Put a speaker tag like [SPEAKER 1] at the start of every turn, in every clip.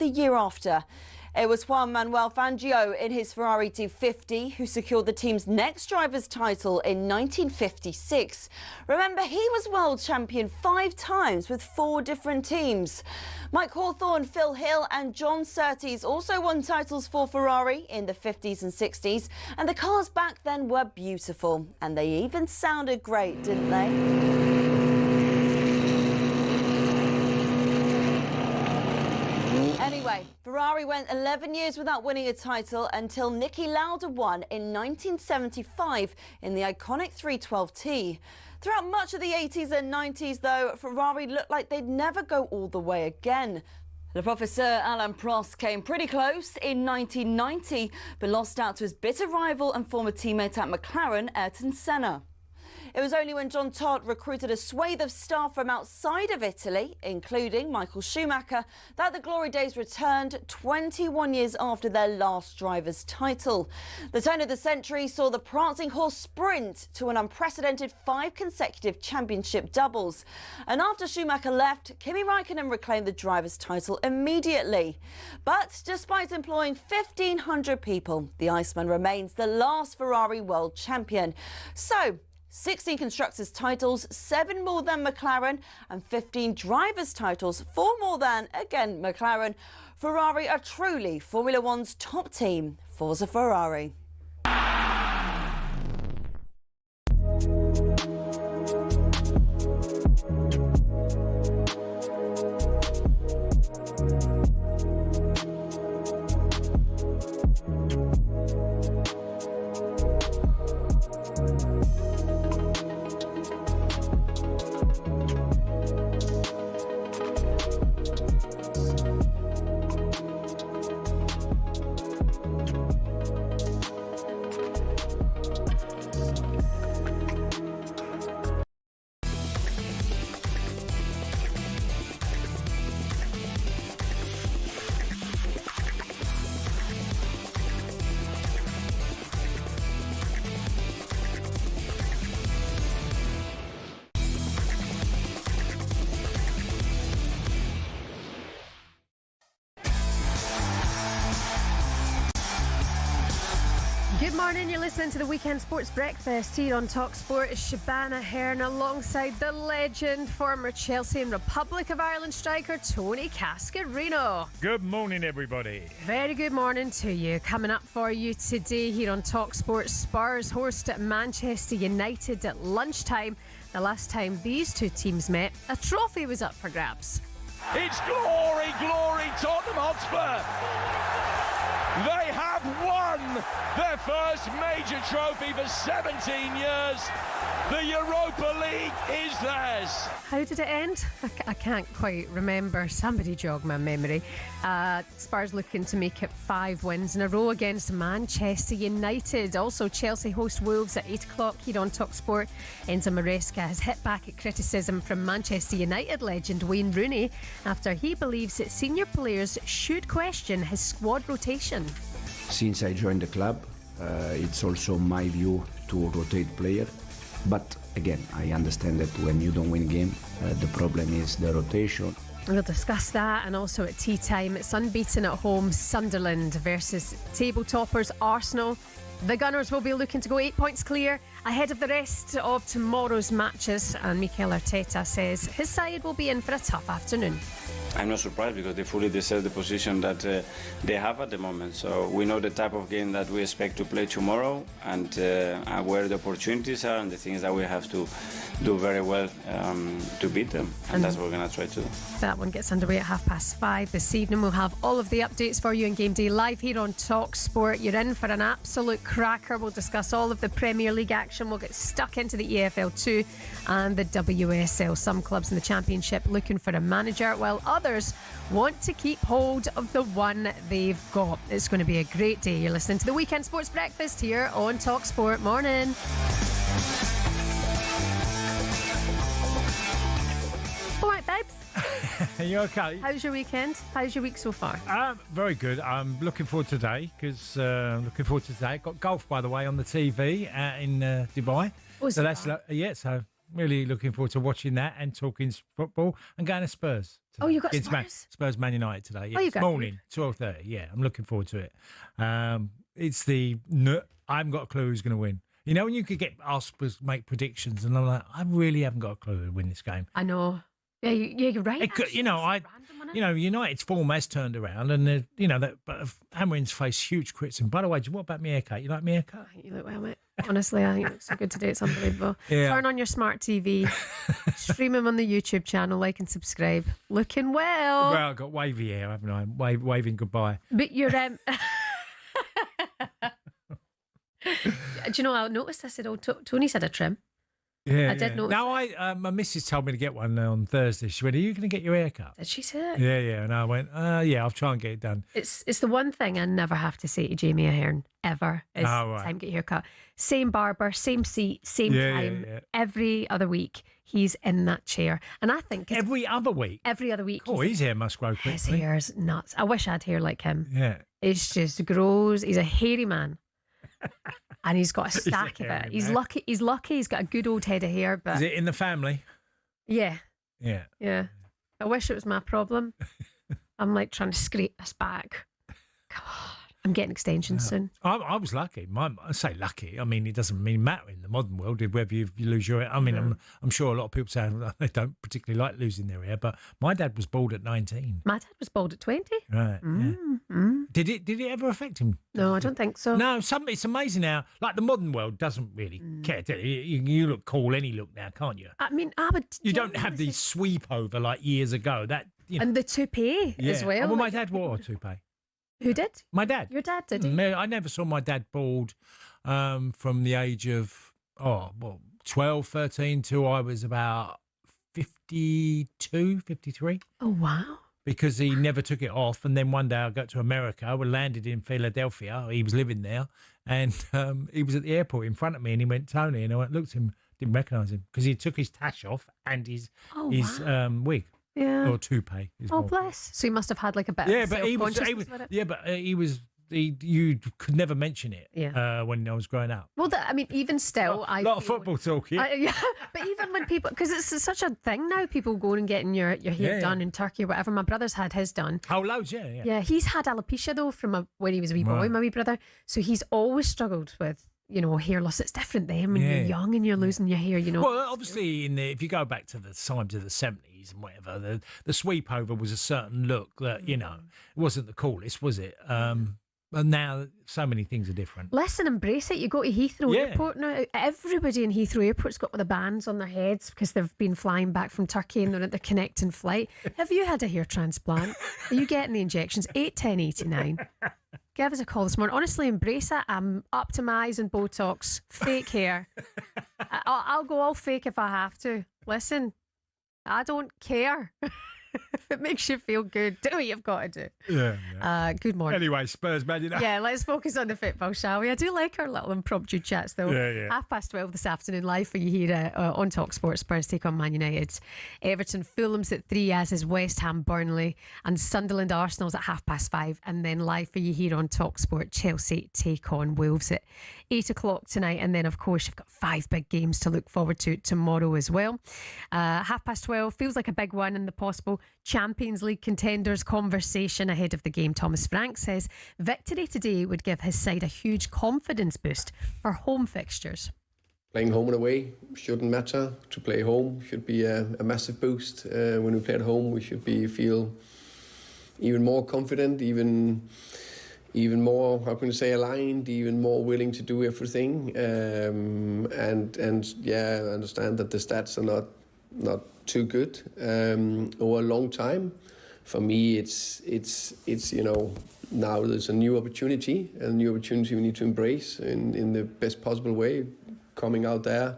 [SPEAKER 1] the year after. It was Juan Manuel Fangio in his Ferrari 250 who secured the team's next driver's title in 1956. Remember, he was world champion 5 times with 4 different teams. Mike Hawthorne, Phil Hill and John Surtees also won titles for Ferrari in the 50s and 60s. And the cars back then were beautiful. And they even sounded great, didn't they? Anyway, Ferrari went 11 years without winning a title until Niki Lauda won in 1975 in the iconic 312T. Throughout much of the 80s and 90s, though, Ferrari looked like they'd never go all the way again. Le Professeur Alain Prost came pretty close in 1990, but lost out to his bitter rival and former teammate at McLaren, Ayrton Senna. It was only when John Todt recruited a swathe of staff from outside of Italy, including Michael Schumacher, that the glory days returned 21 years after their last driver's title. The turn of the century saw the prancing horse sprint to an unprecedented 5 consecutive championship doubles. And after Schumacher left, Kimi Raikkonen reclaimed the driver's title immediately. But despite employing 1,500 people, the Iceman remains the last Ferrari world champion. So, 16 constructors' titles, 7 more than McLaren, and 15 drivers' titles, 4 more than, again, McLaren. Ferrari are truly Formula One's top team. Forza Ferrari.
[SPEAKER 2] Good morning, you're listening to the Weekend Sports Breakfast here on talkSPORT. It's Shebahn Aherne alongside the legend, former Chelsea and Republic of Ireland striker Tony Cascarino.
[SPEAKER 3] Good morning, everybody.
[SPEAKER 2] Very good morning to you. Coming up for you today here on talkSPORT, Spurs host Manchester United at lunchtime. The last time these two teams met, a trophy was up for grabs.
[SPEAKER 4] It's glory, glory, Tottenham Hotspur. They have won their first major trophy for 17 years. The Europa League is theirs.
[SPEAKER 2] How did it end? I can't quite remember. Somebody jog my memory. Spurs looking to make it 5 wins in a row against Manchester United. Also, Chelsea host Wolves at 8 o'clock here on talkSPORT. Enzo Maresca has hit back at criticism from Manchester United legend Wayne Rooney after he believes that senior players should question his squad rotation.
[SPEAKER 5] Since I joined the club, it's also my view to rotate players. But again, I understand that when you don't win game, the problem is the rotation.
[SPEAKER 2] We'll discuss that, and also at tea time, it's unbeaten at home Sunderland versus table toppers Arsenal. The Gunners will be looking to go 8 points clear ahead of the rest of tomorrow's matches, and Mikel Arteta says his side will be in for a tough afternoon.
[SPEAKER 6] I'm not surprised because they fully deserve the position that they have at the moment. So we know the type of game that we expect to play tomorrow, and where the opportunities are and the things that we have to do very well to beat them. And that's what we're going to try to do.
[SPEAKER 2] That one gets underway at 5:30 this evening. We'll have all of the updates for you on Game Day live here on talkSPORT. You're in for an absolute cracker. We'll discuss all of the Premier League action. We'll get stuck into the EFL 2 and the WSL. Some clubs in the Championship looking for a manager, while others want to keep hold of the one they've got. It's going to be a great day. You're listening to the Weekend Sports Breakfast here on talkSPORT. Morning. All right, babes.
[SPEAKER 3] Are you okay?
[SPEAKER 2] How's your weekend? How's your week so far?
[SPEAKER 3] Very good. I'm looking forward to today because Got golf, by the way, on the TV in Dubai.
[SPEAKER 2] Oh,
[SPEAKER 3] so that's so Really looking forward to watching that and talking football and going to Spurs.
[SPEAKER 2] Oh, you got
[SPEAKER 3] It's
[SPEAKER 2] Spurs?
[SPEAKER 3] Spurs Man United today. Yeah,
[SPEAKER 2] Oh, you
[SPEAKER 3] it's
[SPEAKER 2] got
[SPEAKER 3] morning, 12:30. Yeah, I'm looking forward to it. It's I haven't got a clue who's going to win. You know, when you could get asked to make predictions, and I'm like, I really haven't got a clue who will win this game.
[SPEAKER 2] I know. Yeah, you're right.
[SPEAKER 3] It could, United's form has turned around, and but Amarin's faced huge criticism. By the way, what about my haircut? You like my haircut?
[SPEAKER 2] I think you look well, mate. Honestly, I think it looks so good today. It's unbelievable.
[SPEAKER 3] Yeah.
[SPEAKER 2] Turn on your smart TV, stream him on the YouTube channel, like and subscribe. Looking well.
[SPEAKER 3] Well, I've got wavy hair, haven't I? Waving goodbye.
[SPEAKER 2] But you're. Do you know? I noticed. I said, "Oh, Tony's had a trim."
[SPEAKER 3] Yeah,
[SPEAKER 2] I did notice.
[SPEAKER 3] Now, my missus told me to get one on Thursday. She went, "Are you going to get your hair cut?"
[SPEAKER 2] Did she say it?
[SPEAKER 3] Yeah. And I went, "Yeah, I'll try and get it done."
[SPEAKER 2] It's the one thing I never have to say to Jamie Aherne ever is
[SPEAKER 3] right.
[SPEAKER 2] time to get your hair cut. Same barber, same seat, same time.
[SPEAKER 3] Yeah.
[SPEAKER 2] Every other week he's in that chair, and I think
[SPEAKER 3] Every other week.
[SPEAKER 2] Oh,
[SPEAKER 3] His hair must grow quickly.
[SPEAKER 2] his hair's nuts. I wish I had hair like him.
[SPEAKER 3] Yeah.
[SPEAKER 2] It's just grows. He's a hairy man. And he's got a stack of it.
[SPEAKER 3] hairy
[SPEAKER 2] He's
[SPEAKER 3] man.
[SPEAKER 2] lucky. He's lucky. He's got a good old head of hair. But
[SPEAKER 3] Is it in the family?
[SPEAKER 2] yeah.
[SPEAKER 3] Yeah.
[SPEAKER 2] I wish it was my problem. I'm like trying to scrape this back. God, I'm getting extensions soon.
[SPEAKER 3] I was lucky. I say lucky. I mean, it doesn't mean matter in the modern world whether you lose your hair. I mean, I'm sure a lot of people say they don't particularly like losing their hair, but my dad was bald at 19.
[SPEAKER 2] My dad was bald at 20.
[SPEAKER 3] Right. Yeah. Did it ever affect him?
[SPEAKER 2] No, I don't think so.
[SPEAKER 3] No, it's amazing how, like, the modern world doesn't really care. You look cool any look now, can't you?
[SPEAKER 2] I mean, I would.
[SPEAKER 3] You don't have these sweep over like years ago.
[SPEAKER 2] And the toupee as well.
[SPEAKER 3] Well, my dad wore a toupee.
[SPEAKER 2] Who did?
[SPEAKER 3] My dad.
[SPEAKER 2] Your dad did he?
[SPEAKER 3] I never saw my dad bald from the age of 12, 13 till I was about 52, 53.
[SPEAKER 2] Oh, wow.
[SPEAKER 3] Because he never took it off. And then one day I got to America. We landed in Philadelphia. He was living there. And he was at the airport in front of me and he went, Tony. And I looked at him, didn't recognise him because he took his tash off and his wig.
[SPEAKER 2] Yeah.
[SPEAKER 3] Or toupee.
[SPEAKER 2] Oh, bless. So he must have had like a bit of
[SPEAKER 3] but he was you could never mention it when I was growing up.
[SPEAKER 2] Well, even still,
[SPEAKER 3] a lot of football talk,
[SPEAKER 2] yeah. But even when people, because it's such a thing now, people going and getting your hair done in Turkey or whatever. My brother's had his done.
[SPEAKER 3] Oh, loads, yeah.
[SPEAKER 2] Yeah, he's had alopecia though from when he was a wee boy, my wee brother. So he's always struggled with, hair loss. It's different then when you're young and you're losing your hair, Well,
[SPEAKER 3] obviously, if you go back to the times of the 70s and whatever, the sweep over was a certain look that, it wasn't the coolest, was it? And now so many things are different.
[SPEAKER 2] Listen, embrace it. You go to Heathrow Airport now. Everybody in Heathrow Airport's got the bands on their heads because they've been flying back from Turkey and they're at the connecting flight. Have you had a hair transplant? Are you getting the injections? 81089. Give us a call this morning. Honestly, embrace it. I'm up to my eyes in Botox, fake hair. I'll go all fake if I have to. Listen, I don't care. If it makes you feel good, do what you've got to do.
[SPEAKER 3] Yeah.
[SPEAKER 2] Good morning.
[SPEAKER 3] Anyway, Spurs, Man United.
[SPEAKER 2] Yeah, let's focus on the football, shall we? I do like our little impromptu chats, though.
[SPEAKER 3] Yeah.
[SPEAKER 2] 12:30 this afternoon, live for you here on talkSPORT. Spurs take on Man United. Everton, Fulham's at 3, as is West Ham, Burnley, and Sunderland, Arsenal's at 5:30. And then live for you here on talkSPORT, Chelsea take on Wolves at 8 o'clock tonight. And then, of course, you've got 5 big games to look forward to tomorrow as well. 12:30 feels like a big one in the possible Champions League contenders conversation ahead of the game. Thomas Frank says victory today would give his side a huge confidence boost for home fixtures.
[SPEAKER 7] Playing home and away shouldn't matter. To play home should be a massive boost. When we play at home, we should feel even more confident, even more, how can I say, aligned, even more willing to do everything. And I understand that the stats are not too good over a long time. For me, it's now there's a new opportunity we need to embrace in the best possible way. Coming out there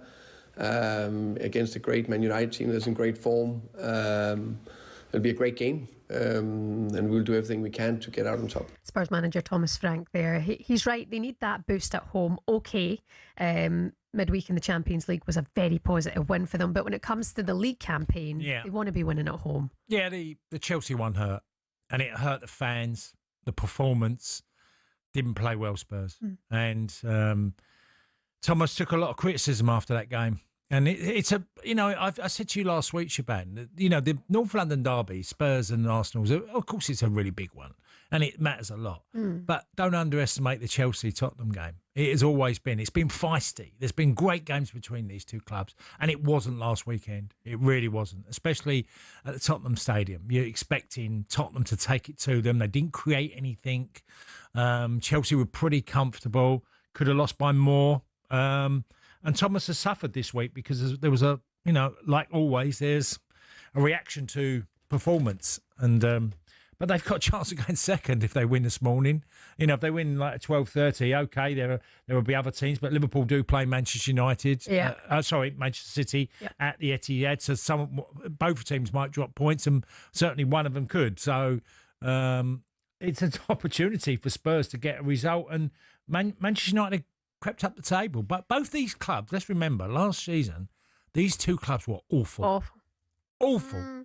[SPEAKER 7] against a great Man United team that's in great form, it'll be a great game. And we'll do everything we can to get out on top.
[SPEAKER 2] Spurs manager Thomas Frank there. He's right. They need that boost at home. Okay. Midweek in the Champions League was a very positive win for them. But when it comes to the league campaign, they want to be winning at home.
[SPEAKER 3] Yeah, the Chelsea one hurt. And it hurt the fans. The performance didn't play well, Spurs. And Thomas took a lot of criticism after that game. And it's a, I said to you last week, Shebahn, the North London derby, Spurs and Arsenal, of course it's a really big one and it matters a lot. But don't underestimate the Chelsea-Tottenham game. It has always been. It's been feisty. There's been great games between these two clubs and it wasn't last weekend. It really wasn't, especially at the Tottenham Stadium. You're expecting Tottenham to take it to them. They didn't create anything. Chelsea were pretty comfortable, could have lost by more. And Thomas has suffered this week because there was like always, there's a reaction to performance. And but they've got a chance of going second if they win this morning. If they win like 12:30, okay, there will be other teams. But Liverpool do play Manchester United. Yeah. Manchester City at the Etihad. So both teams might drop points, and certainly one of them could. So it's an opportunity for Spurs to get a result. And Manchester United crept up the table. But both these clubs, let's remember, last season, these two clubs were awful. Awful.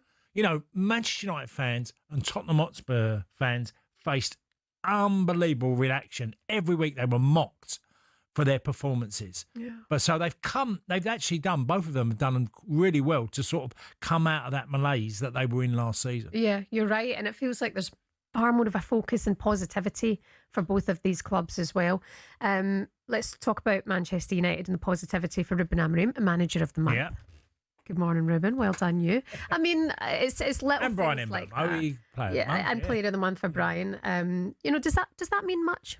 [SPEAKER 3] Manchester United fans and Tottenham Hotspur fans faced unbelievable reaction. Every week they were mocked for their performances. Yeah. But so they've actually done, both of them have done really well to sort of come out of that malaise that they were in last season. Yeah, you're right. And it feels like there's far more of a focus and positivity for both of these clubs as well. Let's talk about Manchester United and the positivity for Ruben Amorim, Manager of the Month. Yeah. Good morning, Ruben. Well done, you. I mean, it's little and Brian things like that. Player of the month for Brian. Does that mean much?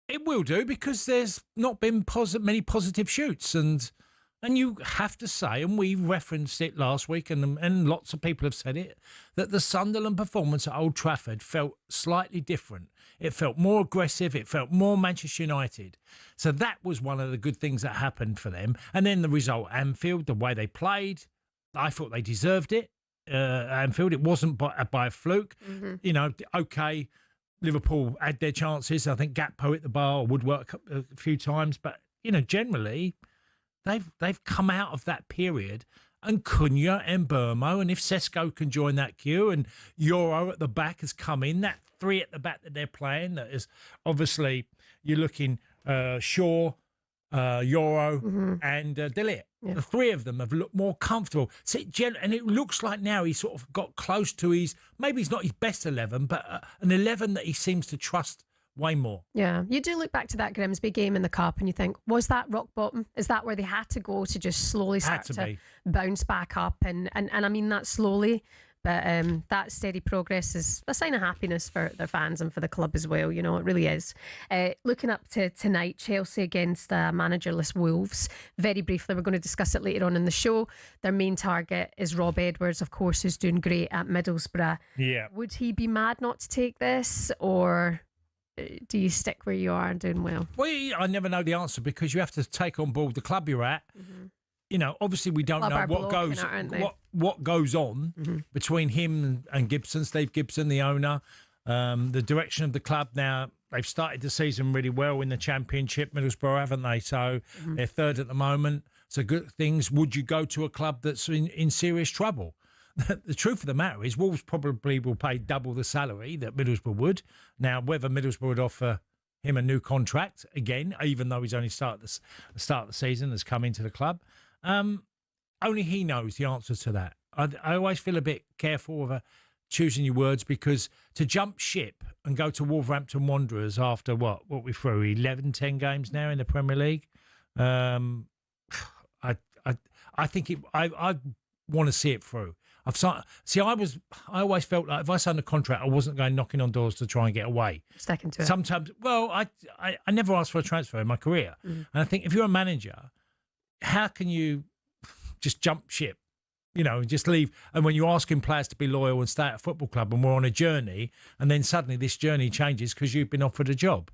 [SPEAKER 3] It will do, because there's not been many positive shoots, and you have to say, and we referenced it last week, and lots of people have said it, that the Sunderland performance at Old Trafford felt slightly different. It felt more aggressive. It felt more Manchester United. So that was one of the good things that happened for them. And then the result at Anfield, the way they played, I thought they deserved it. Anfield, it wasn't by a fluke. Mm-hmm. Okay, Liverpool had their chances. I think Gakpo hit the bar or Woodwork a few times. But, generally, they've come out of that period. And Cunha and Burmo, and if Sesko can join that queue, and Euro at the back has come in, that three at the back that they're playing, that is obviously, you're looking Shaw, Euro, mm-hmm. and Delete. Yeah. The three of them have looked more comfortable. And it looks like now he's sort of got close to maybe he's not his best 11, but an 11 that he seems to trust way more. Yeah, you do look back to that Grimsby game in the Cup and you think, was that rock bottom? Is that where they had to go to just slowly start to bounce back up? And I mean that slowly, but that steady progress is a sign of happiness for their fans and for the club as well. It really is. Looking up to tonight, Chelsea against managerless Wolves. Very briefly, we're going to discuss it later on in the show. Their main target is Rob Edwards, of course, who's doing great at Middlesbrough. Yeah. Would he be mad not to take this, or do you stick where you are and doing well? Well, I never know the answer, because you have to take on board the club you're at. Mm-hmm. Obviously we don't know what goes on mm-hmm. between him and Gibson, Steve Gibson, the owner, the direction of the club. Now, they've started the season really well in the Championship, Middlesbrough, haven't they? So mm-hmm. they're third at the moment. So good things. Would you go to a club that's in serious trouble? The truth of the matter is Wolves probably will pay double the salary that Middlesbrough would. Now, whether Middlesbrough would offer him a new contract again, even though he's only started the season, has come into the club, only he knows the answer to that. I always feel a bit careful of choosing your words, because to jump ship and go to Wolverhampton Wanderers after what we're through 11-10 games now in the Premier League, I think I want to see it through. I always felt like if I signed a contract, I wasn't going knocking on doors to try and get away. Sticking to it. Sometimes, I never asked for a transfer in my career. Mm. And I think if you're a manager, how can you just jump ship, just leave? And when you're asking players to be loyal and stay at a football club, and we're on a journey, and then suddenly this journey changes because you've been offered a job.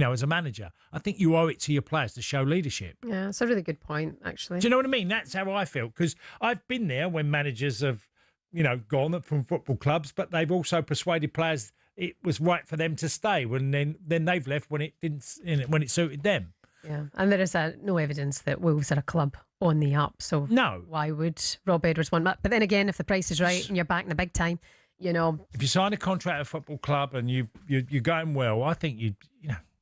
[SPEAKER 3] As a manager, I think you owe it to your players to show leadership. Yeah, it's a really good point, actually. Do you know what I mean? That's how I feel, because I've been there when managers have, gone from football clubs, but they've also persuaded players it was right for them to stay when then they've left when it didn't, when it suited them. Yeah, and there is no evidence that Wolves are a club on the up, so no. Why would Rob Edwards want that? But then again, if the price is right and you're back in the big time, if you sign a contract at a football club and you're going well, I think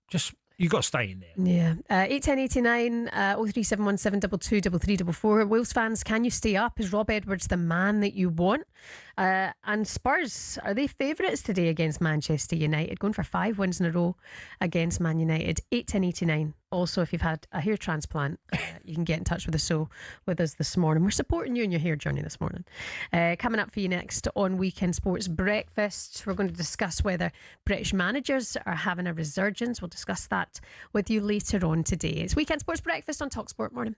[SPEAKER 3] just You've got to stay in there.
[SPEAKER 2] Yeah. 81089 03717 223344. Wales fans, can you stay up? Is Rob Edwards the man that you want? And Spurs, are they favourites today against Manchester United? Going for 5 wins in a row against Man United. 81089. Also, if you've had a hair transplant, you can get in touch with us this morning. We're supporting you in your hair journey this morning. Coming up for you next on Weekend Sports Breakfast, we're going to discuss whether British managers are having a resurgence. We'll discuss that with you later on today. It's Weekend Sports Breakfast on talkSPORT. Morning.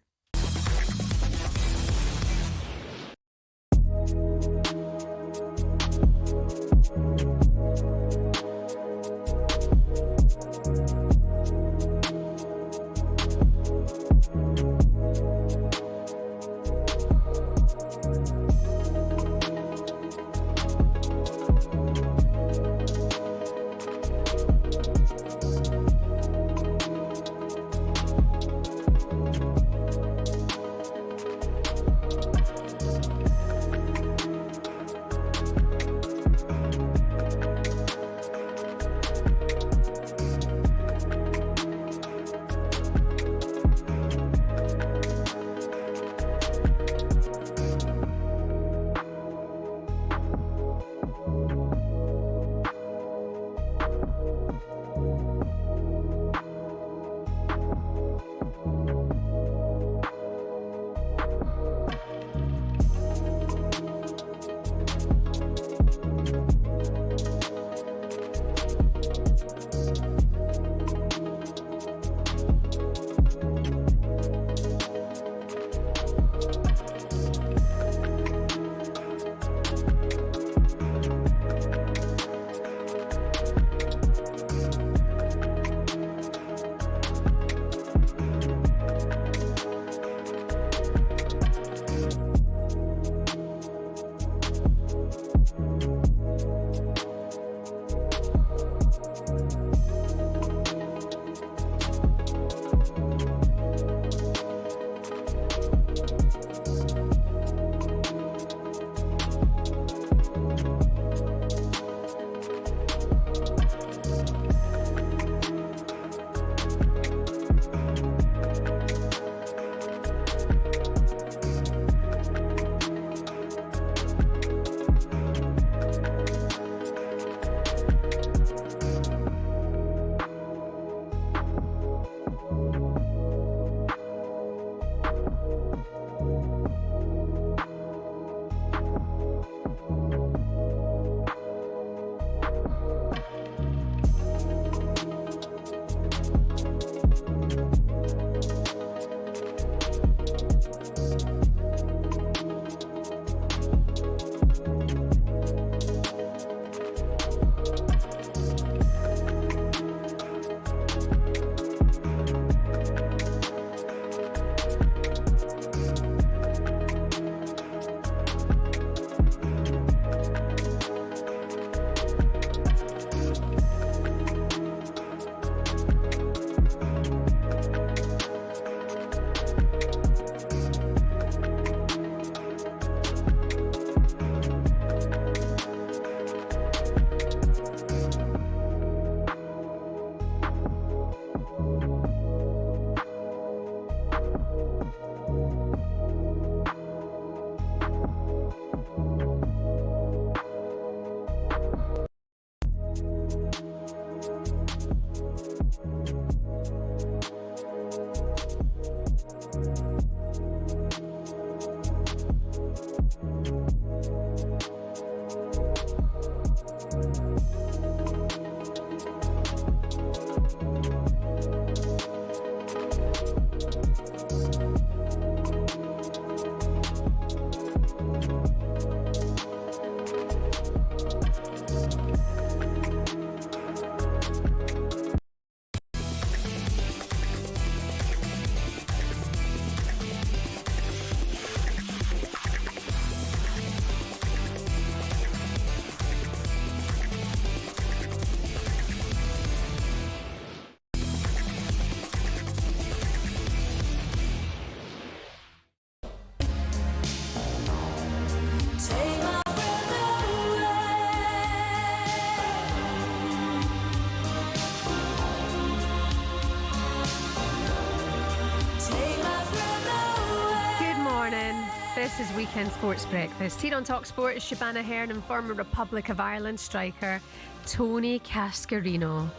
[SPEAKER 2] This is Weekend Sports Breakfast. Here on talkSPORT is Shebahn Aherne and former Republic of Ireland striker Tony Cascarino.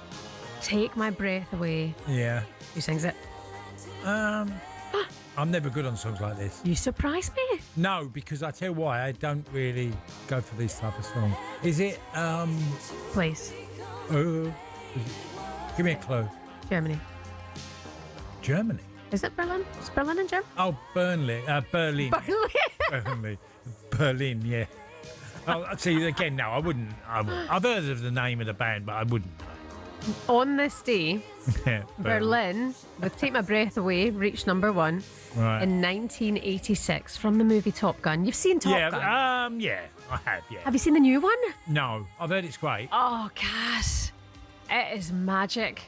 [SPEAKER 2] Take My Breath Away.
[SPEAKER 3] Yeah.
[SPEAKER 2] Who sings it?
[SPEAKER 3] I'm never good on songs like this.
[SPEAKER 2] You surprise me.
[SPEAKER 3] No, because I tell you why, I don't really go for these type of songs. Is it,
[SPEAKER 2] Please.
[SPEAKER 3] give me a clue.
[SPEAKER 2] Germany.
[SPEAKER 3] Germany?
[SPEAKER 2] Is it Berlin? Is Berlin in Germany?
[SPEAKER 3] Oh, Burnley. Berlin.
[SPEAKER 2] Berlin.
[SPEAKER 3] Berlin, yeah. Oh, see, again, no, I wouldn't. I've heard of the name of the band, but I wouldn't.
[SPEAKER 2] On this day,
[SPEAKER 3] Yeah,
[SPEAKER 2] Berlin, with Take My Breath Away, reached number 1
[SPEAKER 3] Right.
[SPEAKER 2] in 1986 from the movie Top Gun. You've seen Top Gun?
[SPEAKER 3] Yeah, I have, yeah.
[SPEAKER 2] Have you seen the new one?
[SPEAKER 3] No, I've heard it's great.
[SPEAKER 2] Oh, Cass. It is magic.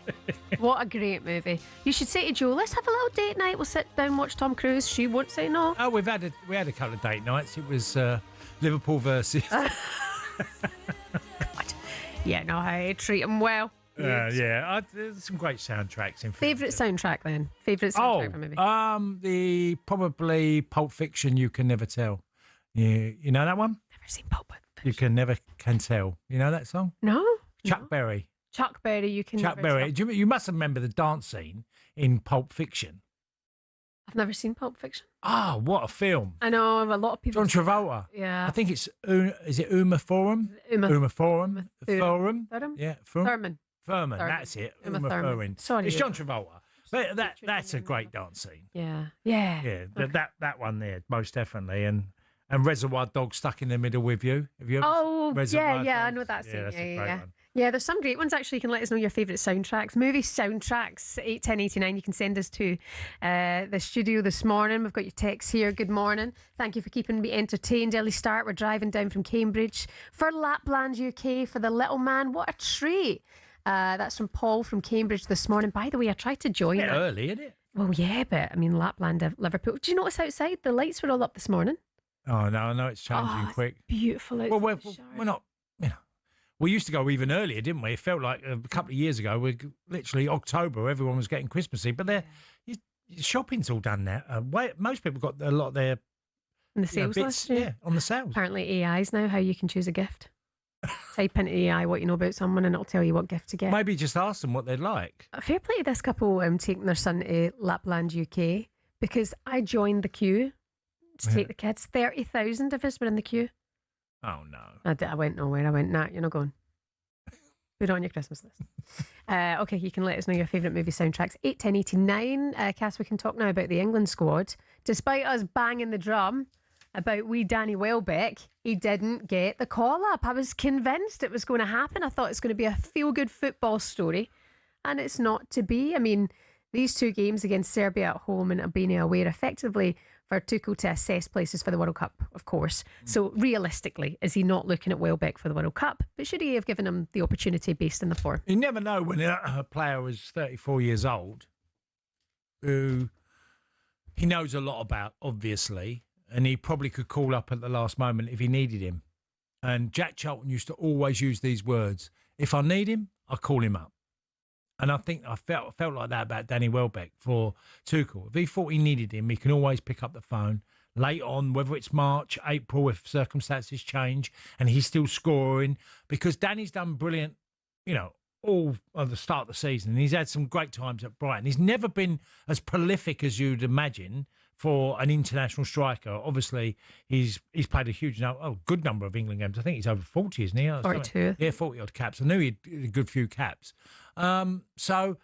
[SPEAKER 2] What a great movie. You should say to Jo, let's have a little date night. We'll sit down, watch Tom Cruise. She won't say no.
[SPEAKER 3] Oh, we had a couple of date nights. It was Liverpool versus.
[SPEAKER 2] God. Yeah, no, I treat him well.
[SPEAKER 3] There's some great soundtracks in.
[SPEAKER 2] Favourite soundtrack then? Favourite soundtrack for movie?
[SPEAKER 3] The probably Pulp Fiction. You Can Never Tell. You know that one?
[SPEAKER 2] Never seen Pulp Fiction.
[SPEAKER 3] You Can Never Can Tell. You know that song?
[SPEAKER 2] No.
[SPEAKER 3] Chuck Berry.
[SPEAKER 2] Chuck Berry, You Can
[SPEAKER 3] Chuck
[SPEAKER 2] Never
[SPEAKER 3] Berry.
[SPEAKER 2] Tell.
[SPEAKER 3] You must remember the dance scene in Pulp Fiction.
[SPEAKER 2] I've never seen Pulp Fiction.
[SPEAKER 3] Ah, what a film!
[SPEAKER 2] I know a lot of people.
[SPEAKER 3] John Travolta.
[SPEAKER 2] Yeah.
[SPEAKER 3] I think it's is it Uma Thurman?
[SPEAKER 2] Uma
[SPEAKER 3] Thurman.
[SPEAKER 2] Thurman?
[SPEAKER 3] Yeah,
[SPEAKER 2] Thurman.
[SPEAKER 3] Thurman. That's it.
[SPEAKER 2] Uma
[SPEAKER 3] Uma
[SPEAKER 2] Thurman.
[SPEAKER 3] Thurman.
[SPEAKER 2] Sorry,
[SPEAKER 3] it's
[SPEAKER 2] Uma.
[SPEAKER 3] John Travolta. But that's a great dance scene.
[SPEAKER 2] Yeah.
[SPEAKER 3] Yeah, that one there, most definitely. And Reservoir Dogs Stuck in the Middle with You. Have you ever
[SPEAKER 2] Oh,
[SPEAKER 3] Reservoir
[SPEAKER 2] yeah, I
[SPEAKER 3] Dogs?
[SPEAKER 2] know that scene.
[SPEAKER 3] Yeah, that's a great one.
[SPEAKER 2] Yeah, there's some great ones actually. You can let us know your favourite soundtracks. Movie soundtracks, 81089. You can send us to the studio this morning. We've got your texts here. Good morning. Thank you for keeping me entertained. Early start. We're driving down from Cambridge for Lapland, UK, for the little man. What a treat. That's from Paul from Cambridge this morning. By the way, I tried to join
[SPEAKER 3] Yeah,
[SPEAKER 2] it.
[SPEAKER 3] early, isn't it?
[SPEAKER 2] Well, yeah, but I mean, Lapland, Liverpool. Did you notice outside? The lights were all up this morning.
[SPEAKER 3] Oh, no, I know it's changing
[SPEAKER 2] It's
[SPEAKER 3] quick.
[SPEAKER 2] beautiful outside.
[SPEAKER 3] Well,
[SPEAKER 2] the shower.
[SPEAKER 3] we're not, we used to go even earlier, didn't we? It felt like a couple of years ago, we're literally October, everyone was getting Christmassy, but shopping's all done now. Most people got a lot of their
[SPEAKER 2] And the sales
[SPEAKER 3] bits,
[SPEAKER 2] list,
[SPEAKER 3] on the sales.
[SPEAKER 2] Apparently AI's now how you can choose a gift. Type into AI what you know about someone and it'll tell you what gift to get.
[SPEAKER 3] Maybe just ask them what they'd like.
[SPEAKER 2] Fair play to this couple taking their son to Lapland, UK, because I joined the queue to take the kids. 30,000 of us were in the queue.
[SPEAKER 3] Oh, no.
[SPEAKER 2] I went nowhere. I went, nah, you're not going. Put it on your Christmas list. Okay, you can let us know your favourite movie soundtracks. 81089. Cass, we can talk now about the England squad. Despite us banging the drum about wee Danny Welbeck, he didn't get the call up. I was convinced it was going to happen. I thought it's going to be a feel-good football story, and it's not to be. I mean, these two games against Serbia at home and Albania away are effectively for Tuchel to assess places for the World Cup, of course. So realistically, is he not looking at Welbeck for the World Cup? But should he have given him the opportunity based on the form?
[SPEAKER 3] You never know when a player was 34 years old, who he knows a lot about, obviously, and he probably could call up at the last moment if he needed him. And Jack Charlton used to always use these words: if I need him, I call him up. And I think I felt like that about Danny Welbeck for Tuchel. If he thought he needed him, he can always pick up the phone late on, whether it's March, April, if circumstances change, and he's still scoring. Because Danny's done brilliant, all at the start of the season. He's had some great times at Brighton. He's never been as prolific as you'd imagine for an international striker. Obviously, he's played a good number of England games. I think he's over 40, isn't he?
[SPEAKER 2] 42.
[SPEAKER 3] Yeah, 40-odd caps. I knew he had a good few caps. So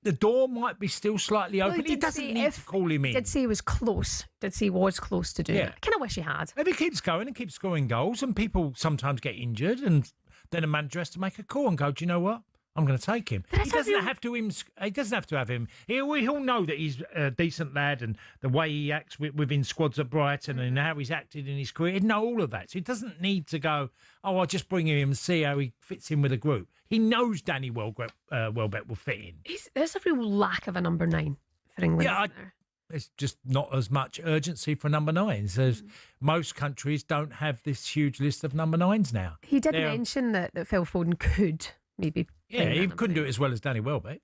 [SPEAKER 3] the door might be still slightly open.
[SPEAKER 2] Well,
[SPEAKER 3] he doesn't need to call him in.
[SPEAKER 2] Did say he was close. Did say he was close to doing it. I kind of wish he had.
[SPEAKER 3] If he keeps going and keeps scoring goals, and people sometimes get injured, and then a manager has to make a call and go, do you know what? I'm going to take him. He doesn't have to have him. He'll know that he's a decent lad, and the way he acts within squads at Brighton and how he's acted in his career. He'd know all of that. So he doesn't need to go, I'll just bring him and see how he fits in with a group. He knows Danny Welbeck will fit in.
[SPEAKER 2] There's a real lack of a number 9 for England.
[SPEAKER 3] Yeah,
[SPEAKER 2] isn't there?
[SPEAKER 3] There's just not as much urgency for number 9s. As most countries don't have this huge list of number 9s now.
[SPEAKER 2] He did mention that Phil Foden could maybe.
[SPEAKER 3] Yeah, he couldn't do it as well as Danny Welbeck.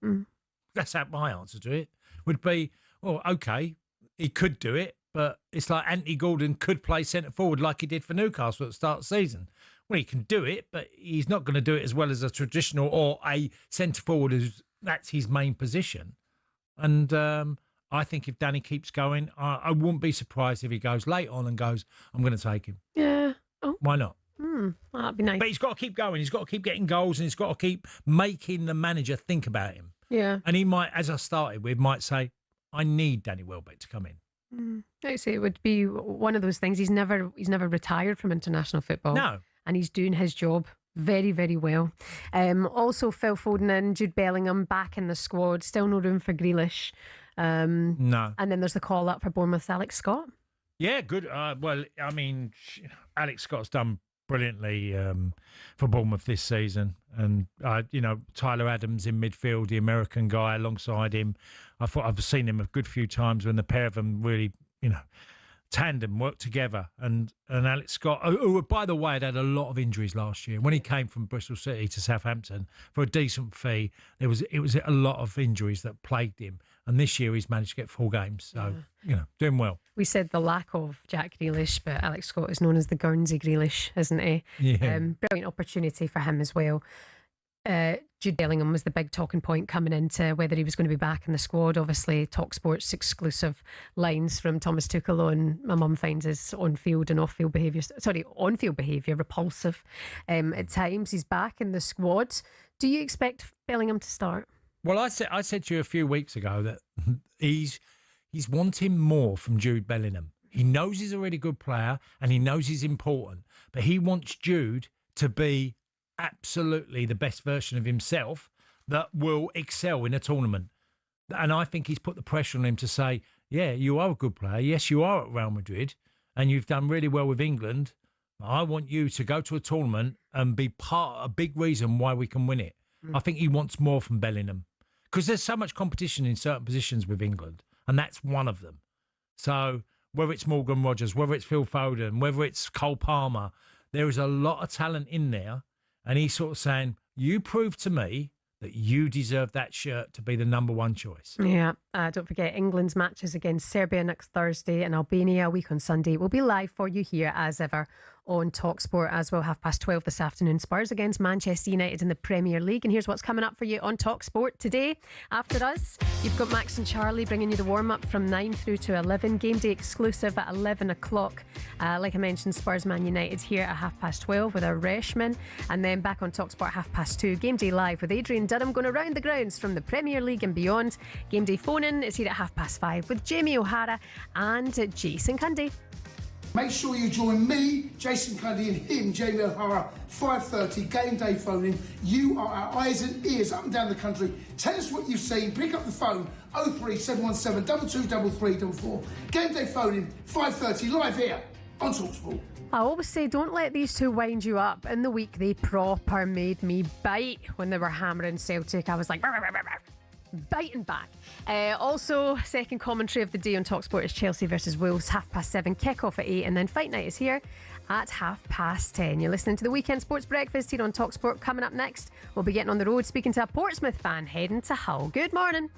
[SPEAKER 3] That's how my answer to it would be. Well, okay, he could do it, but it's like Anthony Gordon could play centre forward like he did for Newcastle at the start of the season. Well, he can do it, but he's not going to do it as well as a traditional or a centre forward that's his main position. And I think if Danny keeps going, I wouldn't be surprised if he goes late on and goes, I'm going to take him.
[SPEAKER 2] Yeah. Oh.
[SPEAKER 3] Why not?
[SPEAKER 2] That'd be nice.
[SPEAKER 3] But he's got to keep going. He's got to keep getting goals and he's got to keep making the manager think about him.
[SPEAKER 2] Yeah.
[SPEAKER 3] And he might, as I started with, might say, I need Danny Welbeck to come in.
[SPEAKER 2] I'd say it would be one of those things. He's never retired from international football.
[SPEAKER 3] No.
[SPEAKER 2] And he's doing his job very, very well. Also, Phil Foden and Jude Bellingham back in the squad. Still no room for Grealish.
[SPEAKER 3] No.
[SPEAKER 2] And then there's the call up for Bournemouth's Alex Scott.
[SPEAKER 3] Yeah, good. Well, I mean, Alex Scott's done brilliantly for Bournemouth this season. And, Tyler Adams in midfield, the American guy alongside him. I've seen him a good few times when the pair of them really, tandem work together. And Alex Scott, who, by the way, had a lot of injuries last year. When he came from Bristol City to Southampton for a decent fee, it was a lot of injuries that plagued him. And this year he's managed to get 4 games. So, doing well. We said the lack of Jack Grealish, but Alex Scott is known as the Guernsey Grealish, isn't he? Yeah.
[SPEAKER 2] Brilliant opportunity for him as well. Jude Bellingham was the big talking point coming into whether he was going to be back in the squad. Obviously, talkSPORT's exclusive lines from Thomas Tuchel on my mum finds his on-field and on-field behaviour repulsive at times. He's back in the squad. Do you expect Bellingham to start?
[SPEAKER 3] Well, I said to you a few weeks ago that he's wanting more from Jude Bellingham. He knows he's a really good player and he knows he's important, but he wants Jude to be absolutely the best version of himself that will excel in a tournament. And I think he's put the pressure on him to say, yeah, you are a good player. Yes, you are at Real Madrid and you've done really well with England. I want you to go to a tournament and be a big reason why we can win it. I think he wants more from Bellingham because there's so much competition in certain positions with England and that's one of them. So whether it's Morgan Rogers, whether it's Phil Foden, whether it's Cole Palmer, there is a lot of talent in there. And he's sort of saying, you prove to me that you deserve that shirt to be the number one choice. Yeah. Don't forget, England's matches against Serbia next Thursday and Albania a week on Sunday will be live for you here as ever on talkSPORT as well. 12:30 this afternoon. Spurs against Manchester United in the Premier League. And here's what's coming up for you on talkSPORT today. After us, you've got Max and Charlie bringing you the warm-up from 9 through to 11. Game day exclusive at 11 o'clock. Like I mentioned, Spurs Man United here at 12:30 with our Reshman. And then back on talkSPORT 2:30. Game day live with Adrian Durham going around the grounds from the Premier League and beyond. Game day phone-in is here at 5:30 with Jamie O'Hara and Jason Cundy.
[SPEAKER 8] Make sure you join me, Jason Cundy, and him, Jamie O'Hara, 5:30, game day phoning. You are our eyes and ears up and down the country. Tell us what you've seen. Pick up the phone, 03717 223344. Game day phoning, 5:30, live here on talkSPORT. I always say don't let these two wind you up. In the week, they proper made me bite when they were hammering Celtic. I was like, biting back. Also, second commentary of the day on talkSPORT is Chelsea versus Wolves, 7:30, kick-off at 8, and then fight night is here at 10:30. You're listening to the Weekend Sports Breakfast here on talkSPORT. Coming up next, we'll be getting on the road speaking to a Portsmouth fan heading to Hull. Good morning.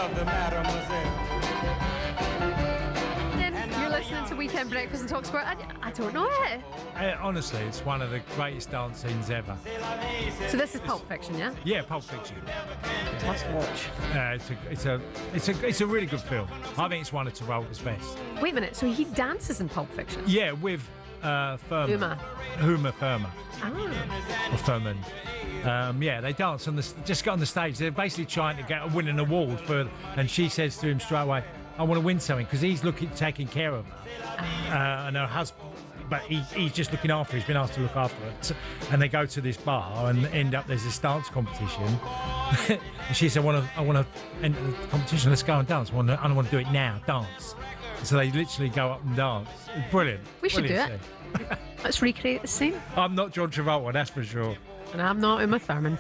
[SPEAKER 9] of the mademoiselle.
[SPEAKER 2] You're listening to Weekend Breakfast and talkSPORT. I don't know it.
[SPEAKER 3] Honestly, it's one of the greatest dance scenes ever.
[SPEAKER 2] So this is Pulp Fiction, yeah?
[SPEAKER 3] Yeah, Pulp Fiction.
[SPEAKER 2] Must watch.
[SPEAKER 3] It's a really good film. I think it's one of Travolta's best.
[SPEAKER 2] Wait a minute, so he dances in Pulp Fiction?
[SPEAKER 3] Yeah, with Thurman. Uma Thurman.
[SPEAKER 2] Ah.
[SPEAKER 3] Or Thurman. Yeah, they dance on just got on the stage. They're basically trying to win an award and she says to him straight away, I want to win something, because he's taking care of her and her husband, but he's just looking after her. He's been asked to look after her. So, and they go to this bar and end up, there's this dance competition. And she said, I want to enter the competition. Let's go and dance. I want to do it now. Dance. So they literally go up and dance. It's brilliant.
[SPEAKER 2] We should do
[SPEAKER 3] Brilliant
[SPEAKER 2] it.
[SPEAKER 3] scene.
[SPEAKER 2] Let's recreate the scene.
[SPEAKER 3] I'm not John Travolta, that's for sure.
[SPEAKER 2] And I'm not Uma Thurman.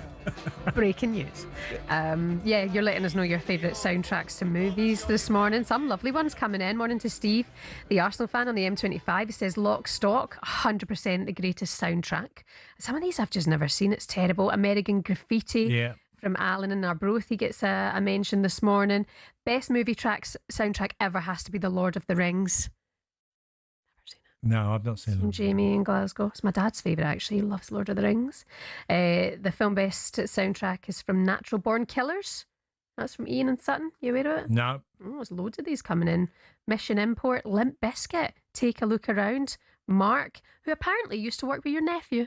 [SPEAKER 2] Breaking news. Yeah, you're letting us know your favourite soundtracks to movies this morning. Some lovely ones coming in. Morning to Steve, the Arsenal fan on the M25. He says Lock, Stock, 100% the greatest soundtrack. Some of these I've just never seen. It's terrible. American Graffiti.
[SPEAKER 3] Yeah.
[SPEAKER 2] From Alan in Arbroath, he gets a mention this morning. Best movie soundtrack ever has to be The Lord of the Rings.
[SPEAKER 3] No, I've not seen
[SPEAKER 2] From
[SPEAKER 3] it.
[SPEAKER 2] Jamie in Glasgow. It's my dad's favourite, actually. He loves Lord of the Rings. The film best soundtrack is from Natural Born Killers. That's from Ian and Sutton. You aware of it?
[SPEAKER 3] No.
[SPEAKER 2] Oh, there's loads of these coming in. Mission Import, Limp Bizkit, Take a Look Around, Mark, who apparently used to work with your nephew.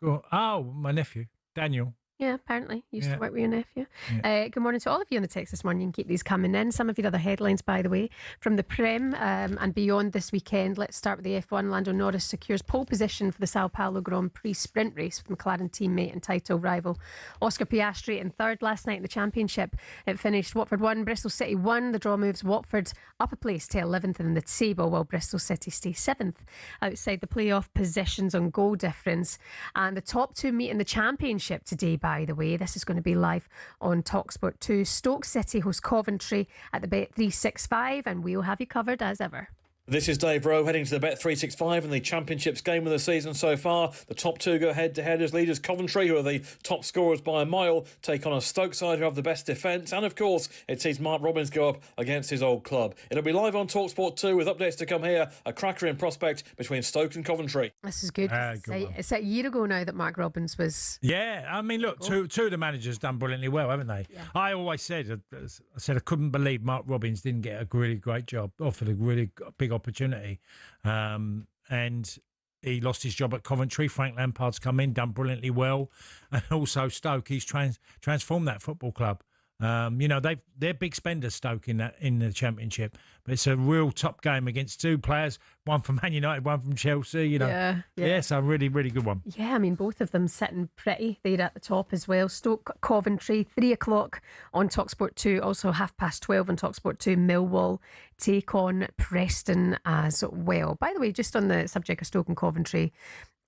[SPEAKER 3] Oh, my nephew, Daniel.
[SPEAKER 2] Yeah, apparently. Used to
[SPEAKER 3] Yeah.
[SPEAKER 2] work with your nephew.
[SPEAKER 3] Yeah.
[SPEAKER 2] Good morning to all of you on the text this morning. You can keep these coming in. Some of your other headlines, by the way, from the Prem and beyond this weekend. Let's start with the F1. Lando Norris secures pole position for the Sao Paulo Grand Prix sprint race with McLaren teammate and title rival Oscar Piastri in third. Last night in the championship, it finished Watford 1, Bristol City 1. The draw moves Watford up a place to 11th in the table, while Bristol City stay 7th outside the playoff positions on goal difference. And the top two meet in the championship today, by the way. This is going to be live on talkSPORT 2. Stoke City host Coventry at the Bet365, and we'll have you covered as ever.
[SPEAKER 10] This is Dave Rowe heading to the Bet365 in the Championships game of the season so far. The top two go head-to-head as leaders Coventry, who are the top scorers by a mile, take on a Stoke side who have the best defence. And, of course, it sees Mark Robins go up against his old club. It'll be live on talkSPORT 2 with updates to come here. A cracker in prospect between Stoke and Coventry.
[SPEAKER 2] This is good. It's a year ago now that Mark Robins was...
[SPEAKER 3] Yeah, I mean, look, two of the managers done brilliantly well, haven't they? Yeah. I always said, I couldn't believe Mark Robins didn't get a really great job, offered a really big opportunity. And he lost his job at Coventry. Frank Lampard's come in, done brilliantly well. And also Stoke, he's transformed that football club. They're big spenders, Stoke, in the Championship, but it's a real top game against two players, one from Man United, one from Chelsea. Yeah, so a really, really good one.
[SPEAKER 2] Yeah, I mean, both of them sitting pretty. They're at the top as well. Stoke, Coventry, 3 o'clock on talkSPORT 2. Also 12:30 on talkSPORT 2. Millwall take on Preston as well. By the way, just on the subject of Stoke and Coventry,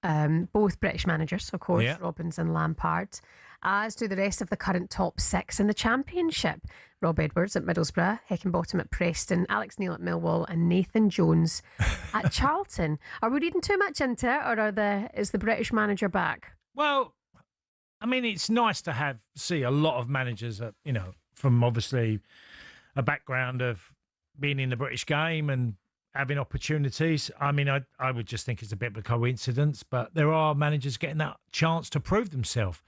[SPEAKER 2] both British managers, of course, Robins and Lampard, as do the rest of the current top 6 in the Championship. Rob Edwards at Middlesbrough, Heckingbottom at Preston, Alex Neil at Millwall, and Nathan Jones at Charlton. Are we reading too much into it, or is the British manager back?
[SPEAKER 3] Well, I mean, it's nice to see a lot of managers, from obviously a background of being in the British game and having opportunities. I mean, I would just think it's a bit of a coincidence, but there are managers getting that chance to prove themselves.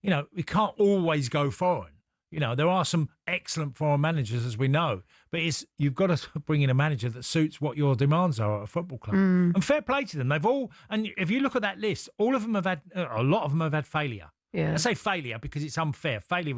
[SPEAKER 3] We can't always go foreign. There are some excellent foreign managers, as we know, but you've got to bring in a manager that suits what your demands are at a football club. And fair play to them. They've all, and if you look at that list, a lot of them have had failure.
[SPEAKER 2] Yeah.
[SPEAKER 3] I say failure because it's unfair. Failure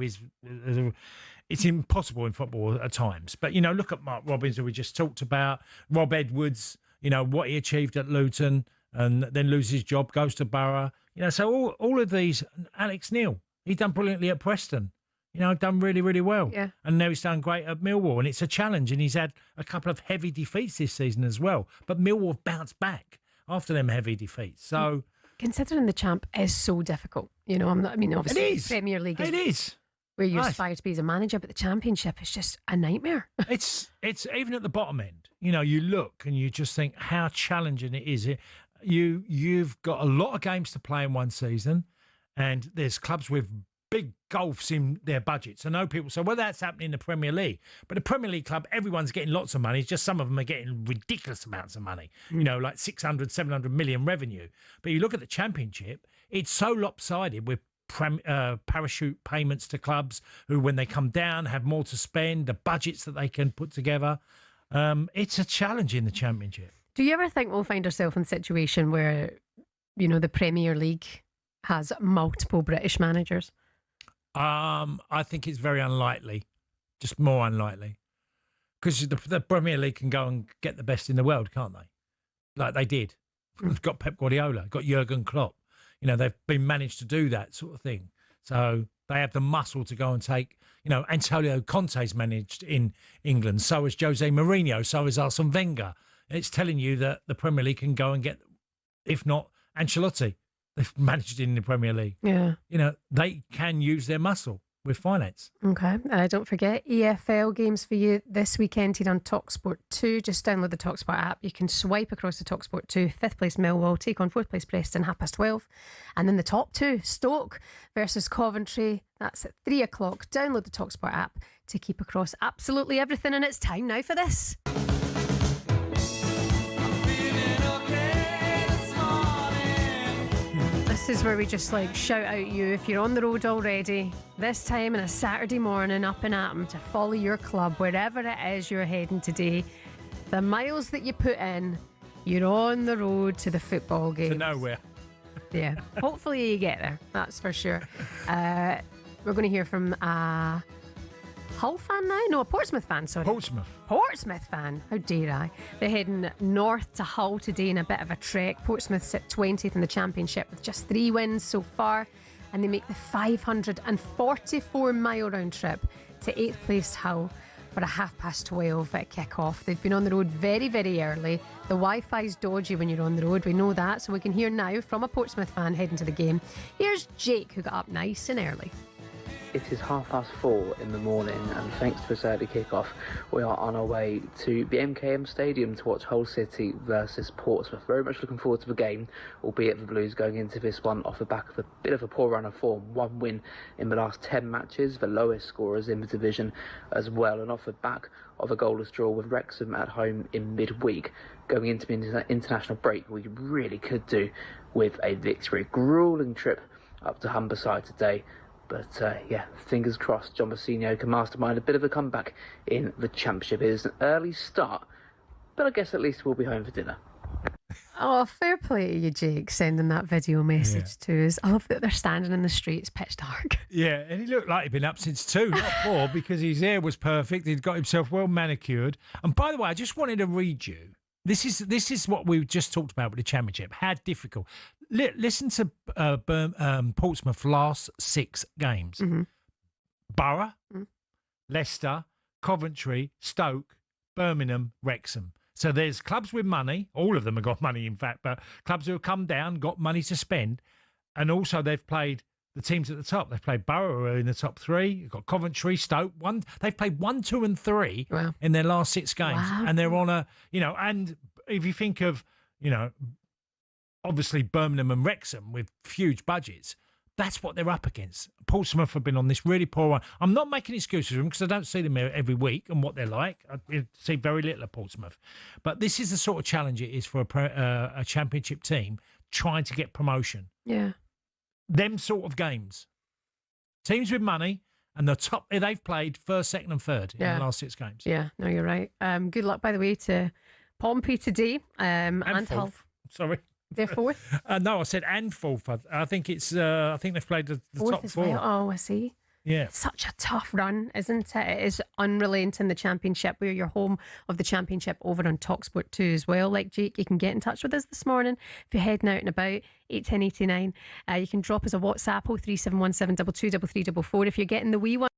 [SPEAKER 3] it's impossible in football at times. But, look at Mark Robins, who we just talked about, Rob Edwards, what he achieved at Luton and then loses his job, goes to Borough. So all of these, Alex Neil, he's done brilliantly at Preston. Done really, really well.
[SPEAKER 2] Yeah.
[SPEAKER 3] And now he's done great at Millwall. And it's a challenge. And he's had a couple of heavy defeats this season as well. But Millwall have bounced back after them heavy defeats. So,
[SPEAKER 2] considering the champ is so difficult, obviously,
[SPEAKER 3] it is.
[SPEAKER 2] Premier League
[SPEAKER 3] is
[SPEAKER 2] where you aspire to be as a manager, but the Championship is just a nightmare.
[SPEAKER 3] It's even at the bottom end. You look and you just think how challenging it is. You've got a lot of games to play in one season, and there's clubs with big gulfs in their budgets. I know people say, well, that's happening in the Premier League. But the Premier League club, everyone's getting lots of money. It's just some of them are getting ridiculous amounts of money, like 600, 700 million revenue. But you look at the Championship, it's so lopsided with parachute payments to clubs who, when they come down, have more to spend, the budgets that they can put together. It's a challenge in the Championship.
[SPEAKER 2] Do you ever think we'll find ourselves in a situation where, the Premier League has multiple British managers?
[SPEAKER 3] I think it's very unlikely, just more unlikely, because the Premier League can go and get the best in the world, can't they? Like they did. They've got Pep Guardiola, got Jurgen Klopp. They've been managed to do that sort of thing. So they have the muscle to go and take, Antonio Conte's managed in England. So is Jose Mourinho. So is Arsene Wenger. It's telling you that the Premier League can go and get, if not Ancelotti, they've managed in the Premier League.
[SPEAKER 2] Yeah.
[SPEAKER 3] They can use their muscle with finance.
[SPEAKER 2] Okay. Don't forget, EFL games for you this weekend here on talkSPORT 2. Just download the talkSPORT app. You can swipe across to talkSPORT 2. 5th place Millwall take on 4th place Preston, 12:30. And then the top two, Stoke versus Coventry. That's at 3 o'clock. Download the talkSPORT app to keep across absolutely everything. And it's time now for this. This is where we just shout out you if you're on the road already this time on a Saturday morning up and at 'em to follow your club wherever it is you're heading today. The miles that you put in, you're on the road to the football game.
[SPEAKER 3] To nowhere.
[SPEAKER 2] Yeah, hopefully you get there, that's for sure. We're going to hear from a Hull fan now? No, a Portsmouth fan, sorry. Portsmouth fan, how dare I. They're heading north to Hull today in a bit of a trek. Portsmouth sit 20th in the Championship with just 3 wins so far, and they make the 544-mile round trip to 8th place Hull for a 12:30 at kick-off. They've been on the road very, very early. The Wi-Fi's dodgy when you're on the road, we know that, so we can hear now from a Portsmouth fan heading to the game. Here's Jake, who got up nice and early.
[SPEAKER 9] It is 4:30 in the morning, and thanks to a early kick-off, we are on our way to the MKM Stadium to watch Hull City versus Portsmouth. Very much looking forward to the game, albeit the Blues going into this one off the back of a bit of a poor run of form. 1 win in the last 10 matches, the lowest scorers in the division as well, and off the back of a goalless draw with Wrexham at home in midweek. Going into the international break, we really could do with a victory. Gruelling trip up to Humberside today. But fingers crossed John Bassino can mastermind a bit of a comeback in the Championship. It is an early start, but I guess at least we'll be home for dinner.
[SPEAKER 2] Oh, fair play to you, Jake, sending that video message to us. I love that they're standing in the streets, pitch dark.
[SPEAKER 3] Yeah, and he looked like he'd been up since 2, not 4, because his hair was perfect. He'd got himself well manicured. And by the way, I just wanted to read you. This is what we just talked about with the Championship. How difficult. Listen to Portsmouth's last 6 games. Mm-hmm. Borough, Leicester, Coventry, Stoke, Birmingham, Wrexham. So there's clubs with money. All of them have got money, in fact, but clubs who have come down, got money to spend. And also they've played the teams at the top. They've played Borough, who are in the top 3. You've got Coventry, Stoke. They've played 1, 2 and 3 in their last 6 games. Wow. And they're on a, and if you think of, obviously Birmingham and Wrexham with huge budgets, that's what they're up against. Portsmouth have been on this really poor one. I'm not making excuses for them because I don't see them every week and what they're like. I see very little of Portsmouth. But this is the sort of challenge it is for a Championship team trying to get promotion.
[SPEAKER 2] Yeah.
[SPEAKER 3] Them sort of games. Teams with money and the top, they've played 1st, 2nd and 3rd in the last 6 games.
[SPEAKER 2] Yeah, no, you're right. Good luck, by the way, to Pompey today. And Hull.
[SPEAKER 3] Sorry.
[SPEAKER 2] They're 4th?
[SPEAKER 3] No, I said and 4th. I think it's. I think they've played the top 4.
[SPEAKER 2] Well. Oh, I see.
[SPEAKER 3] Yeah.
[SPEAKER 2] Such a tough run, isn't it? It is unrelenting, the Championship. We're your home of the Championship over on talkSPORT 2 as well. Like Jake, you can get in touch with us this morning if you're heading out and about. 81089. You can drop us a WhatsApp 03717 223344 if you're getting the wee one.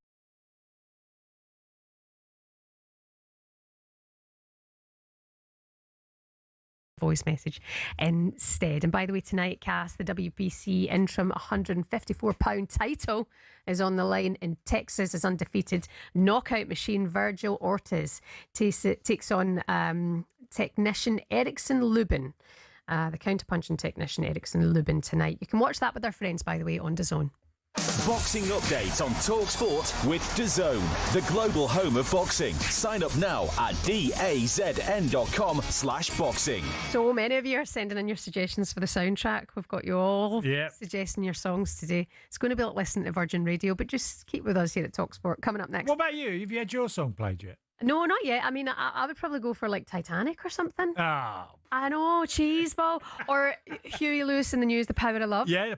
[SPEAKER 2] Voice message instead. And by the way, tonight, Cass, the WBC interim £154 title is on the line in Texas. Is undefeated knockout machine Virgil Ortiz takes on technician Ericsson Lubin, the counterpunching technician Ericsson Lubin tonight. You can watch that with our friends, by the way, on DAZN.
[SPEAKER 11] Boxing update on talkSPORT with DAZN, the global home of boxing. Sign up now at dazn.com/boxing.
[SPEAKER 2] So many of you are sending in your suggestions for the soundtrack. We've got you all suggesting your songs today. It's going to be like listening to Virgin Radio, but just keep with us here at talkSPORT. Coming up next.
[SPEAKER 3] What about you? Have you had your song played yet?
[SPEAKER 2] No, not yet. I mean, I would probably go for like Titanic or something.
[SPEAKER 3] Oh.
[SPEAKER 2] I know, Cheeseball. Or Huey Lewis in the News, The Power of Love.
[SPEAKER 3] Yeah,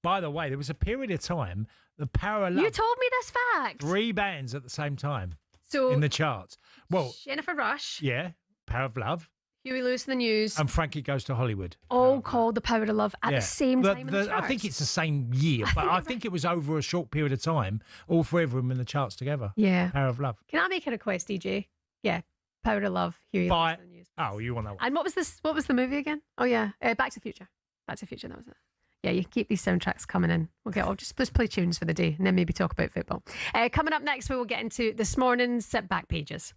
[SPEAKER 3] by the way, there was a period of time, The Power of Love.
[SPEAKER 2] You told me this fact.
[SPEAKER 3] 3 bands at the same time
[SPEAKER 2] so
[SPEAKER 3] in the charts. Well,
[SPEAKER 2] Jennifer Rush.
[SPEAKER 3] Yeah, Power of Love.
[SPEAKER 2] Huey Lewis in the News.
[SPEAKER 3] And Frankie Goes to Hollywood.
[SPEAKER 2] All called The Power of Love at the same time in the charts.
[SPEAKER 3] I think it's the same year, but I think it was over a short period of time, all 3 of them in the charts together.
[SPEAKER 2] Yeah.
[SPEAKER 3] Power of Love.
[SPEAKER 2] Can I make a request, DJ? Yeah. Power of Love, Huey Lewis in the News.
[SPEAKER 3] Oh, you want that one?
[SPEAKER 2] And what was the movie again? Oh, yeah. Back to the Future. Back to the Future, that was it. Yeah, you keep these soundtracks coming in. Just play tunes for the day and then maybe talk about football. Coming up next, we will get into this morning's back pages.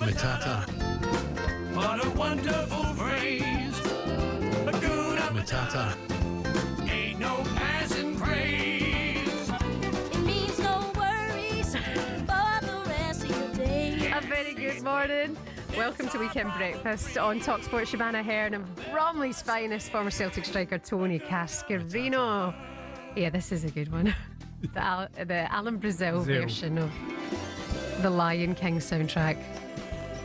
[SPEAKER 12] Matata.
[SPEAKER 4] What a wonderful phrase. Hakuna
[SPEAKER 12] Matata.
[SPEAKER 4] Ain't no passing craze.
[SPEAKER 13] It means no worries for the rest of your day.
[SPEAKER 2] A very good morning. Welcome to Weekend Breakfast on talkSPORT. Shebahn Aherne and Bromley's finest, former Celtic striker Tony Cascarino. Yeah, this is a good one. The Alan Brazil version of the Lion King soundtrack.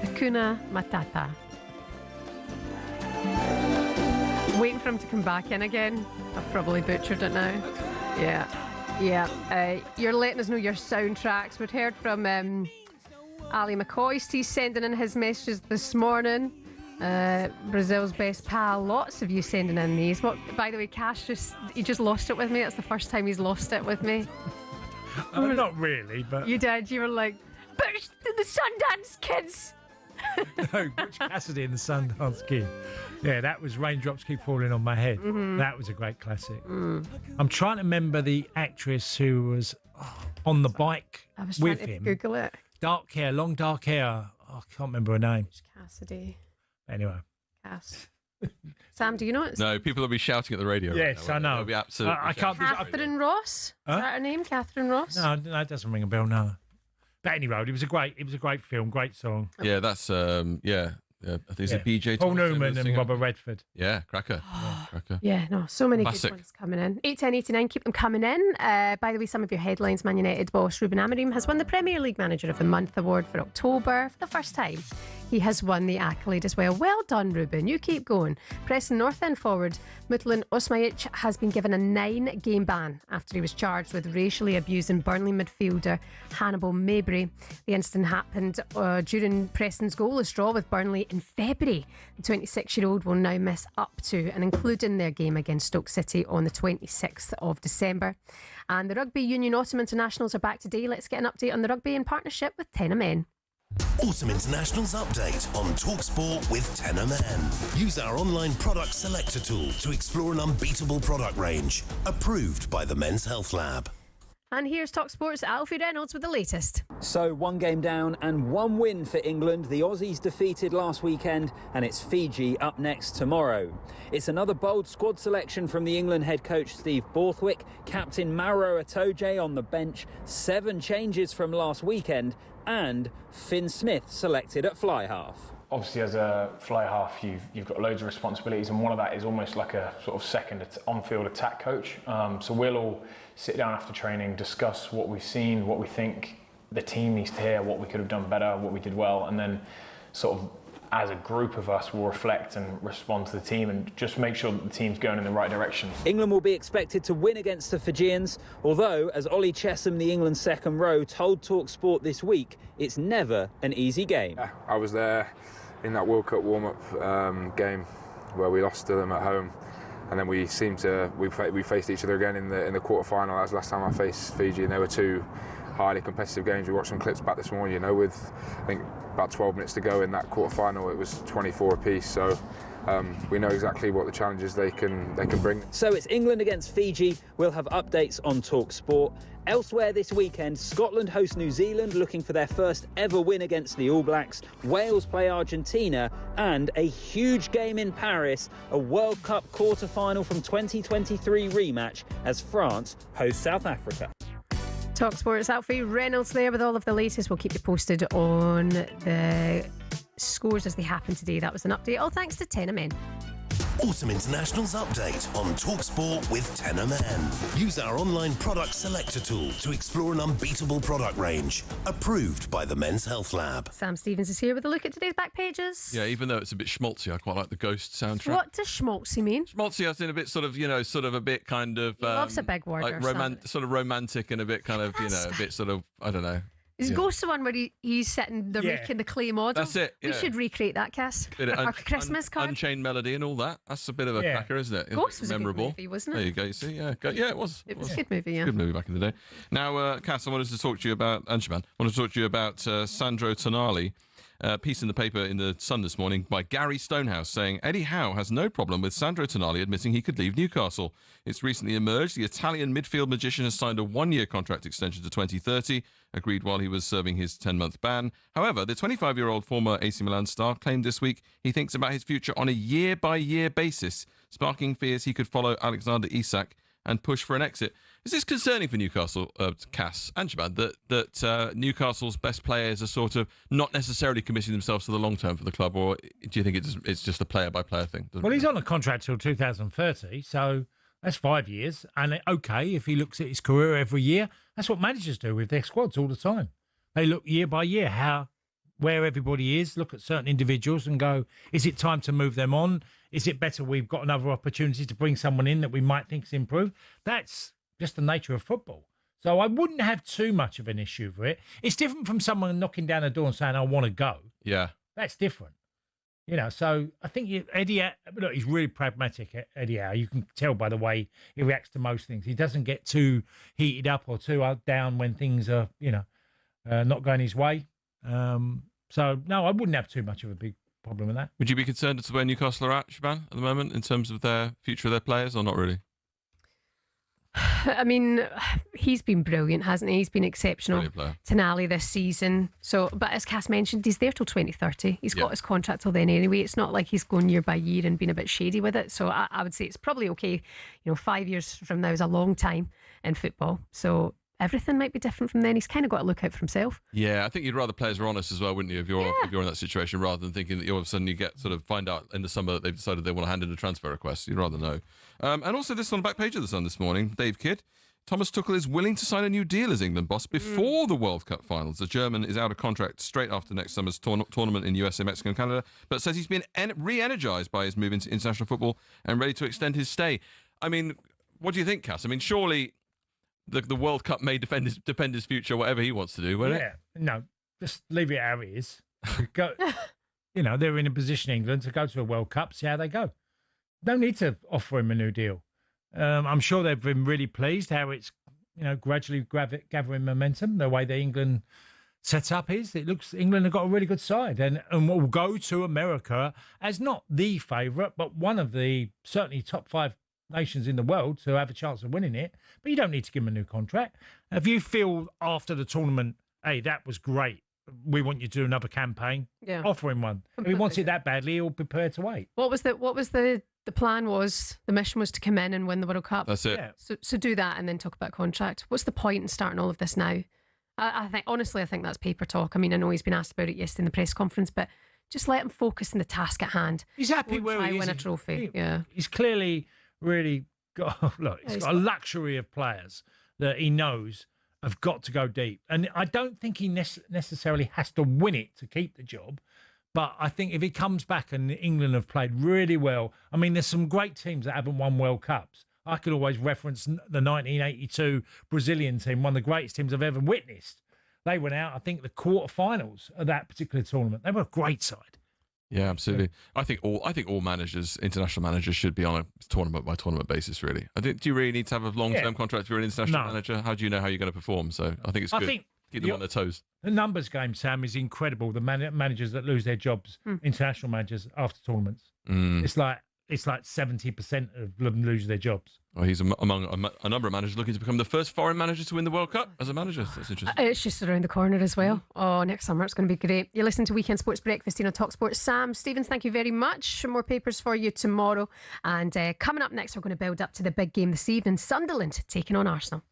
[SPEAKER 2] Hakuna Matata. Waiting for him to come back in again. I've probably butchered it now. Yeah. You're letting us know your soundtracks. We've heard from Ali McCoy. He's sending in his messages this morning. Brazil's best pal. Lots of you sending in these. What? By the way, Cash just lost it with me. That's the first time he's lost it with me.
[SPEAKER 3] Not really, but
[SPEAKER 2] You did. You were like, "But the Sundance Kids."
[SPEAKER 3] no, Butch Cassidy and the Sundance Kid. Yeah, that was Raindrops Keep Falling on My Head. That was a great classic. I'm trying to remember the actress who was on the bike
[SPEAKER 2] I was
[SPEAKER 3] with
[SPEAKER 2] trying to
[SPEAKER 3] him.
[SPEAKER 2] Google it.
[SPEAKER 3] Dark hair, long dark hair. Oh, I can't remember her name.
[SPEAKER 2] Cassidy.
[SPEAKER 3] Anyway.
[SPEAKER 2] Cass. Sam, do you know it?
[SPEAKER 14] No, people will be shouting at the radio.
[SPEAKER 3] Yes,
[SPEAKER 14] right now,
[SPEAKER 3] I know.
[SPEAKER 14] They'll be absolutely.
[SPEAKER 3] I can't.
[SPEAKER 2] Catherine Ross? Is that her name? Catherine Ross?
[SPEAKER 3] No, it doesn't ring a bell. No. But anyway, it was a great film, great song.
[SPEAKER 14] Yeah, that's I think it's a BJ.
[SPEAKER 3] Paul
[SPEAKER 14] Thomas
[SPEAKER 3] Newman and Robert Redford.
[SPEAKER 14] Yeah, cracker. Cracker.
[SPEAKER 2] Yeah, no, so many
[SPEAKER 14] Classic.
[SPEAKER 2] good ones coming in. 81089, keep them coming in. By the way, some of your headlines: Man United boss Shebahn Aherne has won the Premier League Manager of the Month award for October for the first time. He has won the accolade as well. Well done, Ruben. You keep going. Preston North End forward Mutlan Osmajic has been given a 9-game ban after he was charged with racially abusing Burnley midfielder Hannibal Mabry. The incident happened during Preston's goalless draw with Burnley in February. The 26-year-old will now miss up to and including their game against Stoke City on the 26th of December. And the Rugby Union Autumn Internationals are back today. Let's get an update on the rugby in partnership with Tenor Men.
[SPEAKER 15] Autumn Internationals update on talkSPORT with Tenor Men. Use our online product selector tool to explore an unbeatable product range. Approved by the Men's Health Lab.
[SPEAKER 2] And here's talkSPORT's Alfie Reynolds with the latest.
[SPEAKER 16] So 1 game down and 1 win for England. The Aussies defeated last weekend and it's Fiji up next tomorrow. It's another bold squad selection from the England head coach Steve Borthwick. Captain Maro Itoje on the bench. 7 changes from last weekend and Finn Smith selected at fly half.
[SPEAKER 17] Obviously, as a fly half, you've got loads of responsibilities, and one of that is almost like a sort of second on-field attack coach. So we'll all sit down after training, discuss what we've seen, what we think the team needs to hear, what we could have done better, what we did well, and then sort of as a group of us will reflect and respond to the team and just make sure that the team's going in the right direction.
[SPEAKER 16] England will be expected to win against the Fijians, although, as Ollie Chesham, the England second row, told talkSPORT this week, it's never an easy game.
[SPEAKER 18] Yeah, I was there in that World Cup warm-up game where we lost to them at home, and then we faced each other again in the quarter-final. That was the last time I faced Fiji, and there were 2 highly competitive games. We watched some clips back this morning, with I think about 12 minutes to go in that quarter-final. It was 24 apiece, so we know exactly what the challenges they can bring.
[SPEAKER 16] So it's England against Fiji. We'll have updates on talkSPORT. Elsewhere this weekend, Scotland host New Zealand, looking for their first ever win against the All Blacks. Wales play Argentina, and a huge game in Paris, a World Cup quarter-final from 2023 rematch as France hosts South Africa.
[SPEAKER 2] talkSPORT's Alfie Reynolds there with all of the latest. We'll keep you posted on the scores as they happen today. That was an update, all thanks to Tenor Men.
[SPEAKER 15] Autumn Internationals update on talkSPORT with Tenor Men. Use our online product selector tool to explore an unbeatable product range. Approved by the Men's Health Lab.
[SPEAKER 2] Sam Stevens is here with a look at today's back pages.
[SPEAKER 14] Yeah, even though it's a bit schmaltzy, I quite like the Ghost soundtrack.
[SPEAKER 2] What does schmaltzy mean?
[SPEAKER 14] Schmaltzy, I've seen a bit sort of a bit kind of.
[SPEAKER 2] He loves a big word.
[SPEAKER 14] Like sort of romantic and a bit kind of, a bit sort of, I don't know.
[SPEAKER 2] Is Ghost the one where he's sitting, they're making the clay model?
[SPEAKER 14] That's it, yeah.
[SPEAKER 2] We should recreate that, Cass. Our Christmas card.
[SPEAKER 14] Unchained Melody and all that. That's a bit of a cracker, isn't it?
[SPEAKER 2] Ghost was
[SPEAKER 14] memorable.
[SPEAKER 2] a good movie, wasn't it?
[SPEAKER 14] There you go, you see. Yeah, it was.
[SPEAKER 2] It was a good movie, yeah.
[SPEAKER 14] Good movie back in the day. Now, Cass, I wanted to talk to you about, and Shebahn, I wanted to talk to you about Sandro Tonali. Piece in the paper in the Sun this morning by Gary Stonehouse saying Eddie Howe has no problem with Sandro Tonali admitting he could leave Newcastle. It's recently emerged the Italian midfield magician has signed a 1-year contract extension to 2030, agreed while he was serving his 10-month ban. However, the 25-year-old former AC Milan star claimed this week he thinks about his future on a year-by-year basis, sparking fears he could follow Alexander Isak and push for an exit. Is this concerning for Newcastle, Cass and Shebahn, that Newcastle's best players are sort of not necessarily committing themselves to the long term for the club, or do you think it's just a player-by-player thing?
[SPEAKER 3] Well, he's on a contract till 2030, so that's 5 years. And okay, if he looks at his career every year, that's what managers do with their squads all the time. They look year by year where everybody is, look at certain individuals and go, is it time to move them on? Is it better we've got another opportunity to bring someone in that we might think is improved? That's just the nature of football. So I wouldn't have too much of an issue with it. It's different from someone knocking down a door and saying, I want to go.
[SPEAKER 14] Yeah.
[SPEAKER 3] That's different. So I think Eddie, look, he's really pragmatic, Eddie Howe. You can tell by the way he reacts to most things. He doesn't get too heated up or too down when things are, not going his way. So, no, I wouldn't have too much of a big problem with that.
[SPEAKER 14] Would you be concerned as to where Newcastle are at, Shebahn, at the moment, in terms of their future of their players, or not really?
[SPEAKER 2] I mean, he's been brilliant, hasn't he? He's been exceptional. Tonali this season. So, but as Cass mentioned, he's there till 2030. He's got his contract till then anyway. It's not like he's going year by year and being a bit shady with it. So I would say it's probably okay. 5 years from now is a long time in football. So everything might be different from then. He's kind of got to look out for himself.
[SPEAKER 14] Yeah, I think you'd rather players were honest as well, wouldn't you, if you're in that situation, rather than thinking that all of a sudden you find out in the summer that they've decided they want to hand in a transfer request. You'd rather know. And also this on the back page of the Sun this morning, Dave Kidd. Thomas Tuchel is willing to sign a new deal as England boss before the World Cup finals. The German is out of contract straight after next summer's tournament in USA, Mexico and Canada, but says he's been re-energised by his move into international football and ready to extend his stay. I mean, what do you think, Cass? I mean, surely the World Cup may defend his future, whatever he wants to do, won't it?
[SPEAKER 3] No, just leave it how it is. Go, they're in a position, England, to go to a World Cup, see how they go. No need to offer him a new deal. I'm sure they've been really pleased how it's, gradually gathering momentum. The way the England set up is, it looks England have got a really good side and will go to America as not the favourite, but one of the certainly top 5 nations in the world to have a chance of winning it. But you don't need to give him a new contract. If you feel after the tournament, hey, that was great, we want you to do another campaign, offer him one. Completely. If he wants it that badly, he'll be prepared to wait.
[SPEAKER 2] What was the plan was, the mission was to come in and win the World Cup.
[SPEAKER 14] That's it.
[SPEAKER 2] Yeah. So do that and then talk about contract. What's the point in starting all of this now? I think that's paper talk. I mean, I know he's been asked about it yesterday in the press conference, but just let him focus on the task at hand.
[SPEAKER 3] He's happy where he is.
[SPEAKER 2] Win a trophy.
[SPEAKER 3] He's clearly really got he's got a luxury of players that he knows have got to go deep. And I don't think he necessarily has to win it to keep the job. But I think if he comes back and England have played really well, I mean, there's some great teams that haven't won World Cups. I can always reference the 1982 Brazilian team, one of the greatest teams I've ever witnessed. They went out, I think, the quarterfinals of that particular tournament. They were a great side.
[SPEAKER 14] Yeah, absolutely. I think all managers, international managers, should be on a tournament by tournament basis. Really, do you really need to have a long-term contract if you're an international manager? How do you know how you're going to perform? So I think it's good. Keep them on their toes.
[SPEAKER 3] The numbers game, Sam, is incredible. The managers that lose their jobs, international managers after tournaments, it's like 70% of them lose their jobs.
[SPEAKER 14] Well, he's among a number of managers looking to become the first foreign manager to win the World Cup as a manager. That's interesting.
[SPEAKER 2] It's just around the corner as well. Oh, next summer it's going to be great. You're listening to Weekend Sports Breakfast on talkSPORT. Sam Stevens, thank you very much. More papers for you tomorrow. And coming up next, we're going to build up to the big game this evening. Sunderland taking on Arsenal.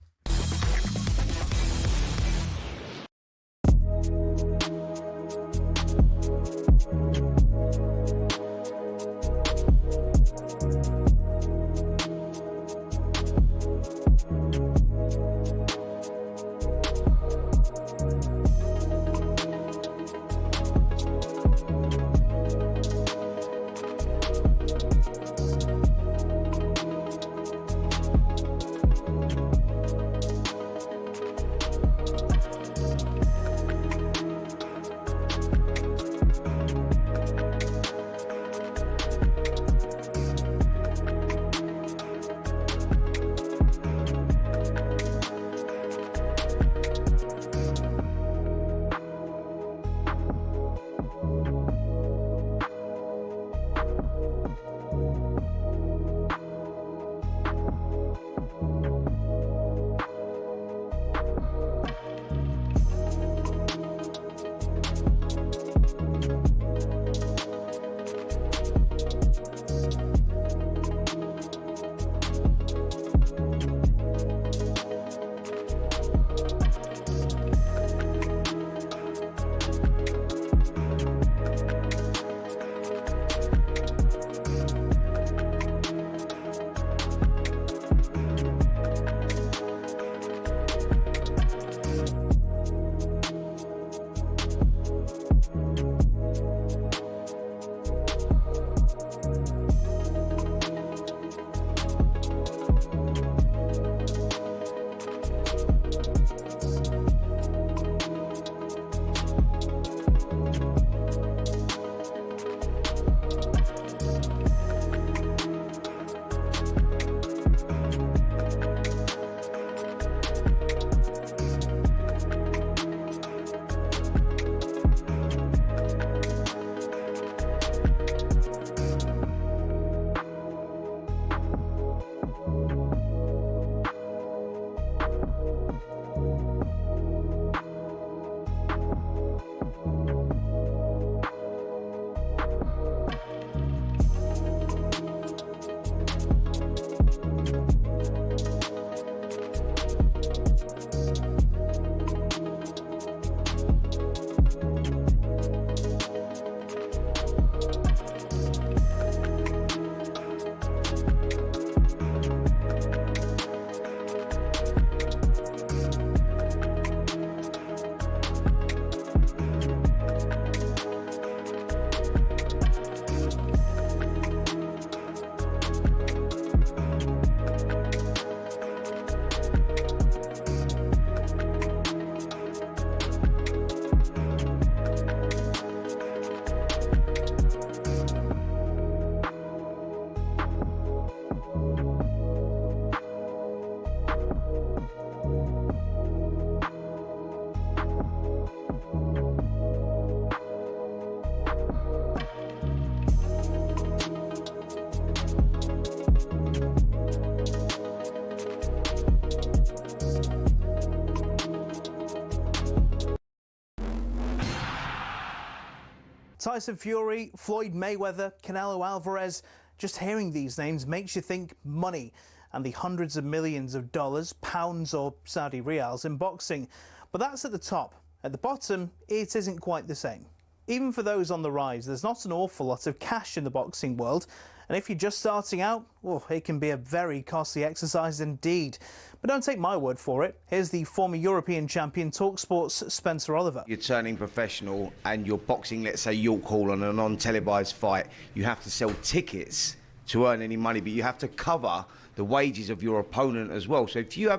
[SPEAKER 12] Tyson Fury, Floyd Mayweather, Canelo Alvarez. Just hearing these names makes you think money and the hundreds of millions of dollars, pounds or Saudi riyals in boxing. But that's at the top. At the bottom, it isn't quite the same. Even for those on the rise, there's not an awful lot of cash in the boxing world. And if you're just starting out, well, it can be a very costly exercise indeed. But don't take my word for it. Here's the former European champion, talkSPORT's Spencer Oliver.
[SPEAKER 19] You're turning professional and you're boxing, let's say, York Hall on a non-televised fight. You have to sell tickets to earn any money, but you have to cover the wages of your opponent as well. So if you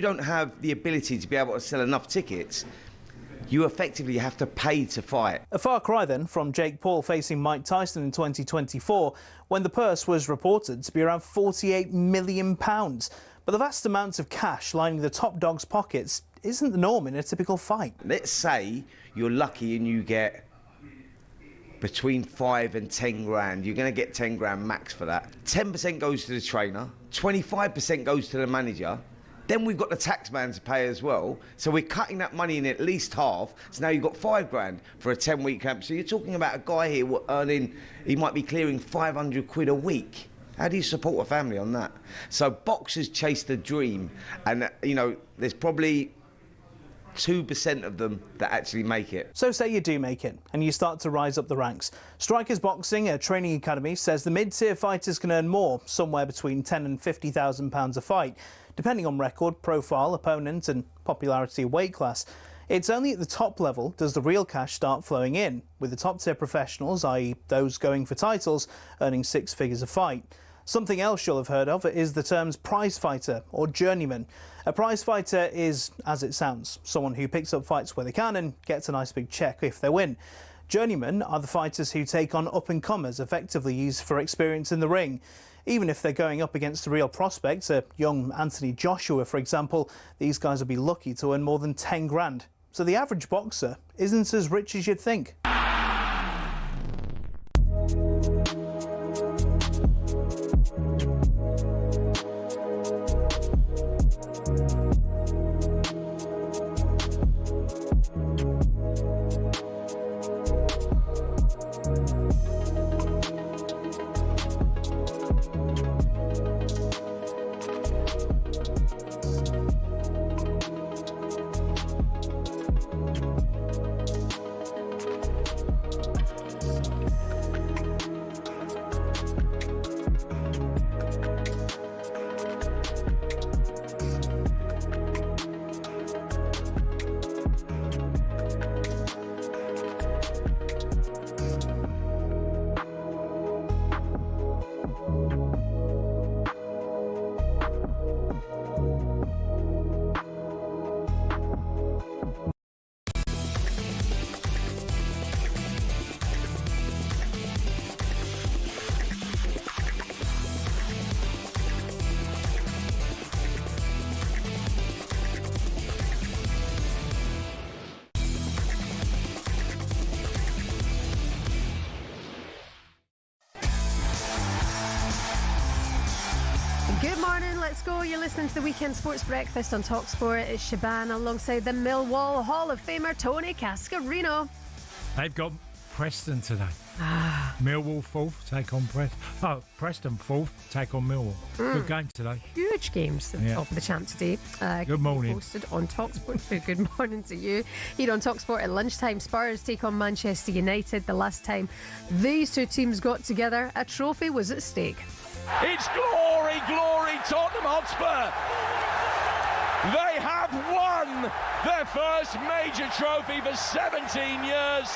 [SPEAKER 19] don't have the ability to be able to sell enough tickets, you effectively have to pay to fight.
[SPEAKER 12] A far cry then from Jake Paul facing Mike Tyson in 2024, when the purse was reported to be around £48 million. But the vast amounts of cash lining the top dog's pockets isn't the norm in a typical fight.
[SPEAKER 19] Let's say you're lucky and you get between 5 and 10 grand. You're going to get 10 grand max for that. 10% goes to the trainer, 25% goes to the manager. Then we've got the tax man to pay as well. So we're cutting that money in at least half. So now you've got 5 grand for a 10-week camp. So you're talking about a guy here earning, he might be clearing 500 quid a week. How do you support a family on that? So boxers chase the dream. And, you know, there's probably 2% of them that actually make it.
[SPEAKER 12] So say you do make it and you start to rise up the ranks. Strikers Boxing, a training academy, says the mid-tier fighters can earn more, somewhere between £10,000 and £50,000 a fight, depending on record, profile, opponent and popularity of weight class. It's only at the top level does the real cash start flowing in, with the top-tier professionals, i.e. those going for titles, earning 6 figures a fight. Something else you'll have heard of is the terms prize fighter or journeyman. A prize fighter is, as it sounds, someone who picks up fights where they can and gets a nice big check if they win. Journeymen are the fighters who take on up-and-comers, effectively used for experience in the ring. Even if they're going up against a real prospect, a young Anthony Joshua, for example, these guys will be lucky to earn more than 10 grand. So the average boxer isn't as rich as you'd think. Good morning, let's go. You're listening to the Weekend Sports Breakfast on talkSPORT. It's Shebahn alongside the Millwall Hall of Famer Tony Cascarino.
[SPEAKER 3] They've got Preston today. Millwall 4th, take on Preston. Oh, Preston 4th, take on Millwall. Good game today.
[SPEAKER 2] Huge games at the top of the champ today.
[SPEAKER 3] Good morning.
[SPEAKER 2] Posted on talkSPORT. Good morning to you. Here on talkSPORT at lunchtime, Spurs take on Manchester United. The last time these two teams got together, a trophy was at stake.
[SPEAKER 4] It's glory, glory, Tottenham Hotspur. They have won their first major trophy for 17 years.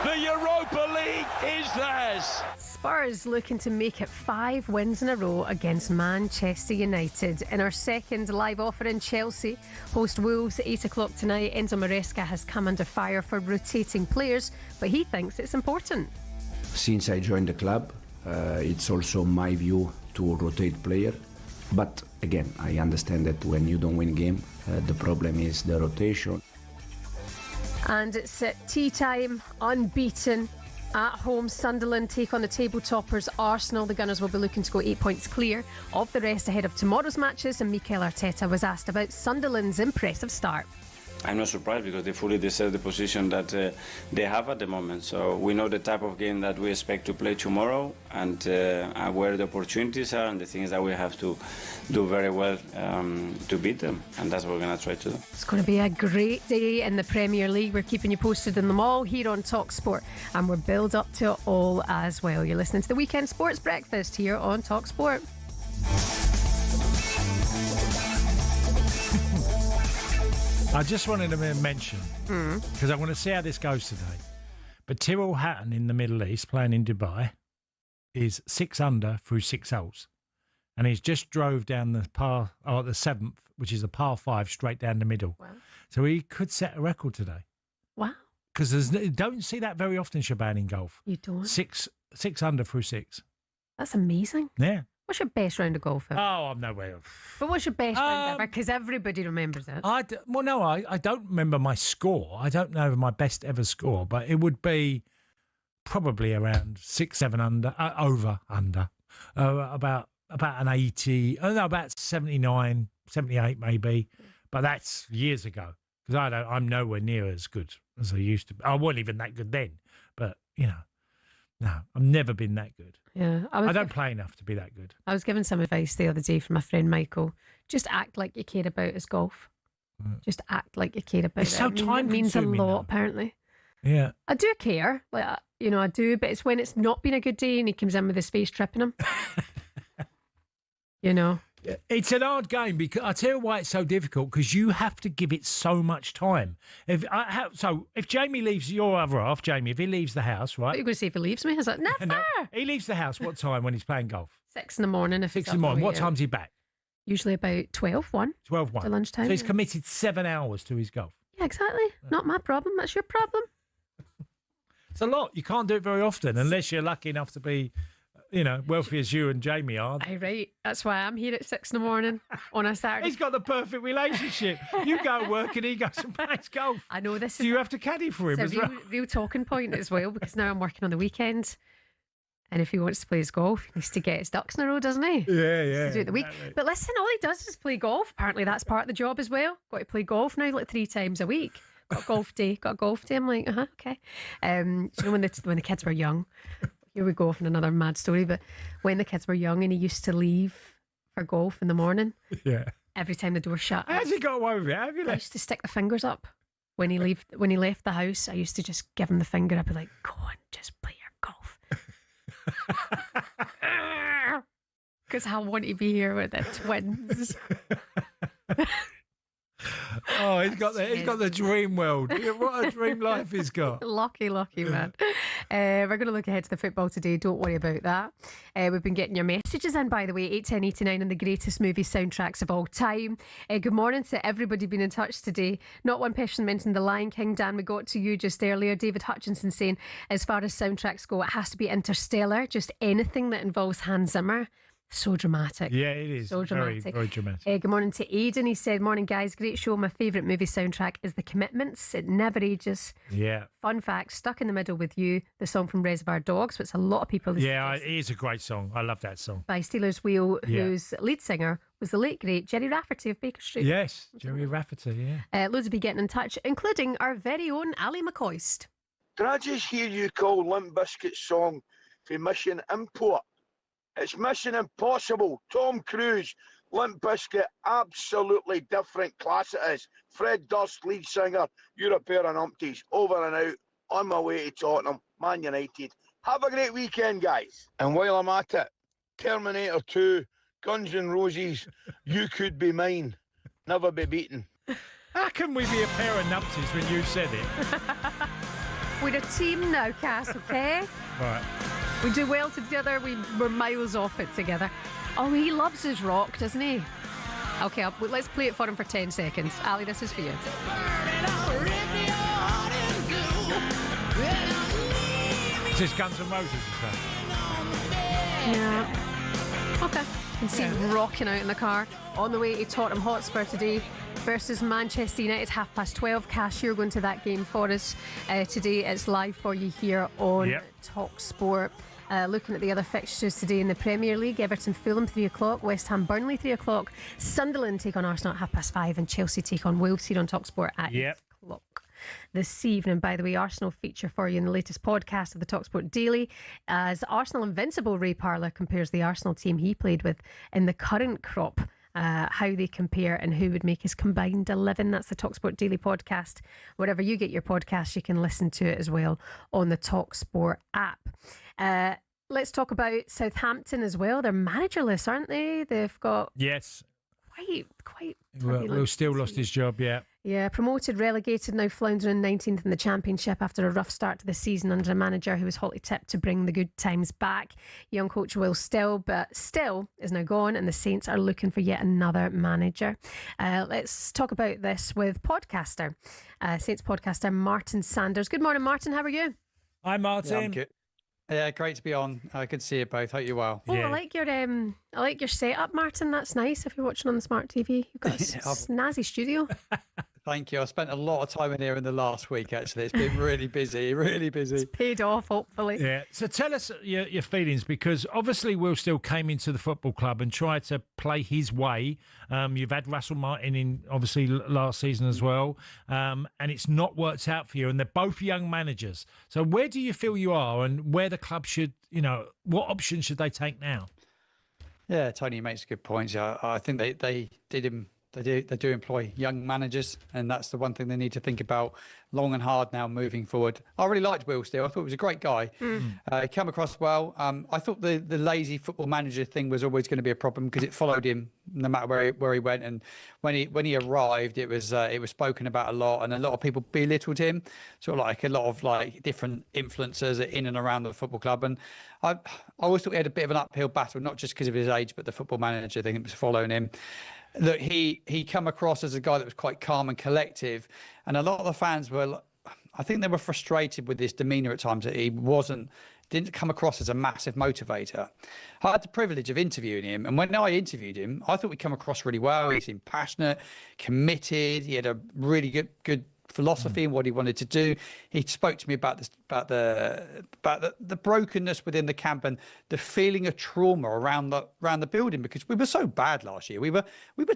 [SPEAKER 4] The Europa League is theirs.
[SPEAKER 2] Spurs looking to make it 5 wins in a row against Manchester United. In our second live offering, Chelsea host Wolves at 8 o'clock tonight. Enzo Maresca has come under fire for rotating players, but he thinks it's important.
[SPEAKER 5] Since I joined the club, it's also my view to rotate player. But again, I understand that when you don't win game, the problem is the rotation.
[SPEAKER 2] And it's at tea time, unbeaten. At home, Sunderland take on the table toppers Arsenal. The Gunners will be looking to go 8 points clear of the rest ahead of tomorrow's matches. And Mikel Arteta was asked about Sunderland's impressive start.
[SPEAKER 6] I'm not surprised because they fully deserve the position that they have at the moment. So we know the type of game that we expect to play tomorrow and where the opportunities are and the things that we have to do very well to beat them. And that's what we're going to try to do.
[SPEAKER 2] It's going to be a great day in the Premier League. We're keeping you posted on them all here on talkSPORT, and we're build up to it all as well. You're listening to the Weekend Sports Breakfast here on talkSPORT.
[SPEAKER 3] I just wanted to mention, because I want to see how this goes today, but Tyrrell Hatton in the Middle East, playing in Dubai, is 6 under through 6 holes. And he's just drove down the the 7th, which is a par 5, straight down the middle.
[SPEAKER 2] Wow.
[SPEAKER 3] So he could set a record today.
[SPEAKER 2] Wow.
[SPEAKER 3] Because you don't see that very often, Shebahn, in golf.
[SPEAKER 2] You don't?
[SPEAKER 3] 6 under through 6.
[SPEAKER 2] That's amazing.
[SPEAKER 3] Yeah.
[SPEAKER 2] What's your best round of golf ever?
[SPEAKER 3] Oh, I'm nowhere.
[SPEAKER 2] But what's your best round ever? Because everybody remembers it.
[SPEAKER 3] I don't remember my score. I don't know my best ever score, but it would be probably around 6, 7 under, about an 80, about 79, 78 maybe. But that's years ago because I'm nowhere near as good as I used to be. I wasn't even that good then, but no, I've never been that good.
[SPEAKER 2] Yeah,
[SPEAKER 3] I don't play enough to be that good.
[SPEAKER 2] I was given some advice the other day from my friend Michael. Just act like you care about his golf. Just act like you care about
[SPEAKER 3] it's
[SPEAKER 2] it.
[SPEAKER 3] So
[SPEAKER 2] it means a lot,
[SPEAKER 3] now.
[SPEAKER 2] apparently.
[SPEAKER 3] Yeah.
[SPEAKER 2] I do care. I do, but it's when it's not been a good day and he comes in with his face tripping him.
[SPEAKER 3] It's an hard game because I tell you why it's so difficult because you have to give it so much time. If Jamie leaves your other half, if he leaves the house, right?
[SPEAKER 2] What are you going to say if he leaves me? I was like, never.
[SPEAKER 3] No, he leaves the house. What time when he's playing golf?
[SPEAKER 2] 6 in the morning.
[SPEAKER 3] 6 in the morning. What time's he back?
[SPEAKER 2] Usually about 12:1.
[SPEAKER 3] 12:1.
[SPEAKER 2] To lunchtime.
[SPEAKER 3] So he's committed 7 hours to his golf.
[SPEAKER 2] Yeah, exactly. Not my problem. That's your problem.
[SPEAKER 3] It's a lot. You can't do it very often unless you're lucky enough to be, wealthy as you and Jamie are.
[SPEAKER 2] Aye, right. That's why I'm here at 6 in the morning on a Saturday.
[SPEAKER 3] He's got the perfect relationship. You go work and he goes and plays golf.
[SPEAKER 2] I know this.
[SPEAKER 3] So you have to caddy for him as well.
[SPEAKER 2] Real talking point as well because now I'm working on the weekends. And if he wants to play his golf, he needs to get his ducks in a row, doesn't he?
[SPEAKER 3] Yeah.
[SPEAKER 2] To do it the week. But listen, all he does is play golf. Apparently that's part of the job as well. Got to play golf now like 3 times a week. Got a golf day. I'm like, okay. When the kids were young, here we go off on another mad story, but when the kids were young and he used to leave for golf in the morning, every time the door shut.
[SPEAKER 3] How's he got away with it?
[SPEAKER 2] I used to stick the fingers up. When he left the house, I used to just give him the finger. I'd be like, go on, just play your golf. Because I want to be here with the twins.
[SPEAKER 3] Oh, he's got the dream world. What a dream life he's got.
[SPEAKER 2] Lucky man. We're going to look ahead to the football today. Don't worry about that. We've been getting your messages in, by the way, 81089 on the greatest movie soundtracks of all time. Good morning to everybody being in touch today. Not one person mentioned The Lion King. Dan, we got to you just earlier. David Hutchinson saying, as far as soundtracks go, it has to be Interstellar. Just anything that involves Hans Zimmer. So dramatic.
[SPEAKER 3] Yeah, it is.
[SPEAKER 2] So dramatic.
[SPEAKER 3] Very, very dramatic.
[SPEAKER 2] Good morning to Aidan. He said, morning guys, great show. My favourite movie soundtrack is The Commitments. It never ages.
[SPEAKER 3] Yeah.
[SPEAKER 2] Fun fact, Stuck in the Middle with You, the song from Reservoir Dogs, which a lot of people...
[SPEAKER 3] Yeah, it is a great song. I love that song.
[SPEAKER 2] By Steelers Wheel, whose lead singer was the late, great Jerry Rafferty of Baker Street.
[SPEAKER 3] Yes, Jerry Rafferty, yeah.
[SPEAKER 2] Loads of you getting in touch, including our very own Ali McCoist.
[SPEAKER 20] Did I just hear you call Limp Bizkit's song for Mission Import? It's Mission Impossible. Tom Cruise, Limp Bizkit, absolutely different class it is. Fred Durst, lead singer, you're a pair of numpties. Over and out, on my way to Tottenham, Man United. Have a great weekend, guys. And while I'm at it, Terminator 2, Guns N' Roses, You Could Be Mine, Never Be Beaten.
[SPEAKER 3] How can we be a pair of numpties when you said it?
[SPEAKER 2] We're a team now, Cass, okay?
[SPEAKER 3] Right.
[SPEAKER 2] We do well together. We're miles off it together. Oh, he loves his rock, doesn't he? Okay, let's play it for him for 10 seconds. Ali, this is for you.
[SPEAKER 3] Is this Guns N' Roses or something?
[SPEAKER 2] Yeah. Okay. You can see him rocking out in the car. On the way to Tottenham Hotspur today versus Manchester United, 12:30. Cash, you're going to that game for us today. It's live for you here on talkSPORT. Looking at the other fixtures today in the Premier League, Everton Fulham 3 o'clock, West Ham Burnley 3 o'clock, Sunderland take on Arsenal at 5:30, and Chelsea take on Wolves here on talkSPORT at 8 o'clock this evening. By the way, Arsenal feature for you in the latest podcast of the talkSPORT Daily, as Arsenal invincible Ray Parlour compares the Arsenal team he played with in the current crop, how they compare and who would make his combined 11. That's the talkSPORT Daily podcast. Wherever you get your podcasts, you can listen to it as well on the talkSPORT app. Let's talk about Southampton as well. They're managerless, aren't they? They've got quite.
[SPEAKER 3] Will still lost his job, yeah.
[SPEAKER 2] Yeah, promoted, relegated, now floundering 19th in the Championship after a rough start to the season under a manager who was hotly tipped to bring the good times back. Young coach Will Still is now gone, and the Saints are looking for yet another manager. Let's talk about this with Saints podcaster Martin Sanders. Good morning, Martin. How are you?
[SPEAKER 3] Hi, Martin.
[SPEAKER 21] Yeah, I'm good. Yeah, great to be on. Good to see you both. Hope you're well.
[SPEAKER 2] Oh, yeah. I like your setup, Martin. That's nice. If you're watching on the smart TV, you've got a snazzy studio.
[SPEAKER 21] Thank you. I spent a lot of time in here in the last week, actually. It's been really busy, really busy.
[SPEAKER 2] It's paid off, hopefully.
[SPEAKER 3] Yeah. So tell us your feelings, because obviously Will Still came into the football club and tried to play his way. You've had Russell Martin in, obviously, last season as well. And it's not worked out for you. And they're both young managers. So where do you feel you are, and where the club should, what options should they take now?
[SPEAKER 21] Yeah, Tony makes a good point. I think they do employ young managers, and that's the one thing they need to think about long and hard now moving forward. I really liked Will Still. I thought he was a great guy. He came across well. I thought the lazy football manager thing was always going to be a problem because it followed him no matter where he went. And when he arrived, it was spoken about a lot, and a lot of people belittled him. Sort of like a lot of different influencers in and around the football club. And I always thought he had a bit of an uphill battle, not just because of his age, but the football manager thing that was following him. That he come across as a guy that was quite calm and collective, and a lot of the fans I think they were frustrated with his demeanour at times, that he didn't come across as a massive motivator. I had the privilege of interviewing him, and when I interviewed him, I thought he'd come across really well. He seemed passionate, committed. He had a really good philosophy and what he wanted to do. He spoke to me about the brokenness within the camp and the feeling of trauma around the building, because we were so bad last year. We were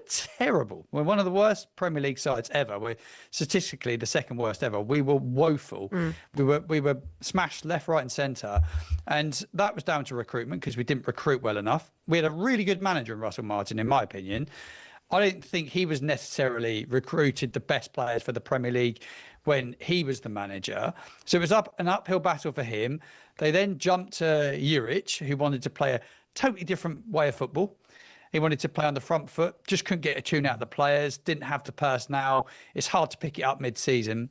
[SPEAKER 21] terrible. We're one of the worst Premier League sides ever. We're statistically the second worst ever. We were woeful. We were smashed left, right, and centre, and that was down to recruitment because we didn't recruit well enough. We had a really good manager in Russell Martin, in my opinion. I didn't think he was necessarily recruited the best players for the Premier League when he was the manager. So it was an uphill battle for him. They then jumped to Juric, who wanted to play a totally different way of football. He wanted to play on the front foot, just couldn't get a tune out of the players, didn't have the personnel. It's hard to pick it up mid-season.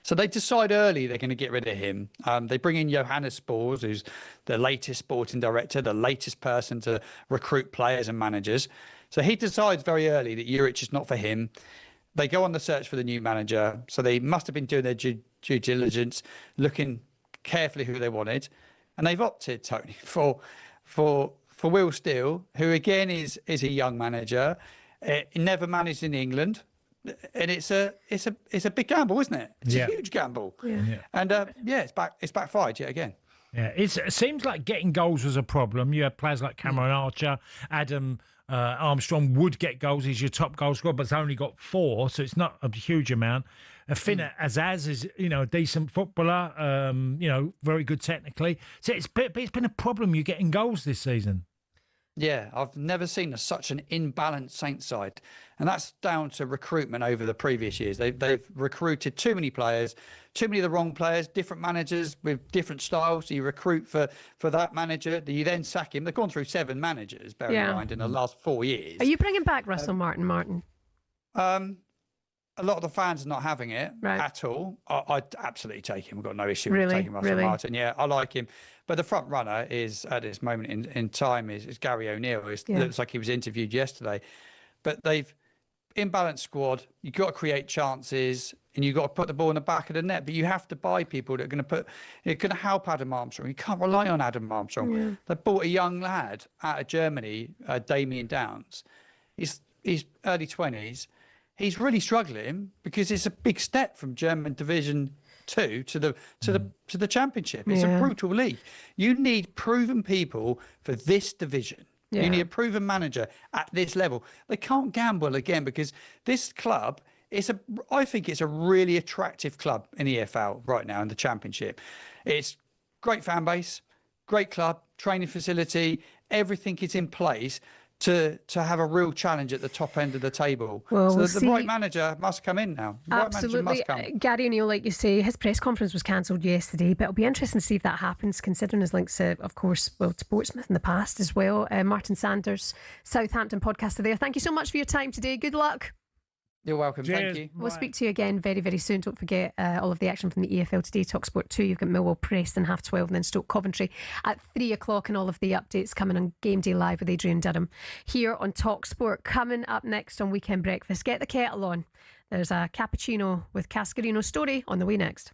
[SPEAKER 21] So they decide early they're going to get rid of him. They bring in Johannes Spors, who's the latest sporting director, the latest person to recruit players and managers. So he decides very early that Juric is not for him. They go on the search for the new manager. So they must have been doing their due diligence, looking carefully who they wanted. And they've opted, Tony, for Will Still, who again is a young manager. He never managed in England. And it's a big gamble, isn't it? It's a huge gamble. Yeah. And it's backfired yet again.
[SPEAKER 3] Yeah, it seems like getting goals was a problem. You had players like Cameron Archer, Adam Armstrong would get goals. He's your top goal scorer, but it's only got 4, so it's not a huge amount. Finn Azaz is, a decent footballer, very good technically. So it's been a problem you getting goals this season.
[SPEAKER 21] Yeah, I've never seen such an imbalanced Saints side. And that's down to recruitment over the previous years. They've recruited too many players, too many of the wrong players, different managers with different styles. So you recruit for that manager, you then sack him. They've gone through 7 managers, bear in mind, in the last 4 years.
[SPEAKER 2] Are you bringing back Russell Martin?
[SPEAKER 21] A lot of the fans are not having it at all. I'd absolutely take him. I've got no issue with taking Russell Martin. Yeah, I like him. But the front runner is, at this moment in time, is Gary O'Neill. It looks like he was interviewed yesterday. But they've imbalanced squad. You've got to create chances, and you've got to put the ball in the back of the net. But you have to buy people that are going to help Adam Armstrong. You can't rely on Adam Armstrong. Yeah. They bought a young lad out of Germany, Damien Downs. He's early 20s. He's really struggling because it's a big step from German Division 2 to the Championship. It's a brutal league. You need proven people for this division.
[SPEAKER 2] Yeah.
[SPEAKER 21] You need a proven manager at this level. They can't gamble again because this club I think it's a really attractive club in EFL right now in the Championship. It's great fan base, great club, training facility, everything is in place to have a real challenge at the top end of the table.
[SPEAKER 2] Well,
[SPEAKER 21] so the right manager must come in now. The
[SPEAKER 2] Absolutely.
[SPEAKER 21] right manager must come.
[SPEAKER 2] Gary O'Neill, like you say, his press conference was cancelled yesterday, but it'll be interesting to see if that happens, considering his links, of course, to Portsmouth in the past as well. Martin Sanders, Southampton podcaster there. Thank you so much for your time today. Good luck.
[SPEAKER 21] You're welcome.
[SPEAKER 3] Cheers.
[SPEAKER 21] Thank you.
[SPEAKER 2] We'll speak to you again very, very soon. Don't forget all of the action from the EFL today. talkSPORT 2. You've got Millwall Preston 12:30 and then Stoke Coventry at 3 o'clock, and all of the updates coming on Game Day Live with Adrian Durham here on talkSPORT. Coming up next on Weekend Breakfast, get the kettle on. There's a Cappuccino with Cascarino story on the way next.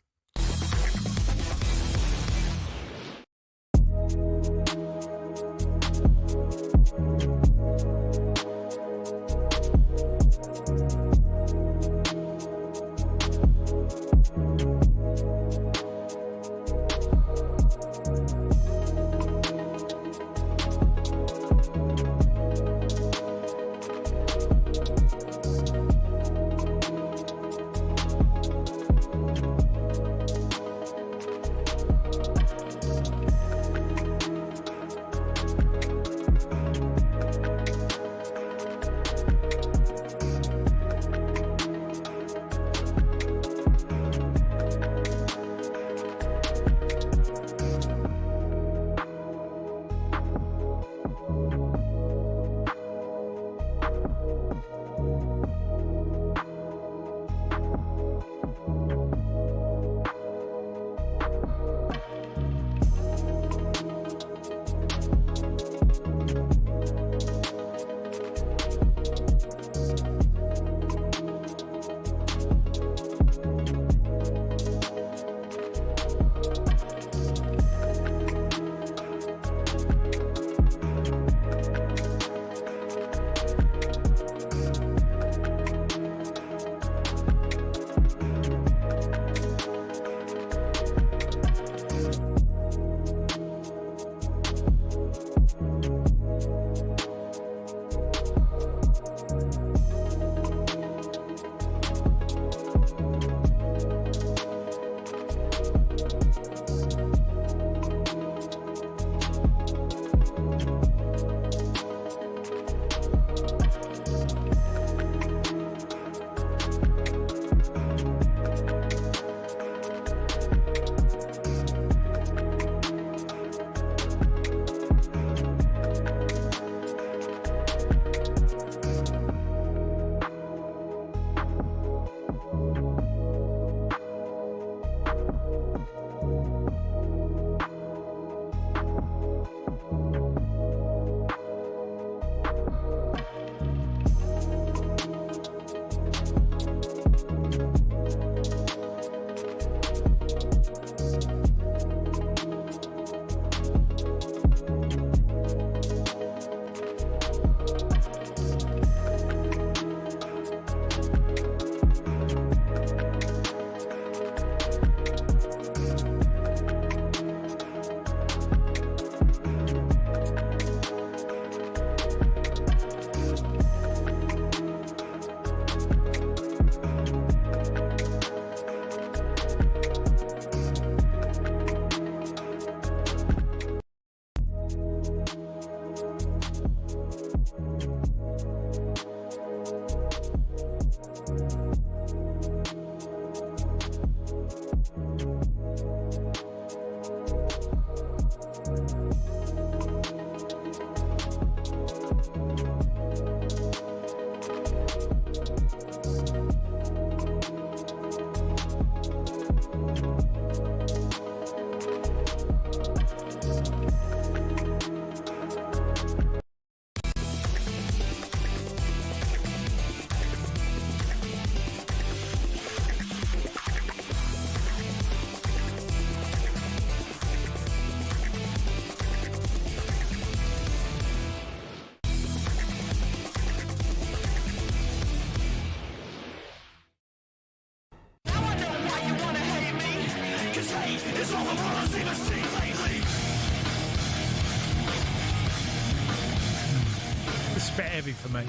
[SPEAKER 3] It's a bit heavy for me.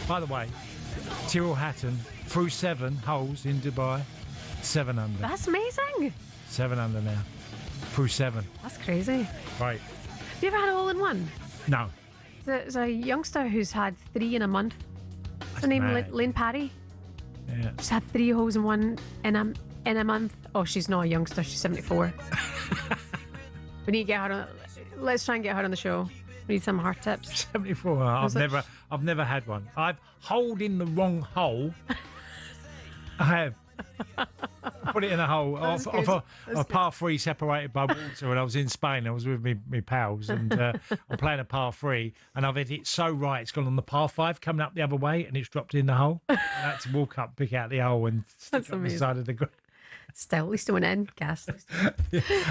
[SPEAKER 3] By the way, Tyrrell Hatton through 7 holes in Dubai, 7 under.
[SPEAKER 2] That's amazing.
[SPEAKER 3] 7 under now. Through 7.
[SPEAKER 2] That's crazy.
[SPEAKER 3] Right.
[SPEAKER 2] Have you ever had a hole in one?
[SPEAKER 3] No.
[SPEAKER 2] There's a youngster who's had 3 in a month. What's her name?
[SPEAKER 3] mad.
[SPEAKER 2] Lane Parry.
[SPEAKER 3] Yeah.
[SPEAKER 2] She's had 3 holes in one in a month. Oh, she's not a youngster. She's 74. We need to get her on. Let's try and get her on the show. We need some hard tips.
[SPEAKER 3] 74. I've never had one. I've holed in the wrong hole. I have. Put it in a hole off a par 3 separated by water when I was in Spain. I was with me pals and I'm playing a par 3 and I've hit it so right it's gone on the par 5 coming up the other way and it's dropped in the hole. I had to walk up, pick out the hole and stick it on the side of the ground.
[SPEAKER 2] Still, at least it went in, gas.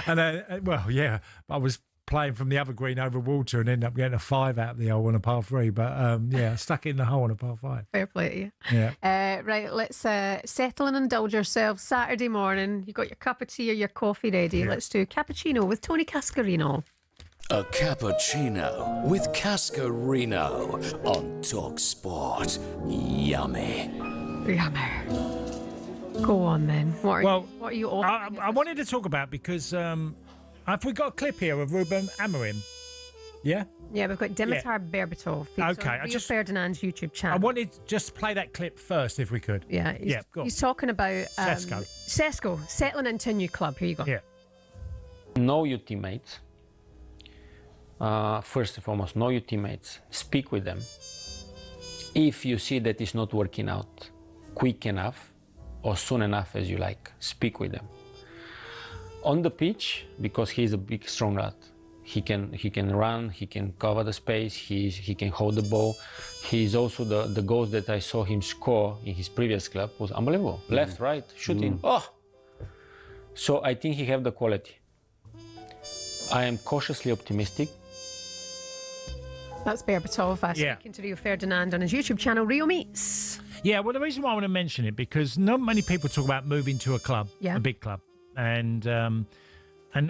[SPEAKER 3] And well, yeah, I was playing from the other green over water and ended up getting a 5 out of the hole on a par 3. But yeah, stuck it in the hole on a par 5.
[SPEAKER 2] Fair play to you.
[SPEAKER 3] Yeah.
[SPEAKER 2] Right, let's settle and indulge ourselves. Saturday morning, you've got your cup of tea or your coffee ready.
[SPEAKER 3] Yeah.
[SPEAKER 2] Let's do Cappuccino with Tony Cascarino.
[SPEAKER 11] A cappuccino with Cascarino on talkSPORT. Yummy.
[SPEAKER 2] Yummy. Go on then. What are you all?
[SPEAKER 3] I wanted to talk about because have we got a clip here of Ruben Amorim? Yeah?
[SPEAKER 2] Yeah, we've got Dimitar Berbatov.
[SPEAKER 3] Okay,
[SPEAKER 2] Rio Ferdinand's YouTube channel.
[SPEAKER 3] I wanted to just play that clip first, if we could.
[SPEAKER 2] Yeah,
[SPEAKER 3] go on.
[SPEAKER 2] he's talking about
[SPEAKER 3] Sesko
[SPEAKER 2] settling into a new club. Here you go.
[SPEAKER 3] Yeah.
[SPEAKER 1] Know your teammates. First and foremost, know your teammates. Speak with them. If you see that it's not working out quick enough or soon enough as you like, speak with them. On the pitch, because he's a big, strong lad, he can run, he can cover the space, he can hold the ball. He's also the goals that I saw him score in his previous club was unbelievable. Left, right, shooting. Oh! So I think he have the quality. I am cautiously optimistic.
[SPEAKER 2] That's Berbatov speaking to Rio Ferdinand on his YouTube channel, Rio Meets.
[SPEAKER 3] Yeah, well, the reason why I want to mention it, because not many people talk about moving to a club,
[SPEAKER 2] a
[SPEAKER 3] big club. And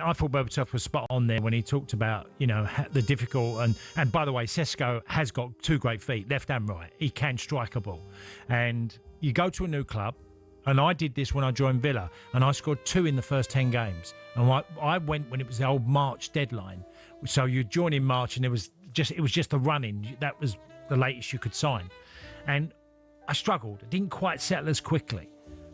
[SPEAKER 3] I thought Berbatov was spot on there when he talked about, the difficult... And by the way, Sesko has got 2 great feet, left and right. He can strike a ball. And you go to a new club, and I did this when I joined Villa, and I scored 2 in the first 10 games. And I went when it was the old March deadline. So you join in March, and it was just a run-in. That was the latest you could sign. And I struggled. I didn't quite settle as quickly.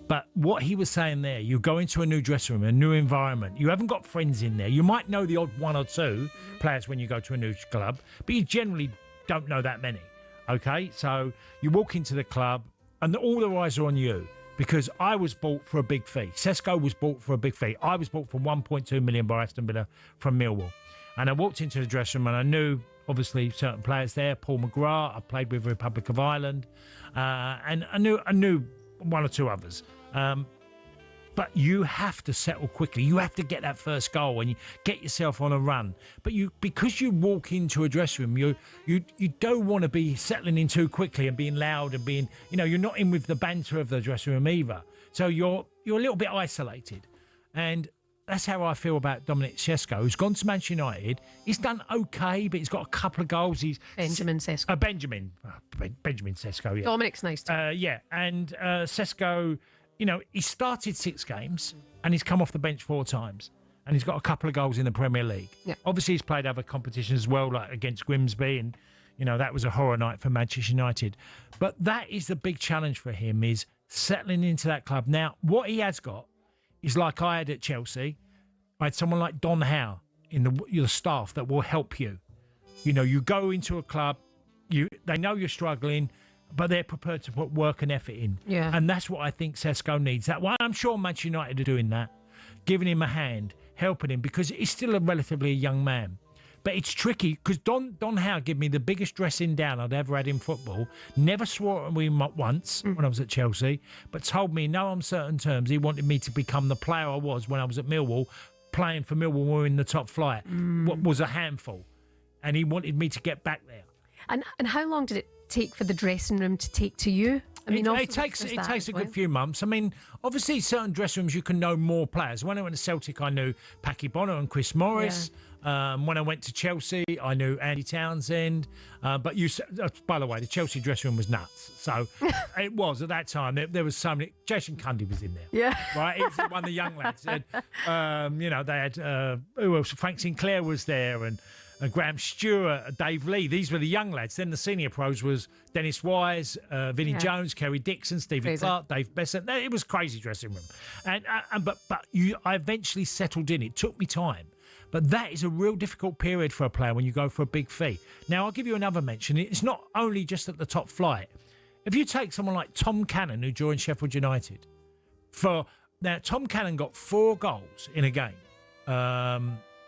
[SPEAKER 3] But what he was saying there, you go into a new dressing room, a new environment. You haven't got friends in there. You might know the odd 1 or 2 players when you go to a new club, but you generally don't know that many. Okay? So you walk into the club and all the eyes are on you because I was bought for a big fee. Sesko was bought for a big fee. I was bought for 1.2 million by Aston Villa from Millwall. And I walked into the dressing room and I knew, obviously, certain players there. Paul McGrath, I played with Republic of Ireland. And I knew 1 or 2 others. But you have to settle quickly. You have to get that first goal and you get yourself on a run. But because you walk into a dressing room, you don't want to be settling in too quickly and being loud and being, you're not in with the banter of the dressing room either. So you're a little bit isolated. And that's how I feel about Dominic Sesko, who's gone to Manchester United. He's done okay, but he's got a couple of goals.
[SPEAKER 2] Benjamin Sesko.
[SPEAKER 3] Benjamin Sesko, yeah.
[SPEAKER 2] Dominic's nice too.
[SPEAKER 3] Yeah, and Sesko, he started 6 games and he's come off the bench 4 times. And he's got a couple of goals in the Premier League.
[SPEAKER 2] Yeah.
[SPEAKER 3] Obviously, he's played other competitions as well, like against Grimsby, and that was a horror night for Manchester United. But that is the big challenge for him, is settling into that club. Now, what he has got is like I had at Chelsea. I had someone like Don Howe in your staff that will help you. You go into a club, they know you're struggling, but they're prepared to put work and effort in.
[SPEAKER 2] Yeah.
[SPEAKER 3] And that's what I think Sesko needs. That one, I'm sure Manchester United are doing that, giving him a hand, helping him, because he's still a relatively young man. But it's tricky because Don Howe gave me the biggest dressing down I'd ever had in football. Never swore at me once when I was at Chelsea, but told me in no uncertain terms he wanted me to become the player I was when I was at Millwall, playing for Millwall when we were in the top flight. What was a handful. And he wanted me to get back there.
[SPEAKER 2] And how long did it take for the dressing room to take to you? I mean,
[SPEAKER 3] it takes a good few months. I mean, obviously, certain dressing rooms you can know more players. When I went to Celtic, I knew Packy Bonner and Chris Morris. When I went to Chelsea, I knew Andy Townsend. But by the way, the Chelsea dressing room was nuts. So it was at that time. There was so many. Jason Cundy was in there.
[SPEAKER 2] Yeah,
[SPEAKER 3] right. He was one of the young lads. They had who else? Frank Sinclair was there, and Graham Stewart, Dave Lee. These were the young lads. Then the senior pros was Dennis Wise, Vinnie Jones, Kerry Dixon, Stephen Clark, Dave Bessent. It was crazy dressing room. But I eventually settled in. It took me time. But that is a real difficult period for a player when you go for a big fee. Now, I'll give you another mention. It's not only just at the top flight. If you take someone like Tom Cannon, who joined Sheffield United, now Tom Cannon got 4 goals in a game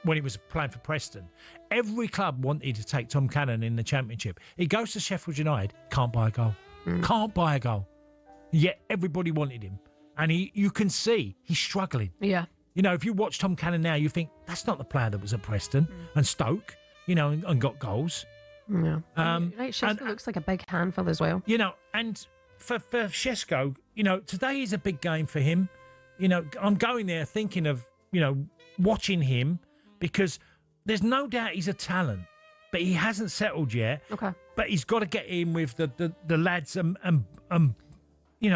[SPEAKER 3] when he was playing for Preston. Every club wanted to take Tom Cannon in the Championship. He goes to Sheffield United, can't buy a goal. Can't buy a goal. Yet everybody wanted him. And you can see he's struggling.
[SPEAKER 2] Yeah.
[SPEAKER 3] You know, if you watch Tom Cannon now, you think, that's not the player that was at Preston and Stoke, and got goals.
[SPEAKER 2] Yeah. Shesko looks like a big handful as well.
[SPEAKER 3] And for Shesko, today is a big game for him. I'm going there thinking of, watching him because there's no doubt he's a talent, but he hasn't settled yet. Okay. But he's got to get in with the lads and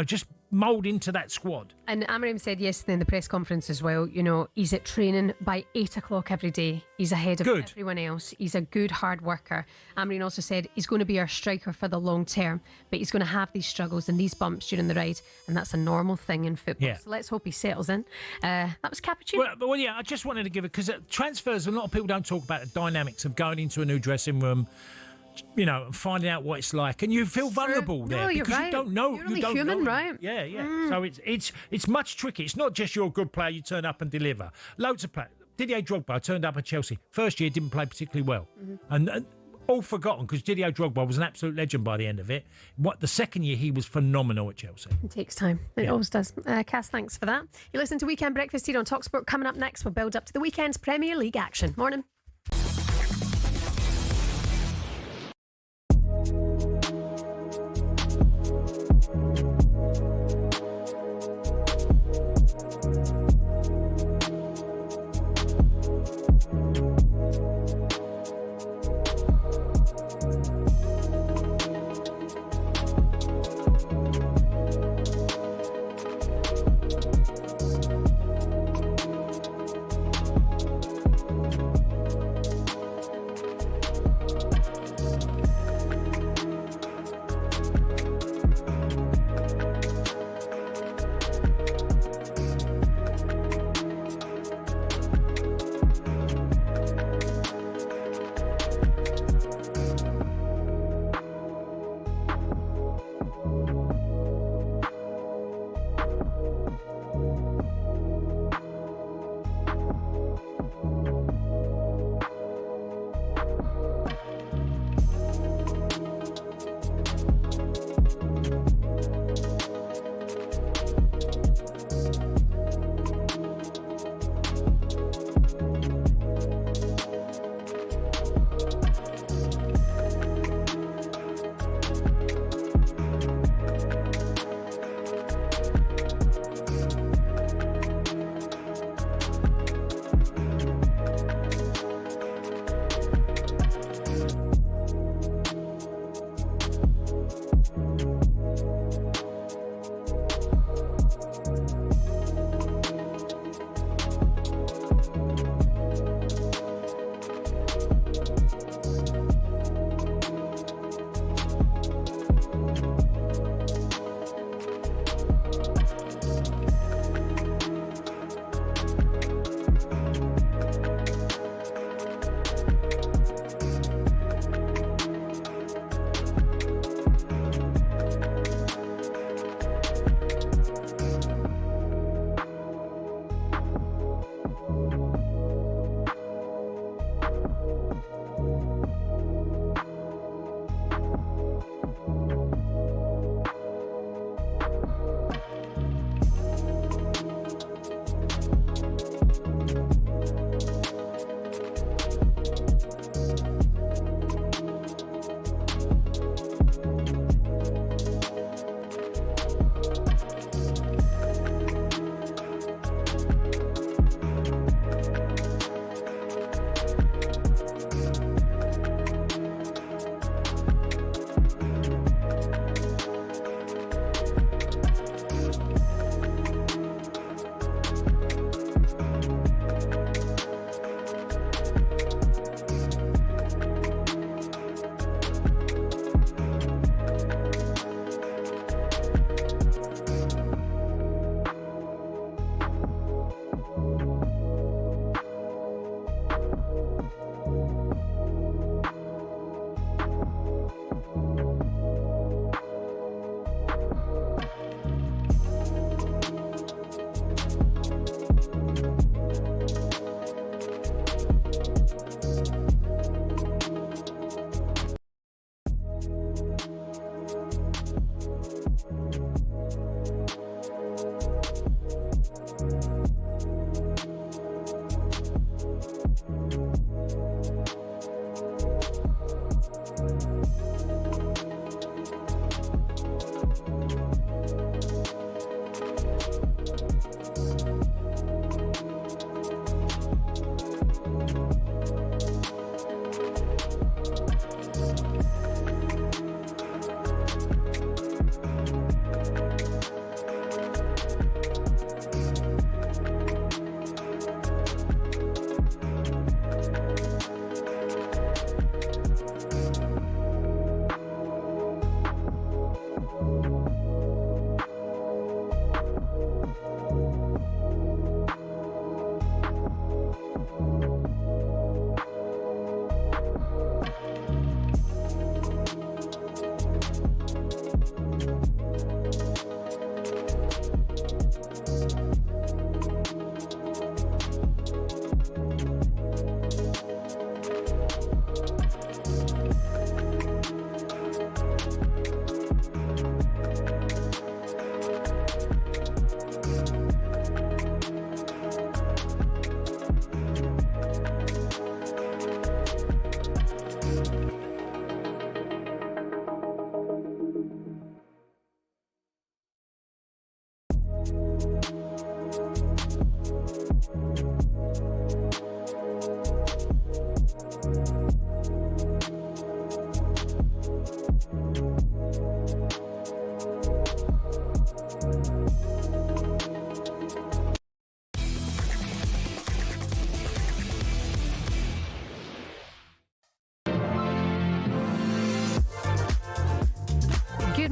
[SPEAKER 3] just mould into that squad.
[SPEAKER 2] And Amorim said yesterday in the press conference as well, he's at training by 8 o'clock every day. He's ahead of everyone else. He's a good hard worker. Amorim also said he's going to be our striker for the long term, but he's going to have these struggles and these bumps during the ride, and that's a normal thing in football. Yeah. So let's hope he settles in. That was Cappuccino.
[SPEAKER 3] Well, I just wanted to give it, because transfers, a lot of people don't talk about the dynamics of going into a new dressing room, and finding out what it's like, and you feel vulnerable there because you don't know.
[SPEAKER 2] You're only human, right?
[SPEAKER 3] Yeah. So it's much tricky. It's not just you're a good player, you turn up and deliver. Loads of players. Didier Drogba turned up at Chelsea. First year didn't play particularly well, and all forgotten because Didier Drogba was an absolute legend by the end of it. The second year he was phenomenal at Chelsea.
[SPEAKER 2] It takes time. It always does. Cass, thanks for that. You listen to Weekend Breakfast here on talkSPORT. Coming up next, we'll build up to the weekend's Premier League action. Morning.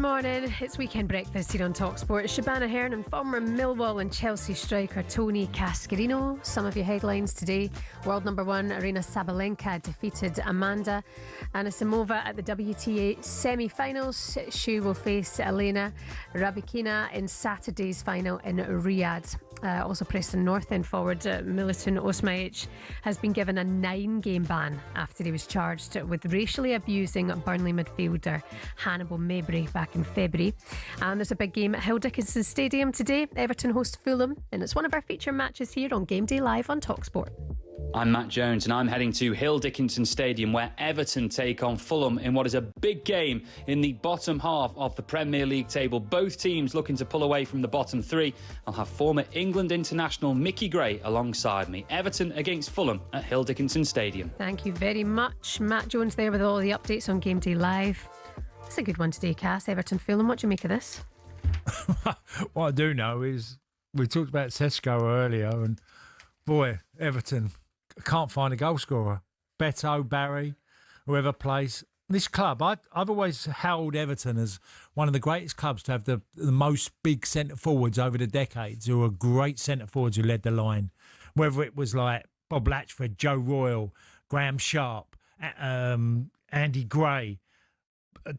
[SPEAKER 2] morning. It's Weekend Breakfast here on talkSPORT. Shebahn Aherne and former Millwall and Chelsea striker Tony Cascarino. Some of your headlines today. World number 1 Aryna Sabalenka defeated Amanda Anisimova at the WTA semi-finals. She will face Elena Rybakina in Saturday's final in Riyadh. Also, Preston North End forward Milutin Osmaic has been given a 9-game ban after he was charged with racially abusing Burnley midfielder Hannibal Mabry back in February. And there's a big game at Hill Dickinson Stadium today. Everton host Fulham, and it's one of our feature matches here on GameDay Live on talkSPORT.
[SPEAKER 7] I'm Matt Jones and I'm heading to Hill Dickinson Stadium where Everton take on Fulham in what is a big game in the bottom half of the Premier League table. Both teams looking to pull away from the bottom 3. I'll have former England international Mickey Gray alongside me. Everton against Fulham at Hill Dickinson Stadium.
[SPEAKER 2] Thank you very much. Matt Jones there with all the updates on GameDay Live. It's a good one today, Cass. Everton Fulham. What do you make of this?
[SPEAKER 3] What I do know is we talked about Sesko earlier, and boy, Everton can't find a goal scorer. Beto, Barry, whoever plays. This club, I've always held Everton as one of the greatest clubs to have the most big centre forwards over the decades, who are great centre forwards who led the line. Whether it was like Bob Latchford, Joe Royle, Graham Sharp, Andy Gray,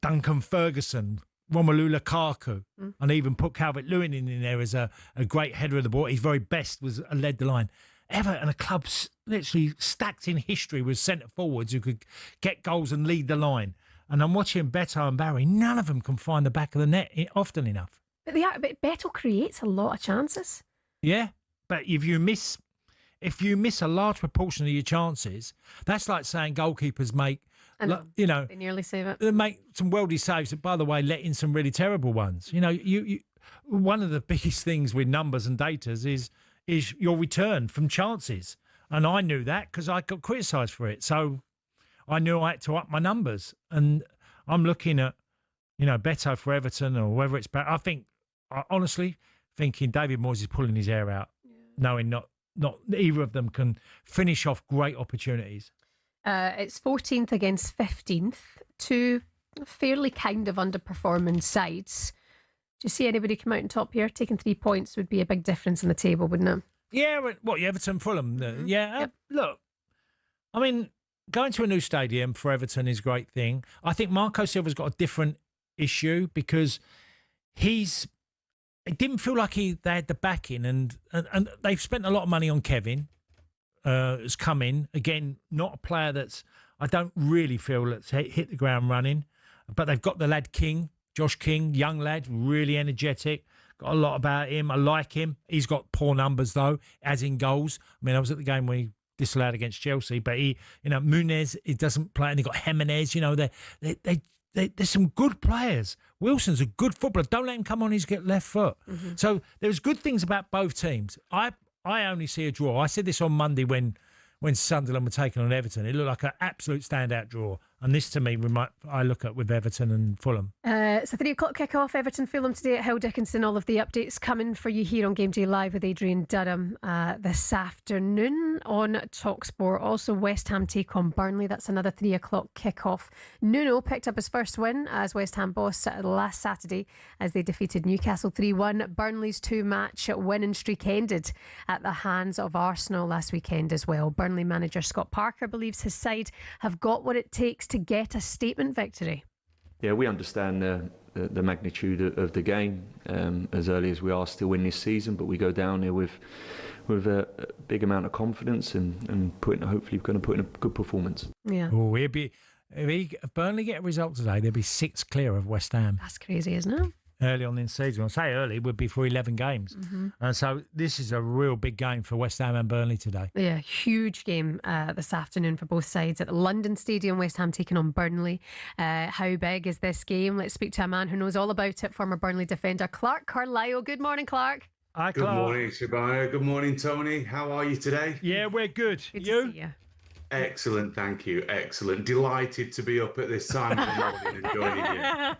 [SPEAKER 3] Duncan Ferguson, Romelu Lukaku, and even put Calvert-Lewin in there as a great header of the ball. His very best was led the line. Everton, a club literally stacked in history with centre forwards who could get goals and lead the line. And I'm watching Beto and Barry. None of them can find the back of the net often enough.
[SPEAKER 2] But Beto creates a lot of chances.
[SPEAKER 3] Yeah, but if you miss a large proportion of your chances, that's like saying goalkeepers make,
[SPEAKER 2] they nearly save it.
[SPEAKER 3] They make some worldly saves, but by the way, let in some really terrible ones. You one of the biggest things with numbers and data is your return from chances. And I knew that because I got criticised for it. So I knew I had to up my numbers. And I'm looking at, Beto for Everton or whether it's better. I honestly thinking David Moyes is pulling his hair out, knowing not either of them can finish off great opportunities.
[SPEAKER 2] It's 14th against 15th. Two fairly kind of underperforming sides. Do you see anybody come out on top here? Taking 3 points would be a big difference in the table, wouldn't it?
[SPEAKER 3] Yeah, Everton, Fulham. Yeah, look, I mean, going to a new stadium for Everton is a great thing. I think Marco Silva's got a different issue because it didn't feel like they had the backing, and they've spent a lot of money on Kevin. Has come in again, not a player I don't really feel that's hit the ground running, but they've got the lad King. Josh King, young lad, really energetic. Got a lot about him. I like him. He's got poor numbers, though, as in goals. I mean, I was at the game when he disallowed against Chelsea, but Muniz, he doesn't play, and they've got Jimenez. There's some good players. Wilson's a good footballer. Don't let him come on his left foot. Mm-hmm. So there's good things about both teams. I only see a draw. I said this on Monday when Sunderland were taking on Everton. It looked like an absolute standout draw. And this, to me, I look at with Everton and Fulham.
[SPEAKER 2] It's a 3 o'clock kick-off. Everton Fulham today at Hill Dickinson. All of the updates coming for you here on GameDay Live with Adrian Durham this afternoon on talkSPORT. Also, West Ham take on Burnley. That's another 3 o'clock kick-off. Nuno picked up his first win as West Ham boss last Saturday as they defeated Newcastle 3-1. Burnley's 2-match winning streak ended at the hands of Arsenal last weekend as well. Burnley manager Scott Parker believes his side have got what it takes to get a statement victory.
[SPEAKER 22] Yeah, we understand the magnitude of the game as early as we are still in this season, but we go down here with a big amount of confidence and hopefully we're going to put in a good performance.
[SPEAKER 2] Yeah.
[SPEAKER 3] Oh, if Burnley get a result today, they'll be 6 clear of West Ham.
[SPEAKER 2] That's crazy, isn't it?
[SPEAKER 3] Early on in the season. I say early, would be for 11 games. Mm-hmm. And so this is a real big game for West Ham and Burnley today.
[SPEAKER 2] Yeah, huge game this afternoon for both sides at the London Stadium. West Ham taking on Burnley. How big is this game? Let's speak to a man who knows all about it, former Burnley defender Clark Carlisle. Good morning, Clark.
[SPEAKER 3] Hi,
[SPEAKER 23] Clark.
[SPEAKER 3] Good
[SPEAKER 23] morning, Shebahn. Good morning, Tony. How are you today?
[SPEAKER 3] Yeah, we're good.
[SPEAKER 2] Good to see you.
[SPEAKER 23] Excellent, thank you. Excellent. Delighted to be up at this time of the morning and joining you.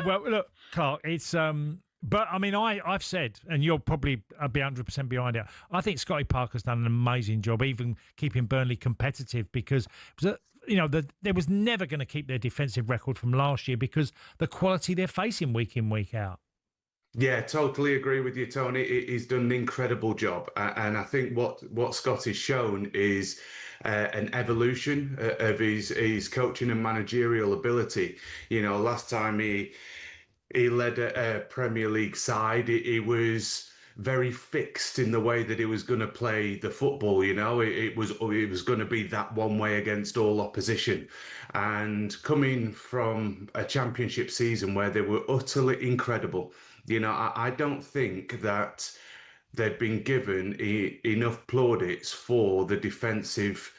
[SPEAKER 3] Well, look, Clark, it's but I mean, I've said, and you'll probably be 100% behind it. I think Scotty Parker's done an amazing job, even keeping Burnley competitive, because it was there was never going to keep their defensive record from last year because the quality they're facing week in, week out.
[SPEAKER 23] Yeah, totally agree with you, Tony. He's done an incredible job. And I think what Scott has shown is an evolution of his coaching and managerial ability. Last time he led a Premier League side, he was very fixed in the way that he was going to play the football. It was going to be that one way against all opposition. And coming from a championship season where they were utterly incredible, I don't think that they've been given enough plaudits for the defensive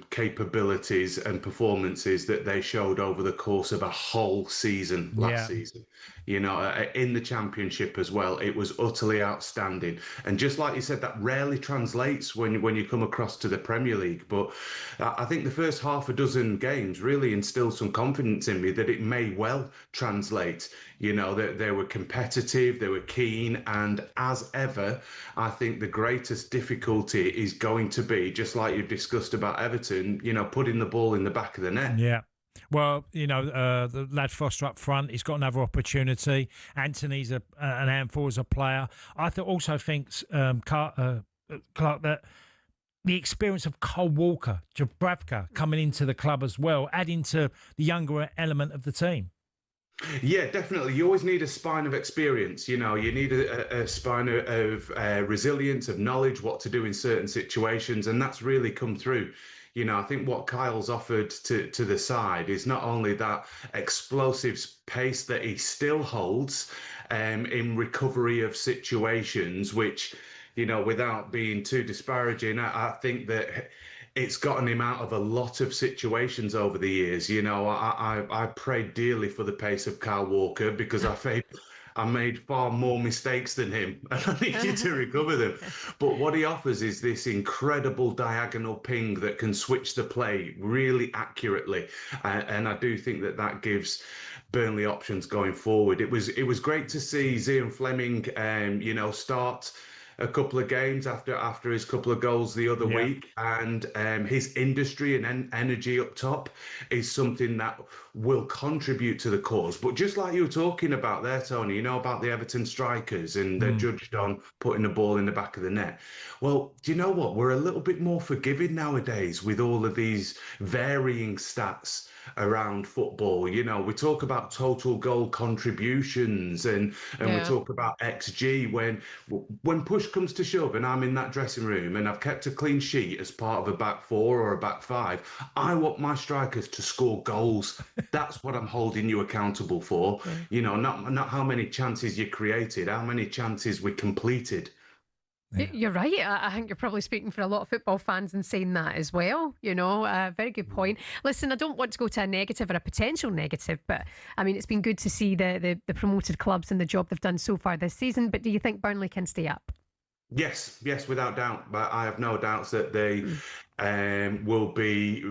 [SPEAKER 23] capabilities and performances that they showed over the course of a whole season last season. In the championship as well, it was utterly outstanding. And just like you said, that rarely translates when you come across to the Premier League. But I think the first half a dozen games really instilled some confidence in me that it may well translate. That they were competitive, they were keen, and as ever, I think the greatest difficulty is going to be, just like you've discussed about Everton, putting the ball in the back of the net.
[SPEAKER 3] Yeah. Well, the lad Foster up front, he's got another opportunity. Anthony's an handful as a player. I also think, Clark, that the experience of Cole Walker, Dubravka coming into the club as well, adding to the younger element of the team.
[SPEAKER 23] Yeah, definitely. You always need a spine of experience. You need a spine of resilience, of knowledge, what to do in certain situations. And that's really come through. I think what Kyle's offered to the side is not only that explosive pace that he still holds in recovery of situations, which, without being too disparaging, I think that it's gotten him out of a lot of situations over the years. I prayed dearly for the pace of Kyle Walker because I made far more mistakes than him and I needed to recover them. But what he offers is this incredible diagonal ping that can switch the play really accurately. And I do think that gives Burnley options going forward. It was great to see Zian Fleming, start a couple of games after his couple of goals the other week, and his industry and energy up top is something that will contribute to the cause. But just like you were talking about there, Tony, about the Everton strikers and they're judged on putting the ball in the back of the net. Well, do you know what? We're a little bit more forgiving nowadays with all of these varying stats around football. We talk about total goal contributions and we talk about XG when push comes to shove and I'm in that dressing room and I've kept a clean sheet as part of a back four or a back five. I want my strikers to score goals. That's what I'm holding you accountable for. Not how many chances you created, how many chances we completed.
[SPEAKER 2] Yeah. You're right. I think you're probably speaking for a lot of football fans and saying that as well. Very good point. Listen, I don't want to go to a negative or a potential negative, but I mean, it's been good to see the promoted clubs and the job they've done so far this season. But do you think Burnley can stay up?
[SPEAKER 23] Yes, without doubt. But I have no doubts that they will be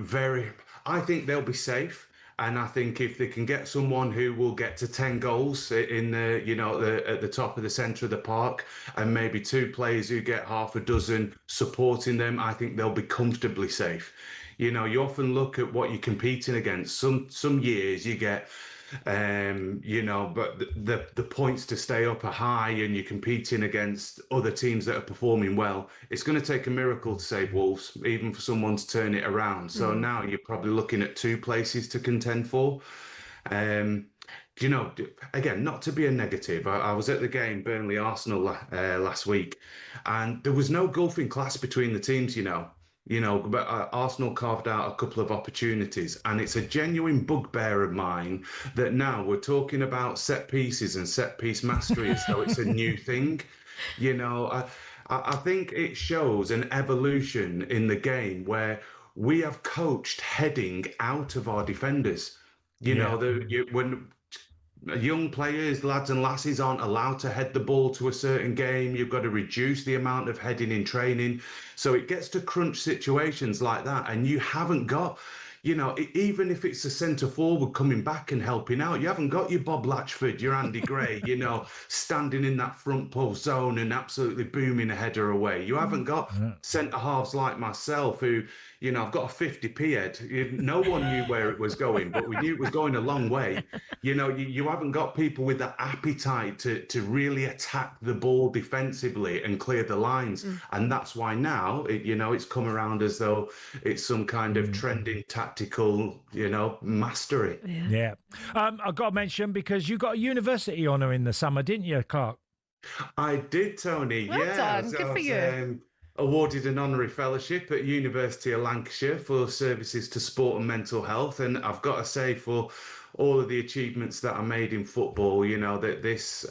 [SPEAKER 23] I think they'll be safe. And I think if they can get someone who will get to 10 goals in at the top of the centre of the park, and maybe two players who get half a dozen supporting them, I think they'll be comfortably safe. You often look at what you're competing against. Some years you get, but the points to stay up are high, and you're competing against other teams that are performing well. It's going to take a miracle to save Wolves, even for someone to turn it around. So now you're probably looking at two places to contend for. Again, not to be a negative, I was at the game Burnley Arsenal last week, and there was no gulfing class between the teams. But Arsenal carved out a couple of opportunities, and it's a genuine bugbear of mine that now we're talking about set pieces and set piece mastery as though it's a new thing. I think it shows an evolution in the game where we have coached heading out of our defenders. When young players, lads and lasses, aren't allowed to head the ball to a certain game, you've got to reduce the amount of heading in training. So it gets to crunch situations like that, and you haven't got you know, even if it's a centre forward coming back and helping out, you haven't got your Bob Latchford, your Andy Gray, you know, standing in that front post zone and absolutely booming a header away. You haven't got centre halves like myself who, you know, I've got a 50p head. No one knew where it was going, but we knew it was going a long way. You know, you haven't got people with that appetite to really attack the ball defensively and clear the lines. And that's why now, you know, it's come around as though it's some kind of trending tactical, you know, mastery.
[SPEAKER 3] Yeah. I've got to mention, because you got a university honour in the summer, didn't you, Clark?
[SPEAKER 23] I did, Tony.
[SPEAKER 2] Well
[SPEAKER 23] yeah.
[SPEAKER 2] done. Good for you.
[SPEAKER 23] Awarded an honorary fellowship at University of Lancashire for services to sport and mental health. And I've got to say, for all of the achievements that I made in football, you know, that this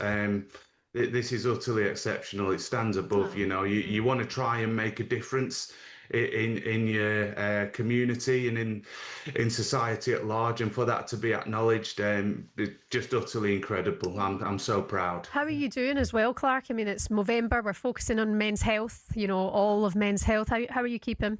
[SPEAKER 23] is utterly exceptional. It stands above, you know, you want to try and make a difference in your community and in society at large, and for that to be acknowledged, it's just utterly incredible. I'm so proud.
[SPEAKER 2] How are you doing as well, Clark? I mean, it's November, we're focusing on men's health, you know, all of men's health. How are you keeping?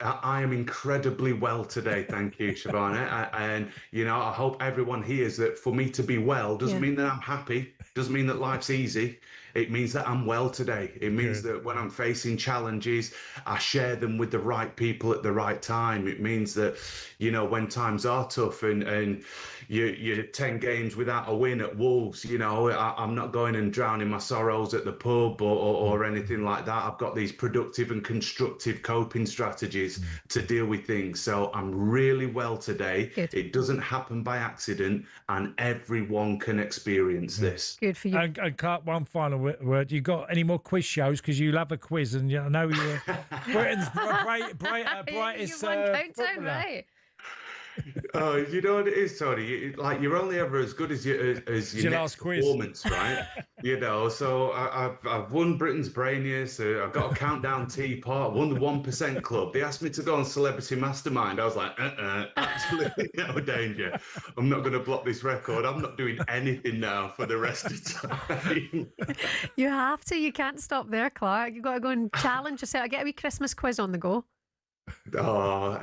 [SPEAKER 23] I am incredibly well today, thank you, Shebahn. And, you know, I hope everyone hears that for me to be well doesn't mean that I'm happy, doesn't mean that life's easy. It means that I'm well today. It means that when I'm facing challenges, I share them with the right people at the right time. It means that, you know, when times are tough and you're 10 games without a win at Wolves, you know, I'm not going and drowning my sorrows at the pub or anything like that. I've got these productive and constructive coping strategies to deal with things. So I'm really well today. Good. It doesn't happen by accident, and everyone can experience this.
[SPEAKER 2] Good for you.
[SPEAKER 3] And Clark, one final word. You got any more quiz shows? Because you love a quiz, and I know you're Britain's brightest
[SPEAKER 2] countdown, right?
[SPEAKER 23] Oh, you know what it is, Tony? Like, you're only ever as good as your next performance, right? You know, so I've won Britain's Brainiest. I've got a countdown teapot. I won the 1% Club. They asked me to go on Celebrity Mastermind. I was like, absolutely no danger. I'm not going to block this record. I'm not doing anything now for the rest of the time.
[SPEAKER 2] You have to. You can't stop there, Clark. You've got to go and challenge yourself. Get a wee Christmas quiz on the go.
[SPEAKER 23] Oh,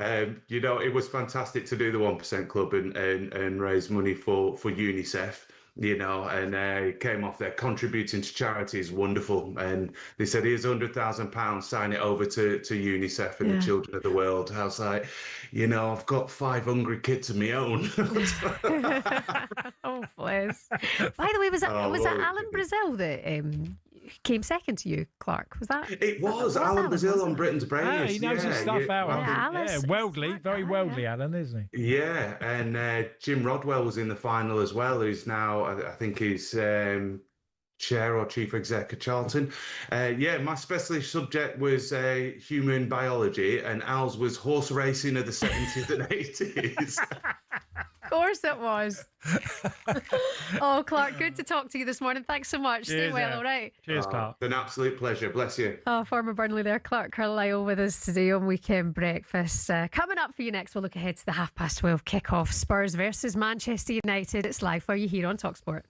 [SPEAKER 23] you know, it was fantastic to do the 1% Club and raise money for UNICEF, you know, and came off there contributing to charity is wonderful. And they said, here's £100,000, sign it over to UNICEF and the children of the world. I was like, you know, I've got 5 hungry kids of my own.
[SPEAKER 2] Oh, bless. By the way, was that Alan Brazil that came second to you, Clark? Was that?
[SPEAKER 23] It was Alan Brazil on Britain's Brainiest.
[SPEAKER 3] He knows his stuff out.
[SPEAKER 2] Yeah,
[SPEAKER 3] worldly, very worldly, Alan, isn't he?
[SPEAKER 23] Yeah, and Jim Rodwell was in the final as well, who's now, I think he's chair or chief exec of Charlton. Yeah, my specialist subject was human biology, and Al's was horse racing of the 70s and 80s.
[SPEAKER 2] Of course it was. Oh, Clark, good to talk to you this morning. Thanks so much.
[SPEAKER 3] Cheers,
[SPEAKER 2] Stay well, all right?
[SPEAKER 3] Cheers, Clark.
[SPEAKER 23] It's an absolute pleasure. Bless you.
[SPEAKER 2] Oh, former Burnley there, Clark Carlisle, with us today on Weekend Breakfast. Coming up for you next, we'll look ahead to the 12:30 kick-off. Spurs versus Manchester United. It's live for you here on talkSPORT.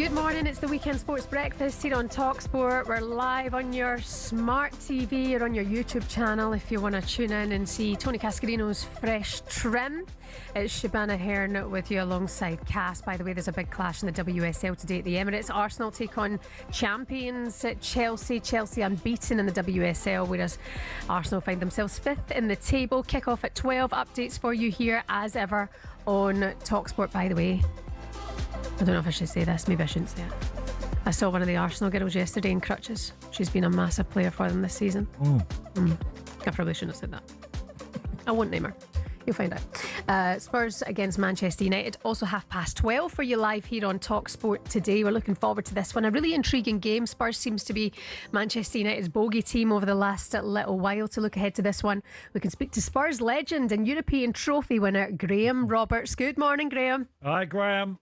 [SPEAKER 2] Good morning, it's the Weekend Sports Breakfast here on talkSPORT. We're live on your smart TV or on your YouTube channel if you want to tune in and see Tony Cascarino's fresh trim. It's Shebahn Aherne with you alongside Cass. By the way, there's a big clash in the WSL today at the Emirates. Arsenal take on champions at Chelsea. Chelsea unbeaten in the WSL, whereas Arsenal find themselves 5th in the table. Kick-off at 12. Updates for you here as ever on talkSPORT, by the way. I don't know if I should say this, maybe I shouldn't say it. I saw one of the Arsenal girls yesterday in crutches. She's been a massive player for them this season. I probably shouldn't have said that. I won't name her. You'll find out. Spurs against Manchester United, also 12:30 for you live here on talkSPORT today. We're looking forward to this one. A really intriguing game. Spurs seems to be Manchester United's bogey team over the last little while. To look ahead to this one, we can speak to Spurs legend and European trophy winner Graham Roberts. Good morning, Graham.
[SPEAKER 3] Hi, Graham.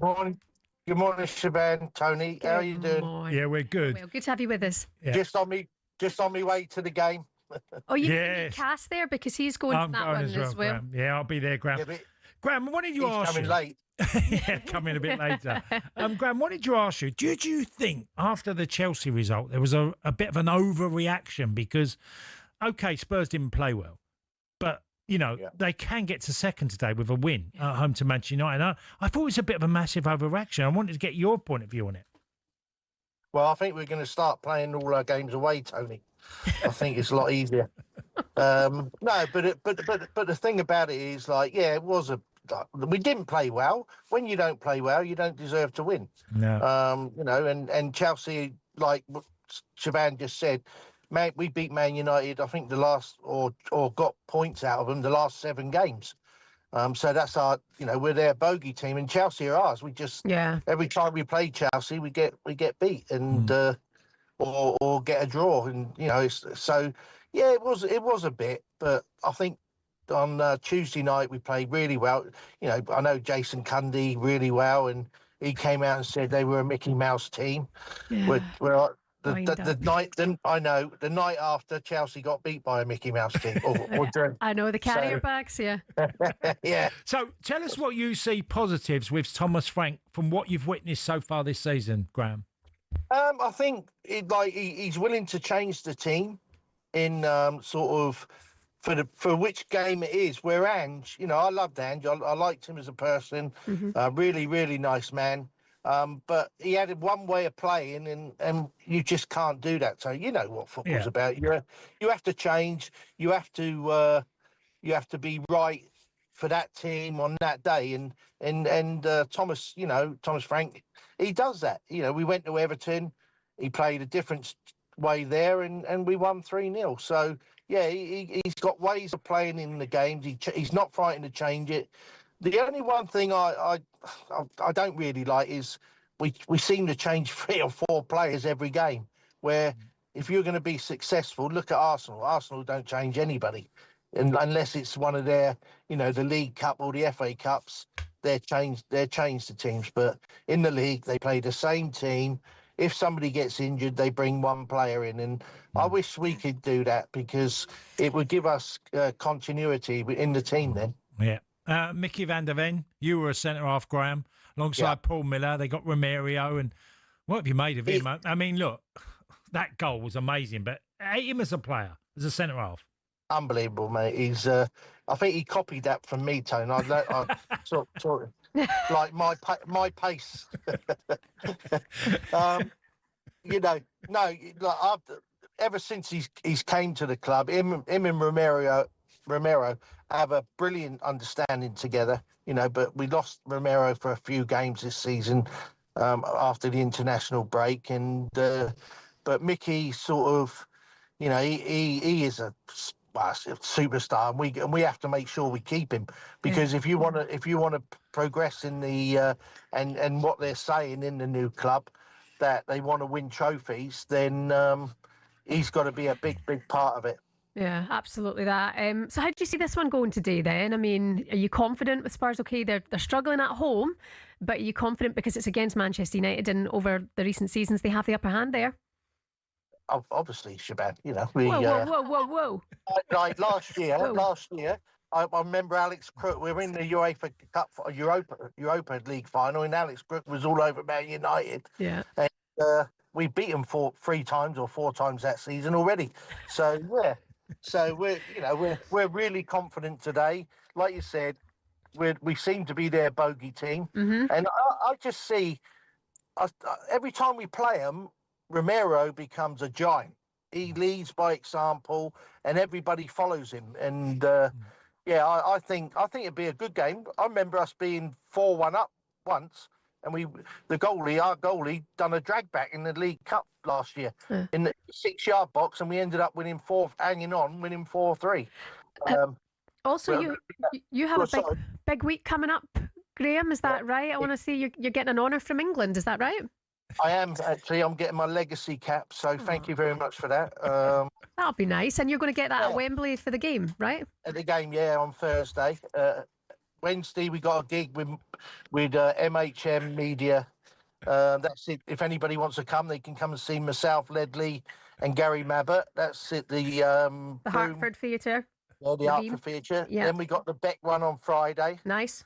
[SPEAKER 8] Good morning, Shebahn, Tony. How are you doing?
[SPEAKER 3] Yeah, we're good.
[SPEAKER 2] Well, good to have you with us.
[SPEAKER 3] Yeah.
[SPEAKER 8] Just on me way to the game.
[SPEAKER 2] Oh, you can Cass there because he's going to that one as well.
[SPEAKER 3] Graham. Yeah, I'll be there, Graham.
[SPEAKER 8] Yeah,
[SPEAKER 3] Graham, what did you ask?
[SPEAKER 8] Coming late.
[SPEAKER 3] Yeah, coming a bit later. Graham, what did you ask you? Did you think after the Chelsea result there was a bit of an overreaction? Because, okay, Spurs didn't play well, but you know, they can get to second today with a win at home to Manchester United. I thought it was a bit of a massive overreaction. I wanted to get your point of view on it.
[SPEAKER 8] Well, I think we're going to start playing all our games away, Tony. I think it's a lot easier. No, but the thing about it is, like, yeah, it was we didn't play well. When you don't play well, you don't deserve to win.
[SPEAKER 3] No.
[SPEAKER 8] You know, and Chelsea, like Shebahn just said, man, we beat Man United, I think the last, or got points out of them the last 7 games. So that's our, you know, we're their bogey team, and Chelsea are ours. We just, every time we play Chelsea, we get beat and or get a draw, and you know, so yeah, it was a bit, but I think on Tuesday night we played really well. You know, I know Jason Cundy really well, and he came out and said they were a Mickey Mouse team.
[SPEAKER 2] Yeah.
[SPEAKER 8] The night after Chelsea got beat by a Mickey Mouse team.
[SPEAKER 2] I know the carrier bags, yeah.
[SPEAKER 8] Yeah.
[SPEAKER 3] So tell us what you see positives with Thomas Frank from what you've witnessed so far this season, Graham.
[SPEAKER 8] I think he's willing to change the team in sort of for which game it is. Where Ange, you know, I loved Ange. I liked him as a person. Really, really nice man. But he had one way of playing, and you just can't do that. So you know what football's about. You have to change. You have to be right for that team on that day. And Thomas, you know, Thomas Frank, he does that. You know, we went to Everton. He played a different way there, and we won 3-0. So yeah, he's got ways of playing in the games. He's not frightened to change it. The only one thing I don't really like is we seem to change 3 or 4 players every game, where if you're going to be successful, look at Arsenal. Arsenal don't change anybody unless it's one of their, you know, the League Cup or the FA Cups. They're changed the teams. But in the league, they play the same team. If somebody gets injured, they bring one player in. And I wish we could do that because it would give us continuity in the team then.
[SPEAKER 3] Yeah. Mickey van der Ven, you were a centre-half, Graham, alongside Paul Miller. They got Romario, and what have you made of him? I mean, look, that goal was amazing, but hate him as a player, as a centre-half.
[SPEAKER 8] Unbelievable, mate. He's, I think he copied that from me, Tony. I sort like my pace. You know, no, like ever since he's came to the club, him and Romero have a brilliant understanding together, you know, but we lost Romero for a few games this season after the international break. And but Mickey sort of, you know, he is a superstar, and we have to make sure we keep him, because if you want to progress in the and what they're saying in the new club, that they want to win trophies, then he's got to be a big part of it.
[SPEAKER 2] Yeah, absolutely that. So how do you see this one going today then? I mean, are you confident with Spurs? Okay, they're struggling at home, but are you confident because it's against Manchester United and over the recent seasons they have the upper hand there?
[SPEAKER 8] Obviously, Shebahn, you know.
[SPEAKER 2] Whoa.
[SPEAKER 8] Like last year, I remember Alex Crook. We were in the UEFA Cup, Europa League final, and Alex Crook was all over Man United.
[SPEAKER 2] Yeah.
[SPEAKER 8] And we beat them 3 times or 4 times that season already. So yeah. So we're really confident today. Like you said, we seem to be their bogey team, and I just see every time we play them, Romero becomes a giant. He leads by example, and everybody follows him. And I think it'd be a good game. I remember us being 4-1 up once, and our goalie, done a drag back in the League Cup last year in the 6-yard box, and we ended up winning 4-3.
[SPEAKER 2] Also, you have a big week coming up, Graham. Is that right? I want to see you're getting an honour from England. Is that right?
[SPEAKER 8] I am actually. I'm getting my legacy cap, so thank you very much for that.
[SPEAKER 2] That'll be nice. And you're going to get that at Wembley for the game, right?
[SPEAKER 8] At the game, on Thursday. Wednesday, we got a gig with MHM Media. That's it. If anybody wants to come, they can come and see myself, Ledley, and Gary Mabbott. That's at the
[SPEAKER 2] Hartford Theatre.
[SPEAKER 8] Yeah, the Hartford Theatre.
[SPEAKER 2] Yeah.
[SPEAKER 8] Then we got the Beck one on Friday.
[SPEAKER 2] Nice.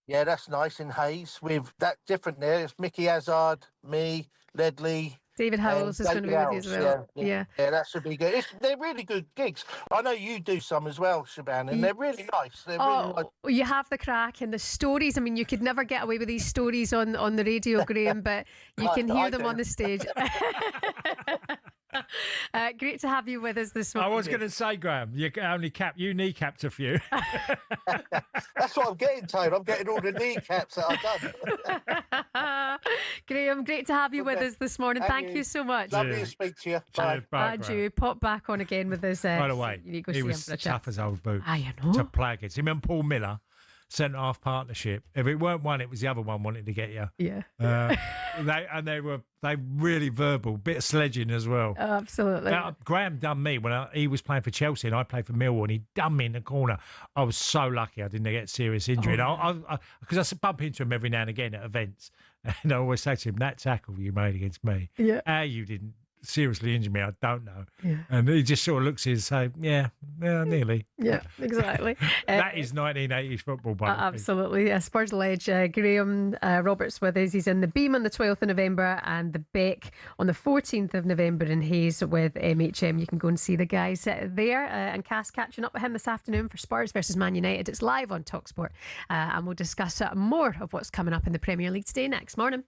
[SPEAKER 8] Yeah, that's nice in Hayes. With that different there, it's Mickey Hazard, me, Ledley.
[SPEAKER 2] David Howells is going to be with you as well.
[SPEAKER 8] Yeah, that should be good. They're really good gigs. I know you do some as well, Shebahn, and they're really nice. They're really nice.
[SPEAKER 2] You have the crack and the stories. I mean, you could never get away with these stories on the radio, Graham, but you can hear them on the stage. Great to have you with us this morning.
[SPEAKER 3] I was going to say, Graham, you kneecapped a few.
[SPEAKER 8] That's what I'm getting, Tone. I'm getting all the kneecaps that I've done.
[SPEAKER 2] Graham, great to have you with us this morning. Thank you so much.
[SPEAKER 8] Lovely to speak to you. Bye.
[SPEAKER 2] Andrew, pop back on again with us.
[SPEAKER 3] By the way, he was tough as old boots. I know. To play against him and Paul Miller. Centre-half partnership. If it weren't one, it was the other one wanting to get you.
[SPEAKER 2] Yeah.
[SPEAKER 3] They were really verbal, bit of sledging as well.
[SPEAKER 2] Oh, absolutely.
[SPEAKER 3] Graham done me when he was playing for Chelsea and I played for Millwall, and he done me in the corner. I was so lucky I didn't get serious injury. Because I bump into him every now and again at events, and I always say to him, "That tackle you made against me, how you didn't seriously injure me, I don't know."
[SPEAKER 2] Yeah.
[SPEAKER 3] And he just sort of looks at you and say, yeah, nearly.
[SPEAKER 2] Yeah, exactly.
[SPEAKER 3] That is 1980s football, by the way.
[SPEAKER 2] Absolutely. Spurs Ledge, Graham Roberts with us. He's in the Beam on the 12th of November and the Beck on the 14th of November in Hayes with MHM. You can go and see the guys there. And Cass catching up with him this afternoon for Spurs versus Man United. It's live on talkSPORT. And we'll discuss more of what's coming up in the Premier League today next morning.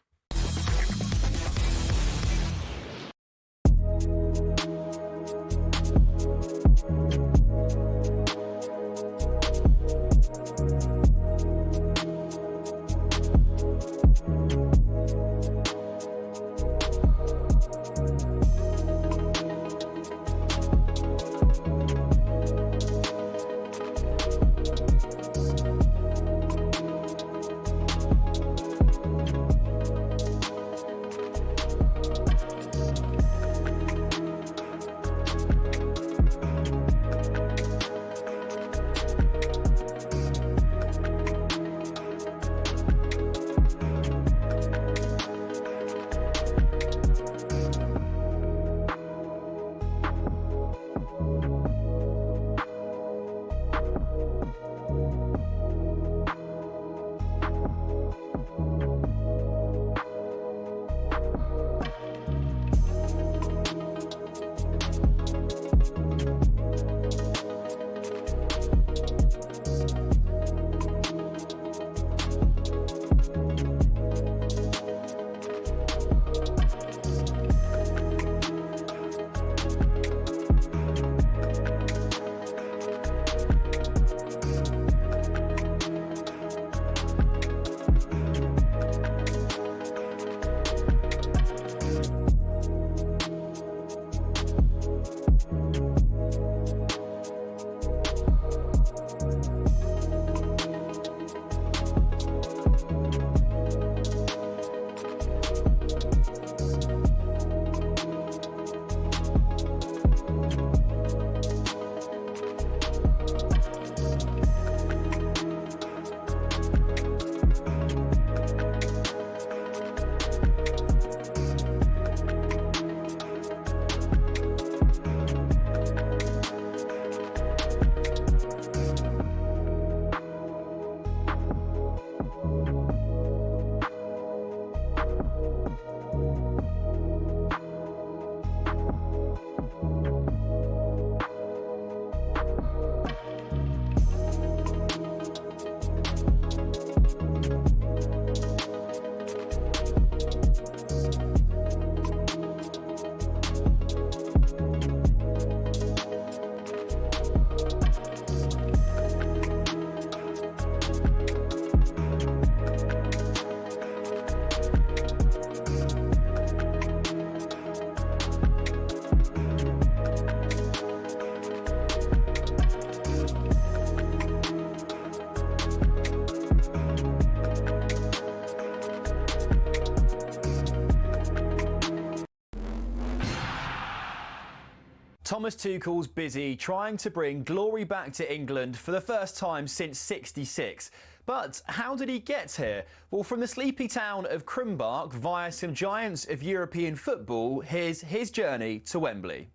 [SPEAKER 9] Thomas Tuchel's busy trying to bring glory back to England for the first time since '66. But how did he get here? Well, from the sleepy town of Krumbach via some giants of European football, here's his journey to Wembley.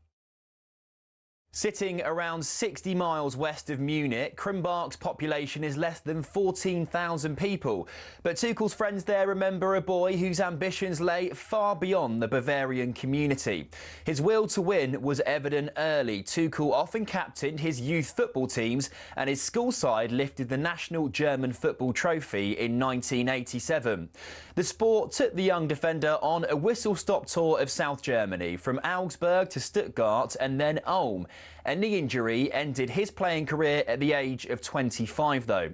[SPEAKER 9] Sitting around 60 miles west of Munich, Krumbach's population is less than 14,000 people. But Tuchel's friends there remember a boy whose ambitions lay far beyond the Bavarian community. His will to win was evident early. Tuchel often captained his youth football teams, and his school side lifted the national German football trophy in 1987. The sport took the young defender on a whistle-stop tour of South Germany, from Augsburg to Stuttgart and then Ulm. A knee injury ended his playing career at the age of 25, though.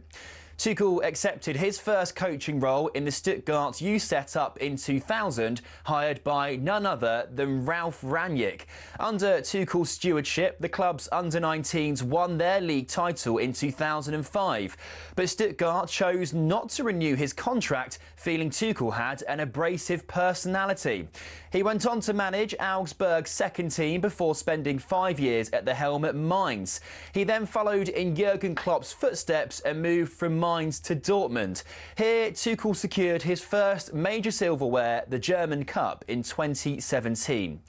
[SPEAKER 9] Tuchel accepted his first coaching role in the Stuttgart youth setup in 2000, hired by none other than Ralf Rangnick. Under Tuchel's stewardship, the club's under-19s won their league title in 2005. But Stuttgart chose not to renew his contract, feeling Tuchel had an abrasive personality. He went on to manage Augsburg's second team before spending 5 years at the helm at Mainz. He then followed in Jurgen Klopp's footsteps and moved from Mainz to Dortmund. Here, Tuchel secured his first major silverware, the German Cup, in 2017.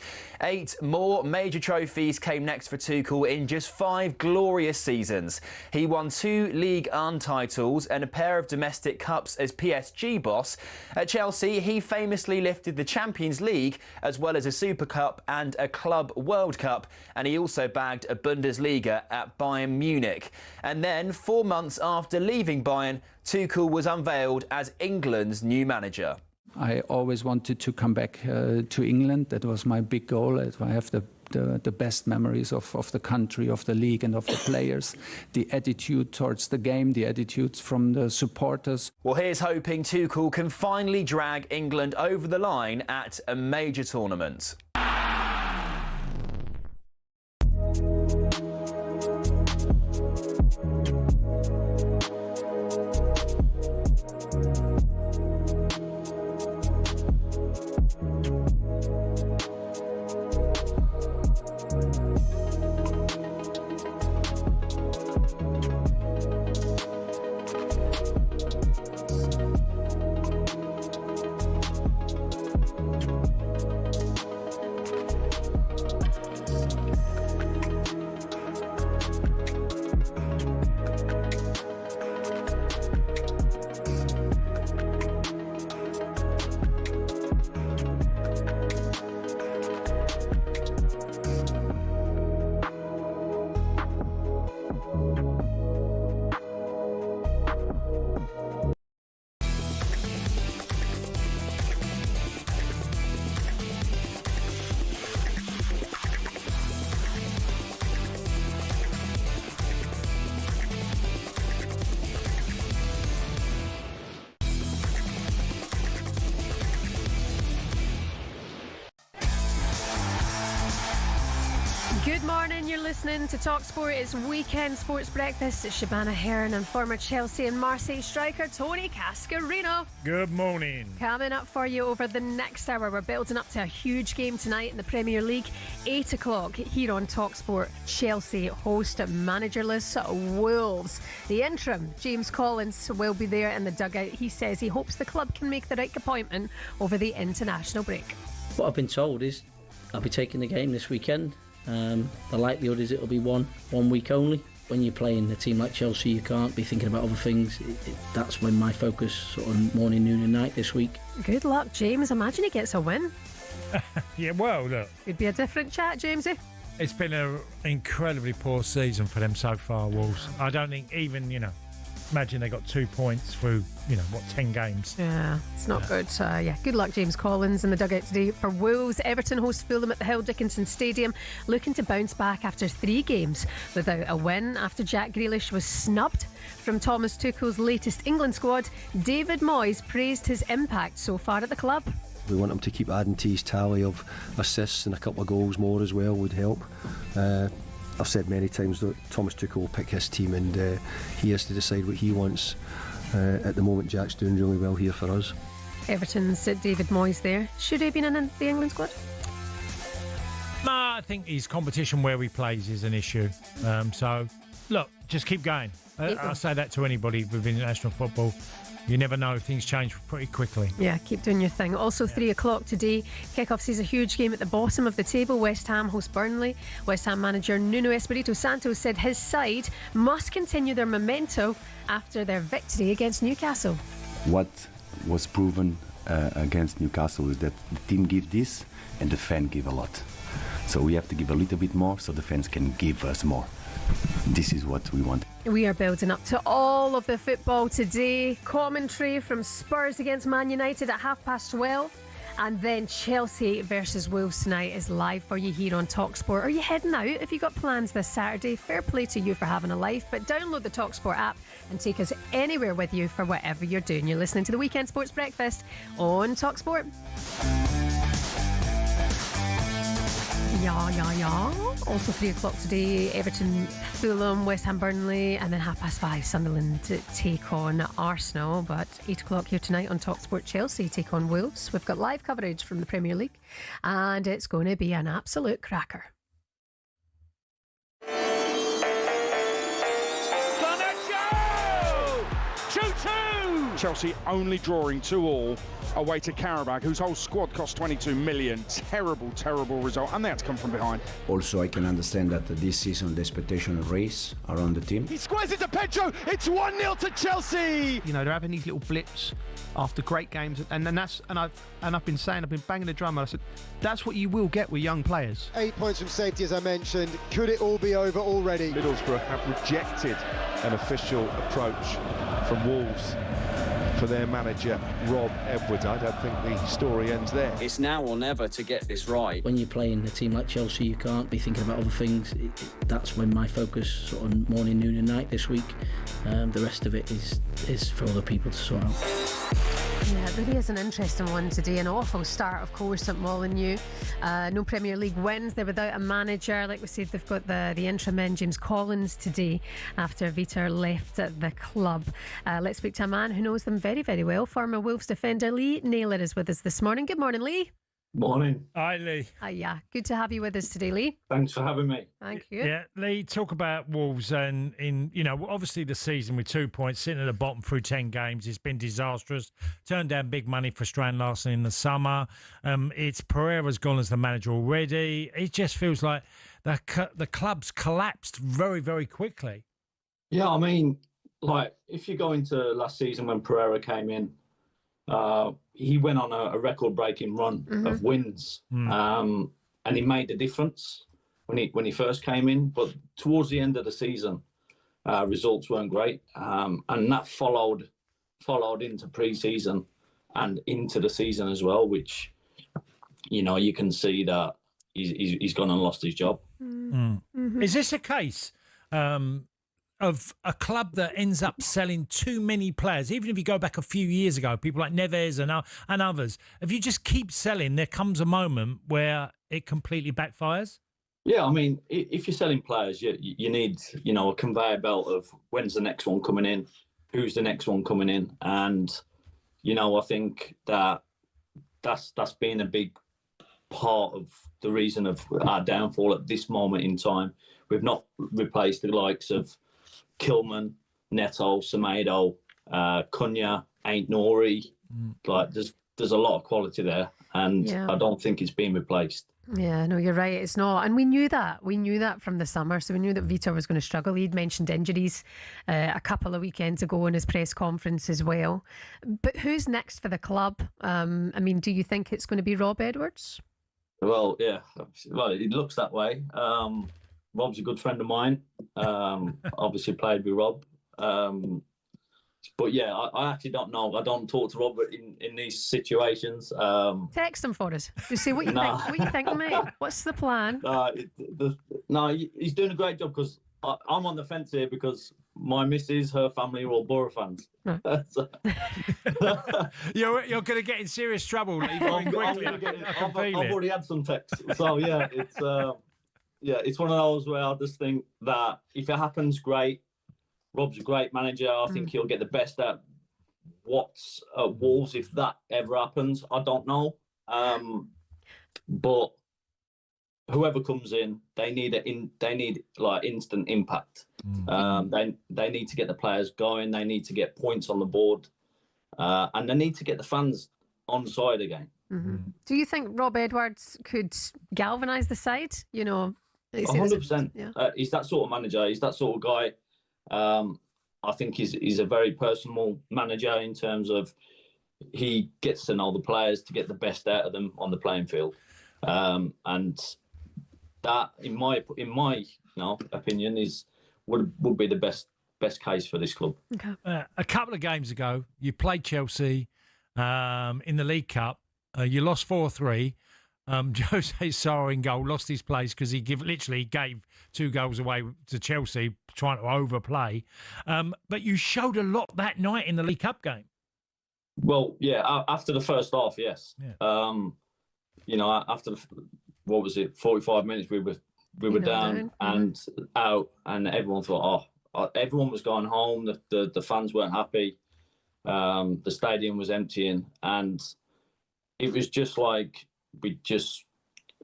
[SPEAKER 9] 8 more major trophies came next for Tuchel in just 5 glorious seasons. He won 2 Ligue 1 titles and a pair of domestic cups as PSG boss. At Chelsea, he famously lifted the Champions League, as well as a Super Cup and a Club World Cup, and he also bagged a Bundesliga at Bayern Munich. And then, 4 months after leaving Bayern, Tuchel was unveiled as England's new manager.
[SPEAKER 10] I always wanted to come back to England. That was my big goal. I have the best memories of the country, of the league and of the players, the attitude towards the game, the attitudes from the supporters.
[SPEAKER 9] Well, here's hoping Tuchel can finally drag England over the line at a major tournament.
[SPEAKER 2] Good morning, you're listening to talkSPORT. It's Weekend Sports Breakfast. It's Shebahn Aherne and former Chelsea and Marseille striker Tony Cascarino.
[SPEAKER 3] Good morning.
[SPEAKER 2] Coming up for you over the next hour, we're building up to a huge game tonight in the Premier League. 8 o'clock here on talkSPORT. Chelsea host managerless Wolves. The interim, James Collins, will be there in the dugout. He says he hopes the club can make the right appointment over the international break.
[SPEAKER 13] What I've been told is I'll be taking the game this weekend. The likelihood is it'll be one week only. When you're playing a team like Chelsea, you can't be thinking about other things. That's when my focus, sort of morning, noon and night this week.
[SPEAKER 2] Good luck, James. Imagine he gets a win.
[SPEAKER 3] Yeah, well, look.
[SPEAKER 2] It'd be a different chat, Jamesy.
[SPEAKER 3] It's been an incredibly poor season for them so far, Wolves. I don't think even, imagine they got 2 points through, 10 games.
[SPEAKER 2] Yeah, it's not good. Good luck, James Collins, in the dugout today for Wolves. Everton host Fulham at the Hill Dickinson Stadium, looking to bounce back after 3 games without a win after Jack Grealish was snubbed from Thomas Tuchel's latest England squad. David Moyes praised his impact so far at the club.
[SPEAKER 24] We want him to keep adding to his tally of assists, and a couple of goals more as well would help. I've said many times that Thomas Tuchel will pick his team, and he has to decide what he wants. At the moment, Jack's doing really well here for us.
[SPEAKER 2] Everton's David Moyes there. Should he have been in the England squad?
[SPEAKER 3] I think his competition where he plays is an issue. So, look, just keep going. I say that to anybody with international football. You never know, things change pretty quickly.
[SPEAKER 2] Yeah, keep doing your thing. Also, 3 o'clock today, kick-off sees a huge game at the bottom of the table. West Ham host Burnley. West Ham manager Nuno Espirito Santo said his side must continue their memento after their victory against Newcastle.
[SPEAKER 15] What was proven against Newcastle is that the team give this and the fan give a lot. So we have to give a little bit more so the fans can give us more. This is what we want.
[SPEAKER 2] We are building up to all of the football today. Commentary from Spurs against Man United at 12:30. And then Chelsea versus Wolves tonight is live for you here on talkSPORT. Are you heading out? If you got plans this Saturday, fair play to you for having a life. But download the talkSPORT app and take us anywhere with you for whatever you're doing. You're listening to the Weekend Sports Breakfast on talkSPORT. Yeah. Also 3 o'clock today, Everton, Fulham, West Ham, Burnley, and then 5:30, Sunderland to take on Arsenal. But 8 o'clock here tonight on talkSPORT, Chelsea take on Wolves. We've got live coverage from the Premier League, and it's going to be an absolute cracker.
[SPEAKER 16] Chelsea only drawing 2-2 away to Karabakh, whose whole squad cost 22 million. Terrible result, and they had to come from behind.
[SPEAKER 5] Also, I can understand that this season the expectation race around the team.
[SPEAKER 17] He squares it to Pedro. It's 1-0 to Chelsea.
[SPEAKER 18] You know, they're having these little blips after great games, and I've been saying, I've been banging the drum. I said that's what you will get with young players.
[SPEAKER 17] 8 points from safety, as I mentioned. Could it all be over already?
[SPEAKER 25] Middlesbrough have rejected an official approach from Wolves for their manager, Rob Edwards. I don't think the story ends there.
[SPEAKER 13] It's now or never to get this right. When you're playing a team like Chelsea, you can't be thinking about other things. That's when my focus, sort of morning, noon and night this week. The rest of it is for other people to sort out.
[SPEAKER 2] Yeah, it really is an interesting one today. An awful start, of course, at Molineux. No Premier League wins. They're without a manager. Like we said, they've got the interim in, James Collins, today after Vitor left the club. Let's speak to a man who knows them very, very well. Former Wolves defender Lee Naylor is with us this morning. Good morning, Lee.
[SPEAKER 26] Morning.
[SPEAKER 3] Hi, Lee.
[SPEAKER 2] Yeah, good to have you with us today, Lee.
[SPEAKER 26] Thanks for having me.
[SPEAKER 2] Thank you.
[SPEAKER 3] Yeah, Lee, talk about Wolves and obviously the season with 2 points, sitting at the bottom through 10 games. It's been disastrous. Turned down big money for Strand Larsen in the summer. It's Pereira's gone as the manager already. It just feels like the club's collapsed very, very quickly.
[SPEAKER 26] Yeah, I mean, like if you go into last season when Pereira came in, he went on a record-breaking run of wins, and he made the difference when he first came in. But towards the end of the season, results weren't great, and that followed into pre-season and into the season as well, which you can see that he's gone and lost his job.
[SPEAKER 3] Is this a case of a club that ends up selling too many players? Even if you go back a few years ago, people like Neves and others, if you just keep selling, there comes a moment where it completely backfires?
[SPEAKER 26] Yeah, I mean, if you're selling players, you need, a conveyor belt of when's the next one coming in, who's the next one coming in, and I think that's been a big part of the reason of our downfall at this moment in time. We've not replaced the likes of Kilman, Neto, Semedo, Cunha, Ain't Nori. Like there's a lot of quality there, and I don't think it's been replaced.
[SPEAKER 2] Yeah, no, you're right. It's not. And we knew that. We knew that from the summer. So we knew that Vitor was going to struggle. He'd mentioned injuries a couple of weekends ago in his press conference as well. But who's next for the club? I mean, do you think it's going to be Rob Edwards?
[SPEAKER 26] Well, yeah. Well, it looks that way. Rob's a good friend of mine. Obviously played with Rob. But yeah, I actually don't know. I don't talk to Robert in these situations.
[SPEAKER 2] Text him for us. Just see what you think. What you think, mate? What's the plan?
[SPEAKER 26] He's doing a great job because I'm on the fence here because my missus, her family are all Borough fans.
[SPEAKER 2] No.
[SPEAKER 3] You're going to get in serious trouble. I've
[SPEAKER 26] already had some texts. So yeah, it's one of those where I just think that if it happens, great. Rob's a great manager. I think he'll get the best out what's at Wolves if that ever happens. I don't know. But whoever comes in, they need like instant impact. They need to get the players going. They need to get points on the board, and they need to get the fans on side again.
[SPEAKER 2] Do you think Rob Edwards could galvanise the side?
[SPEAKER 26] 100%.
[SPEAKER 2] Yeah.
[SPEAKER 26] He's that sort of manager. He's that sort of guy. I think he's a very personal manager in terms of he gets to know the players to get the best out of them on the playing field, and that, in my opinion, would be the best case for this club.
[SPEAKER 2] Okay.
[SPEAKER 3] A couple of games ago, you played Chelsea in the League Cup. You lost 4-3. Jose Sarr in goal lost his place because he literally gave 2 goals away to Chelsea, trying to overplay. But you showed a lot that night in the League Cup game.
[SPEAKER 26] Well, yeah, after the first half, yes.
[SPEAKER 3] Yeah.
[SPEAKER 26] After 45 minutes, we were down and out, and everyone thought, everyone was going home. The fans weren't happy. The stadium was emptying, and it was just like we just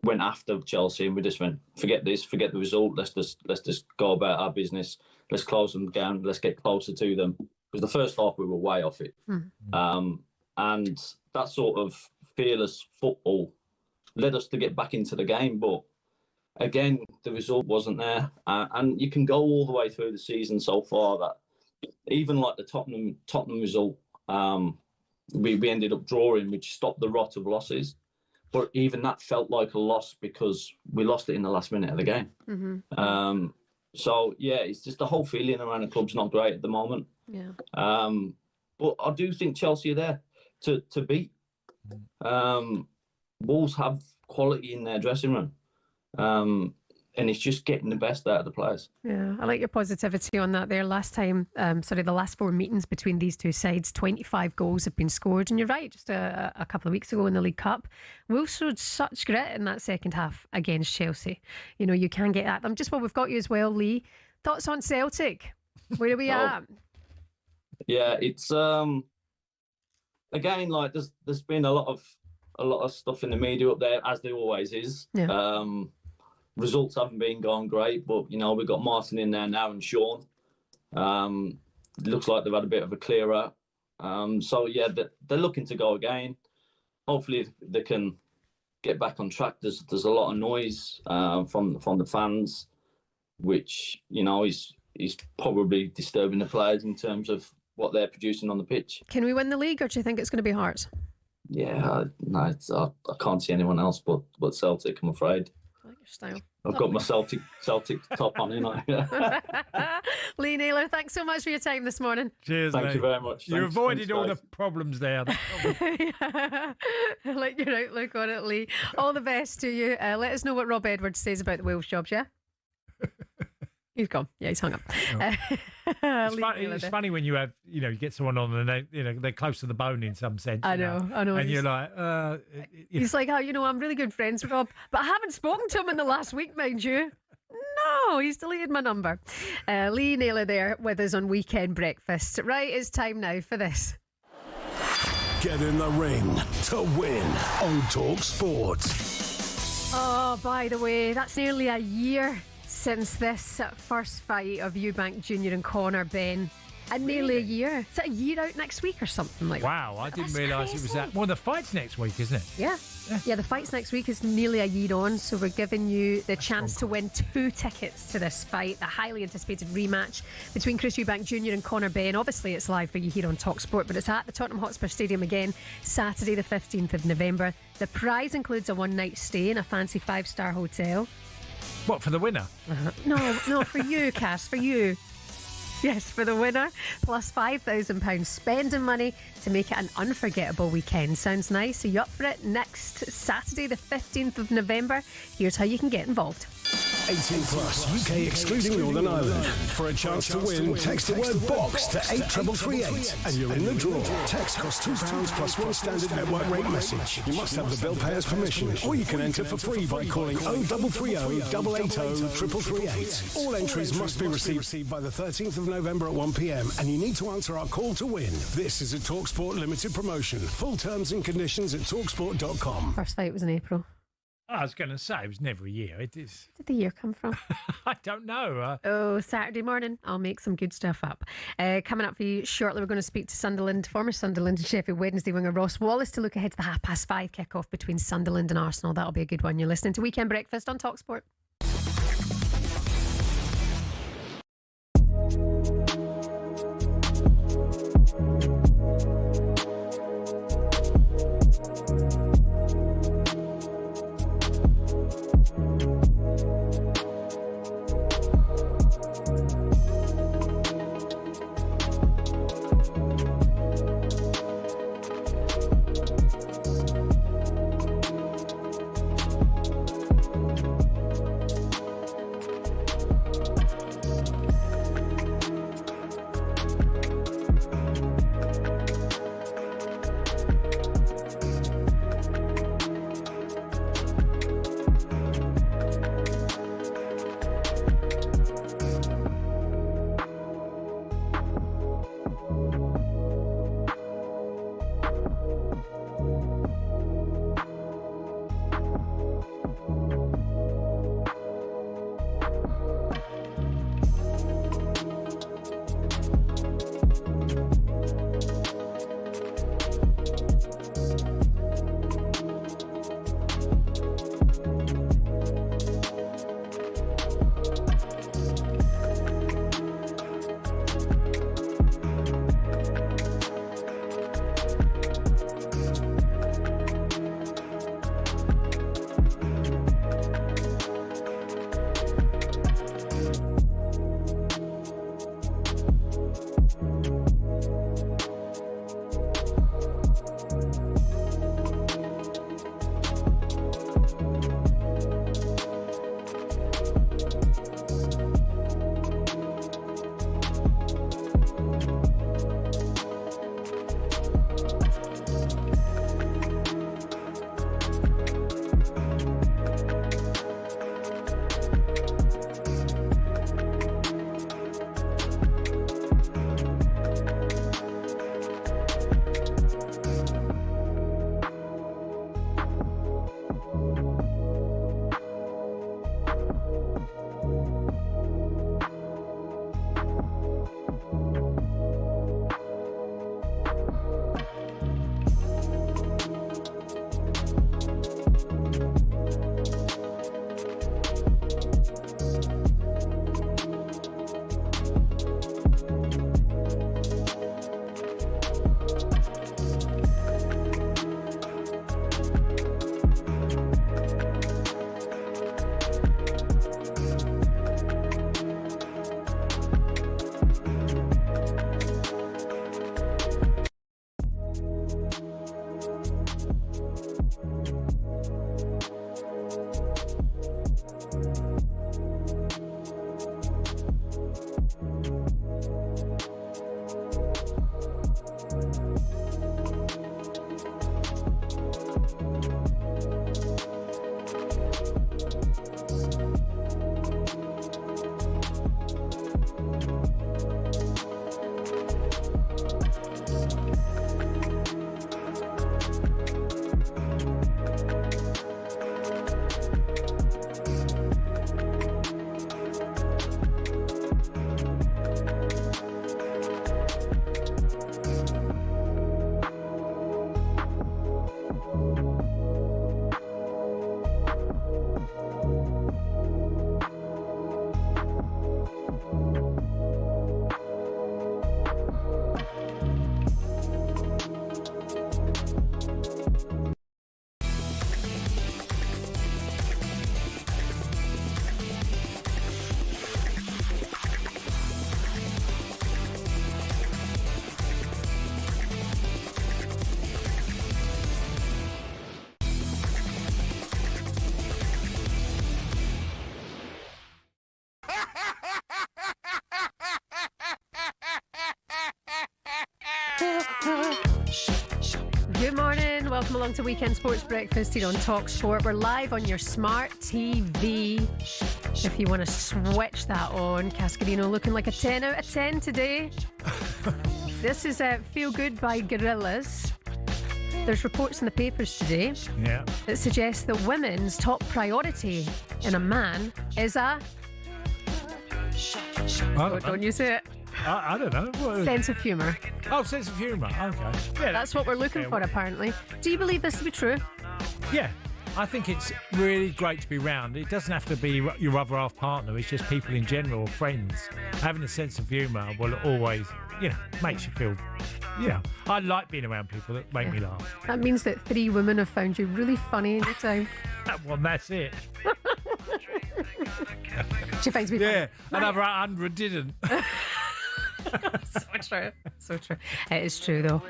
[SPEAKER 26] went after Chelsea, and we just went, forget this, forget the result. Let's just go about our business. Let's close them down. Let's get closer to them. Because the first half we were way off it, and that sort of fearless football led us to get back into the game. But again, the result wasn't there, and you can go all the way through the season so far that even like the Tottenham result, we ended up drawing, which stopped the rot of losses. But even that felt like a loss because we lost it in the last minute of the game. So yeah, it's just the whole feeling around the club's not great at the moment.
[SPEAKER 2] Yeah.
[SPEAKER 26] But I do think Chelsea are there to beat. Wolves have quality in their dressing room. And it's just getting the best out of the players.
[SPEAKER 2] Yeah, I like your positivity on that there. Last time, the last 4 meetings between these two sides, 25 goals have been scored. And you're right, just a couple of weeks ago in the League Cup, Wolves showed such grit in that second half against Chelsea. You can get at them. Just while we've got you as well, Lee, thoughts on Celtic? Where are we at?
[SPEAKER 26] Yeah, it's again, like there's been a lot of stuff in the media up there, as there always is.
[SPEAKER 2] Yeah.
[SPEAKER 26] Results haven't been going great, but we've got Martin in there now and Sean. Looks like they've had a bit of a clear out. So yeah, they're looking to go again. Hopefully they can get back on track. There's a lot of noise from the fans, which is probably disturbing the players in terms of what they're producing on the pitch.
[SPEAKER 2] Can we win the league, or do you think it's going to be hard?
[SPEAKER 26] Yeah, I can't see anyone else but Celtic, I'm afraid.
[SPEAKER 2] I like your style.
[SPEAKER 26] I've got my Celtic top on,
[SPEAKER 2] Lee Naylor, thanks so much for your time this morning.
[SPEAKER 3] Cheers,
[SPEAKER 26] Thank
[SPEAKER 3] mate.
[SPEAKER 26] you very much.
[SPEAKER 3] You avoided all the problems there.
[SPEAKER 2] I like your outlook on it, Lee. All the best to you. Let us know what Rob Edwards says about the Wolves jobs, yeah? He's gone. Yeah, he's hung up.
[SPEAKER 3] It's funny when you have, you get someone on and they're close to the bone in some sense.
[SPEAKER 2] I know.
[SPEAKER 3] And you're like,
[SPEAKER 2] he's like, I'm really good friends with Rob, but I haven't spoken to him in the last week, mind you. No, he's deleted my number. Lee Naylor there with us on Weekend Breakfast. Right, it's time now for this.
[SPEAKER 11] Get in the ring to win on talkSPORT.
[SPEAKER 2] Oh, by the way, that's nearly a year since this first fight of Eubank Jr. and Conor Ben. And nearly a year. Is it a year out next week or something like that?
[SPEAKER 3] Wow, I didn't realise it was that. Well, the fight's next week, isn't it?
[SPEAKER 2] Yeah, the fight's next week. Is nearly a year on, so we're giving you the chance to win 2 tickets to this fight, the highly anticipated rematch between Chris Eubank Jr. and Conor Ben. Obviously, it's live for you here on talkSPORT, but it's at the Tottenham Hotspur Stadium again, Saturday the 15th of November. The prize includes a one-night stay in a fancy 5-star hotel.
[SPEAKER 3] What, for the winner?
[SPEAKER 2] No, for you, Cass, for you. Yes, for the winner, plus £5,000 spending money to make it an unforgettable weekend. Sounds nice? Are you up for it? Next Saturday, the 15th of November. Here's how you can get involved.
[SPEAKER 11] 18 plus, UK excluding Northern Ireland. For a chance to win, text the word BOX to 83338 and you're in the draw. Text costs £2 plus 1 standard network rate message. You must have the bill payer's permission, or you can enter for free by calling 0330 880 33338. All entries must be received by the 13th of November at 1 p.m. and you need to answer our call to win. This is a talkSPORT limited promotion. Full terms and conditions at talksport.com.
[SPEAKER 2] First fight was in April.
[SPEAKER 3] I was going to say, it was never a year. It is.
[SPEAKER 2] Where did the year come from?
[SPEAKER 3] I don't know.
[SPEAKER 2] Saturday morning. I'll make some good stuff up. Coming up for you shortly, we're going to speak to former Sunderland and Sheffield Wednesday winger Ross Wallace to look ahead to the 5:30 kick-off between Sunderland and Arsenal. That'll be a good one. You're listening to Weekend Breakfast on talkSPORT. Good morning, welcome along to Weekend Sports Breakfast here on talkSPORT. We're live on your smart TV. If you want to switch that on, Cascarino looking like a 10 out of 10 today. This is Feel Good by Gorillaz. there's reports in the papers today that suggest that women's top priority in a man is a... Don't you say it.
[SPEAKER 3] I don't know.
[SPEAKER 2] Sense of humour.
[SPEAKER 3] Oh, sense of humour. Okay. Yeah,
[SPEAKER 2] that's what we're looking for, apparently. Do you believe this to be true?
[SPEAKER 3] Yeah. I think it's really great to be round. It doesn't have to be your other half partner. It's just people in general, friends. Having a sense of humour will always, makes you feel... I like being around people that make me laugh.
[SPEAKER 2] That means that 3 women have found you really funny in your time.
[SPEAKER 3] Well, that's it.
[SPEAKER 2] She finds me funny.
[SPEAKER 3] Yeah, another 100 didn't.
[SPEAKER 2] So true. It is true, though.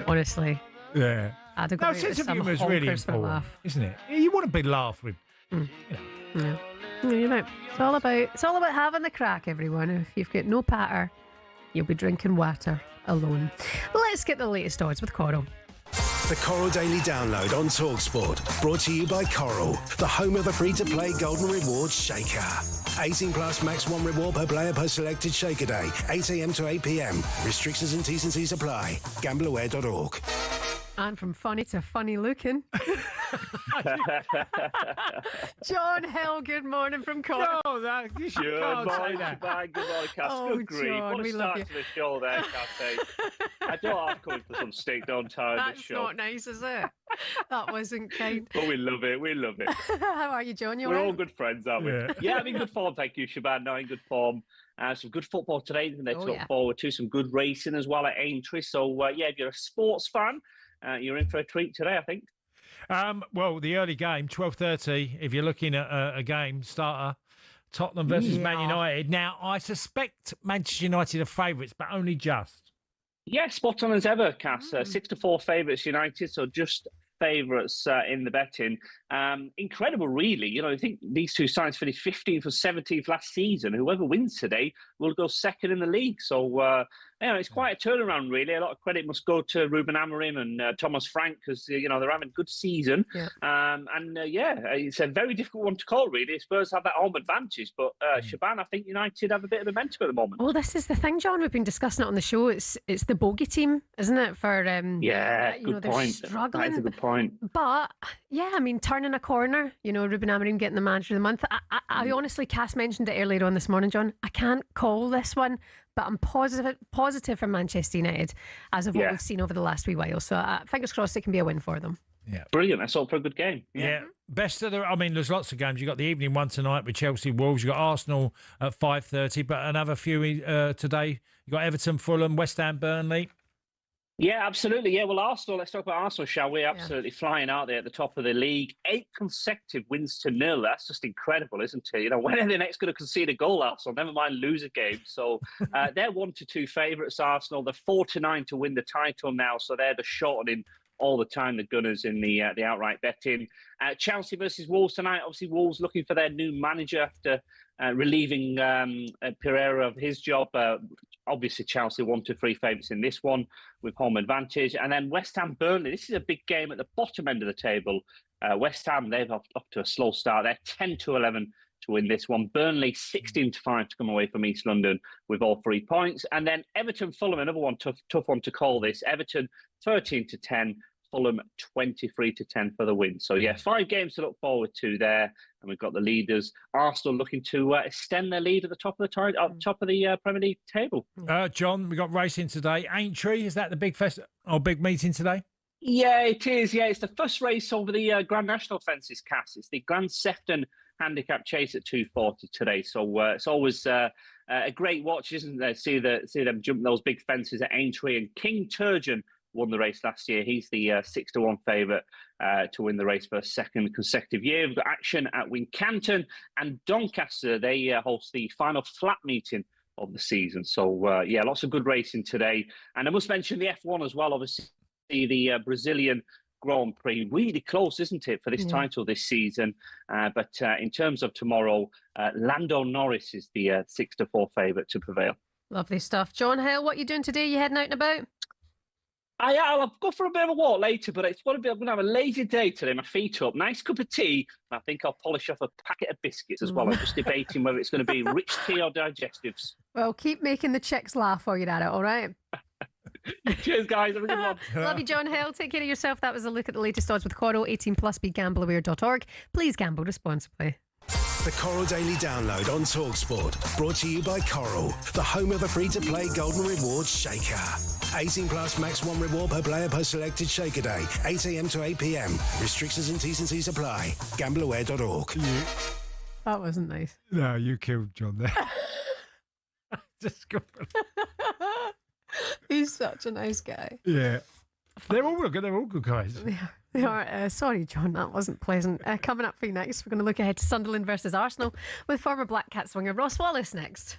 [SPEAKER 2] Honestly.
[SPEAKER 3] Yeah.
[SPEAKER 2] I'd agree.
[SPEAKER 3] No, sense of humour is really important, isn't it? You want to be laughed with.
[SPEAKER 2] Yeah. You know, it's all about having the crack, everyone. If you've got no patter, you'll be drinking water alone. Let's get the latest odds with Coral.
[SPEAKER 11] The Coral Daily Download on talkSPORT. Brought to you by Coral, the home of the free-to-play Golden Rewards Shaker. 18 plus max 1 reward per player per selected Shaker day. 8 a.m. to 8 p.m. Restrictions and T's and C's apply. Gambleaware.org.
[SPEAKER 2] And from funny to funny looking. John Hill, good morning from Coral.
[SPEAKER 3] No, you can't say that.
[SPEAKER 4] Good morning, Cass.
[SPEAKER 2] Oh,
[SPEAKER 4] Good grief.
[SPEAKER 2] John,
[SPEAKER 4] What
[SPEAKER 2] we
[SPEAKER 4] a
[SPEAKER 2] love
[SPEAKER 4] start
[SPEAKER 2] you.
[SPEAKER 4] to the show there, Cass. I don't have coming for some steak, don't I,
[SPEAKER 2] That's
[SPEAKER 4] this show.
[SPEAKER 2] not nice, is it? That wasn't kind.
[SPEAKER 4] But we love it. We love it.
[SPEAKER 2] How are you, John?
[SPEAKER 4] We're all good friends, aren't we? Yeah, I'm in good form, thank you, Shebahn. No, in good form. Some good football today, isn't there, to look forward to. Some good racing as well at Aintree. So, if you're a sports fan, you're in for a treat today, I think.
[SPEAKER 3] Well, the early game, 12:30, if you're looking at a game starter, Tottenham versus Man United. Now, I suspect Manchester United are favourites, but only just.
[SPEAKER 4] Yeah, spot on as ever, Cass. 6-4 favourites United, so just favourites in the betting. Incredible, really. I think these two sides finished 15th or 17th last season. Whoever wins today will go second in the league. So, it's quite a turnaround, really. A lot of credit must go to Ruben Amorim and Thomas Frank because, they're having a good season. Yeah. It's a very difficult one to call, really. Spurs have that home advantage. But, Shebahn, I think United have a bit of momentum at the moment.
[SPEAKER 2] Well, this is the thing, John. We've been discussing it on the show. It's the bogey team, isn't it? For
[SPEAKER 4] good
[SPEAKER 2] they're
[SPEAKER 4] point.
[SPEAKER 2] struggling.
[SPEAKER 4] That's a good point.
[SPEAKER 2] But, turning a corner, Ruben Amorim getting the manager of the month. I honestly, Cass mentioned it earlier on this morning, John. I can't call this one, but I'm positive for Manchester United as of what we've seen over the last wee while. So fingers crossed it can be a win for them.
[SPEAKER 3] Yeah,
[SPEAKER 4] brilliant. That's all for a good game.
[SPEAKER 3] Yeah. Best of the. I mean, there's lots of games. You got the evening one tonight with Chelsea Wolves. You got Arsenal at 5:30, but another few today. You got Everton, Fulham, West Ham, Burnley.
[SPEAKER 4] Yeah, absolutely. Yeah, well, Arsenal, let's talk about Arsenal, shall we? Absolutely flying out there at the top of the league. 8 consecutive wins to nil. That's just incredible, isn't it? When are they next going to concede a goal, Arsenal? Never mind lose a game. So they're 1-2 favourites, Arsenal. They're 4-9 to win the title now. So they're the shortening all the time, the Gunners in the outright betting. Chelsea versus Wolves tonight. Obviously, Wolves looking for their new manager after relieving Pereira of his job. Obviously, Chelsea 1-3 favourites in this one with home advantage. And then West Ham, Burnley. This is a big game at the bottom end of the table. West Ham, they've up to a slow start. They're 10-11 to win this one. Burnley 16-5 to come away from East London with all 3 points. And then Everton, Fulham, another one, tough one to call this. Everton 13-10. Fulham 23-10 for the win. So 5 games to look forward to there, and we've got the leaders. Arsenal looking to extend their lead at the top of the Premier League table.
[SPEAKER 3] John, we got racing today. Aintree, is that the big big meeting today?
[SPEAKER 4] Yeah, it is. Yeah, it's the first race over the Grand National fences, Cass. It's the Grand Sefton handicap chase at 2:40 today. So it's always a great watch, isn't there? See them jump those big fences at Aintree. And King Turgeon won the race last year. He's the 6-1 favourite to win the race for a second consecutive year. We've got action at Wincanton and Doncaster. They host the final flat meeting of the season. So, lots of good racing today. And I must mention the F1 as well, obviously, the Brazilian Grand Prix. Really close, isn't it, for this title this season? But in terms of tomorrow, Lando Norris is the 6-4 favourite to prevail.
[SPEAKER 2] Lovely stuff. John Hill, what are you doing today? You heading out and about?
[SPEAKER 4] I'll go for a bit of a walk later, but I'm going to have a lazy day today. My feet up, nice cup of tea. And I think I'll polish off a packet of biscuits as well. I'm just debating whether it's going to be rich tea or digestives.
[SPEAKER 2] Well, keep making the chicks laugh while you're at it, all right?
[SPEAKER 4] Cheers, guys. Have a good one.
[SPEAKER 2] Love you, John Hill. Take care of yourself. That was a look at the latest odds with Quoro. 18 plus, begambleaware.org. Please gamble responsibly.
[SPEAKER 11] The Coral Daily Download on talkSPORT. Brought to you by Coral, the home of the free-to-play Golden Rewards Shaker. 18 plus, max 1 reward per player per selected Shaker day. 8 a.m. to 8 p.m. Restrictions and T's and C's apply. Gambleaware.org.
[SPEAKER 2] That wasn't nice.
[SPEAKER 3] No, you killed John there. Just go.
[SPEAKER 2] He's such a nice guy.
[SPEAKER 3] Yeah. They're all good guys.
[SPEAKER 2] They are. Sorry, John, that wasn't pleasant. Coming up for you next, we're going to look ahead to Sunderland versus Arsenal with former Black Cat swinger Ross Wallace next.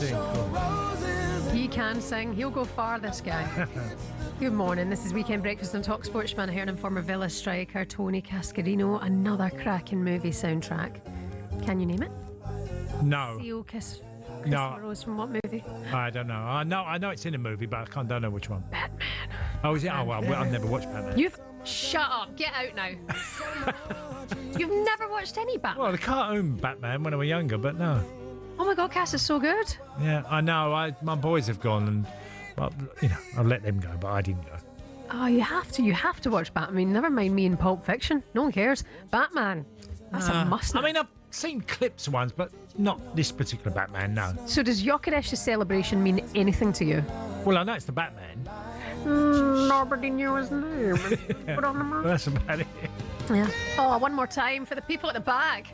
[SPEAKER 3] sing.
[SPEAKER 2] He can sing. He'll go far, this guy. Good morning. This is Weekend Breakfast on talkSPORT. Shebahn Aherne and former Villa striker Tony Cascarino. Another cracking movie soundtrack. Can you name it?
[SPEAKER 3] No.
[SPEAKER 2] Seal Kiss.
[SPEAKER 3] No.
[SPEAKER 2] Rose from what movie?
[SPEAKER 3] I don't know. I know it's in a movie, but I don't know which one. Batman. Oh, is it? Oh, well, I've never watched Batman.
[SPEAKER 2] Shut up. Get out now. You've never watched any Batman?
[SPEAKER 3] Well, the cartoon Batman when I was younger, but no.
[SPEAKER 2] Oh my God, Cass is so good.
[SPEAKER 3] Yeah, I know. My boys have gone, and well, I'll let them go, but I didn't go.
[SPEAKER 2] Oh, you have to. You have to watch Batman. I mean, never mind me in Pulp Fiction. No one cares. Batman. That's a must.
[SPEAKER 3] I mean, I've seen clips once, but not this particular Batman, no.
[SPEAKER 2] So does Jokeresh's celebration mean anything to you?
[SPEAKER 3] Well, I know it's the Batman.
[SPEAKER 2] Nobody knew his name. Put on the mask.
[SPEAKER 3] That's about it.
[SPEAKER 2] Yeah. Oh, one more time for the people at the back.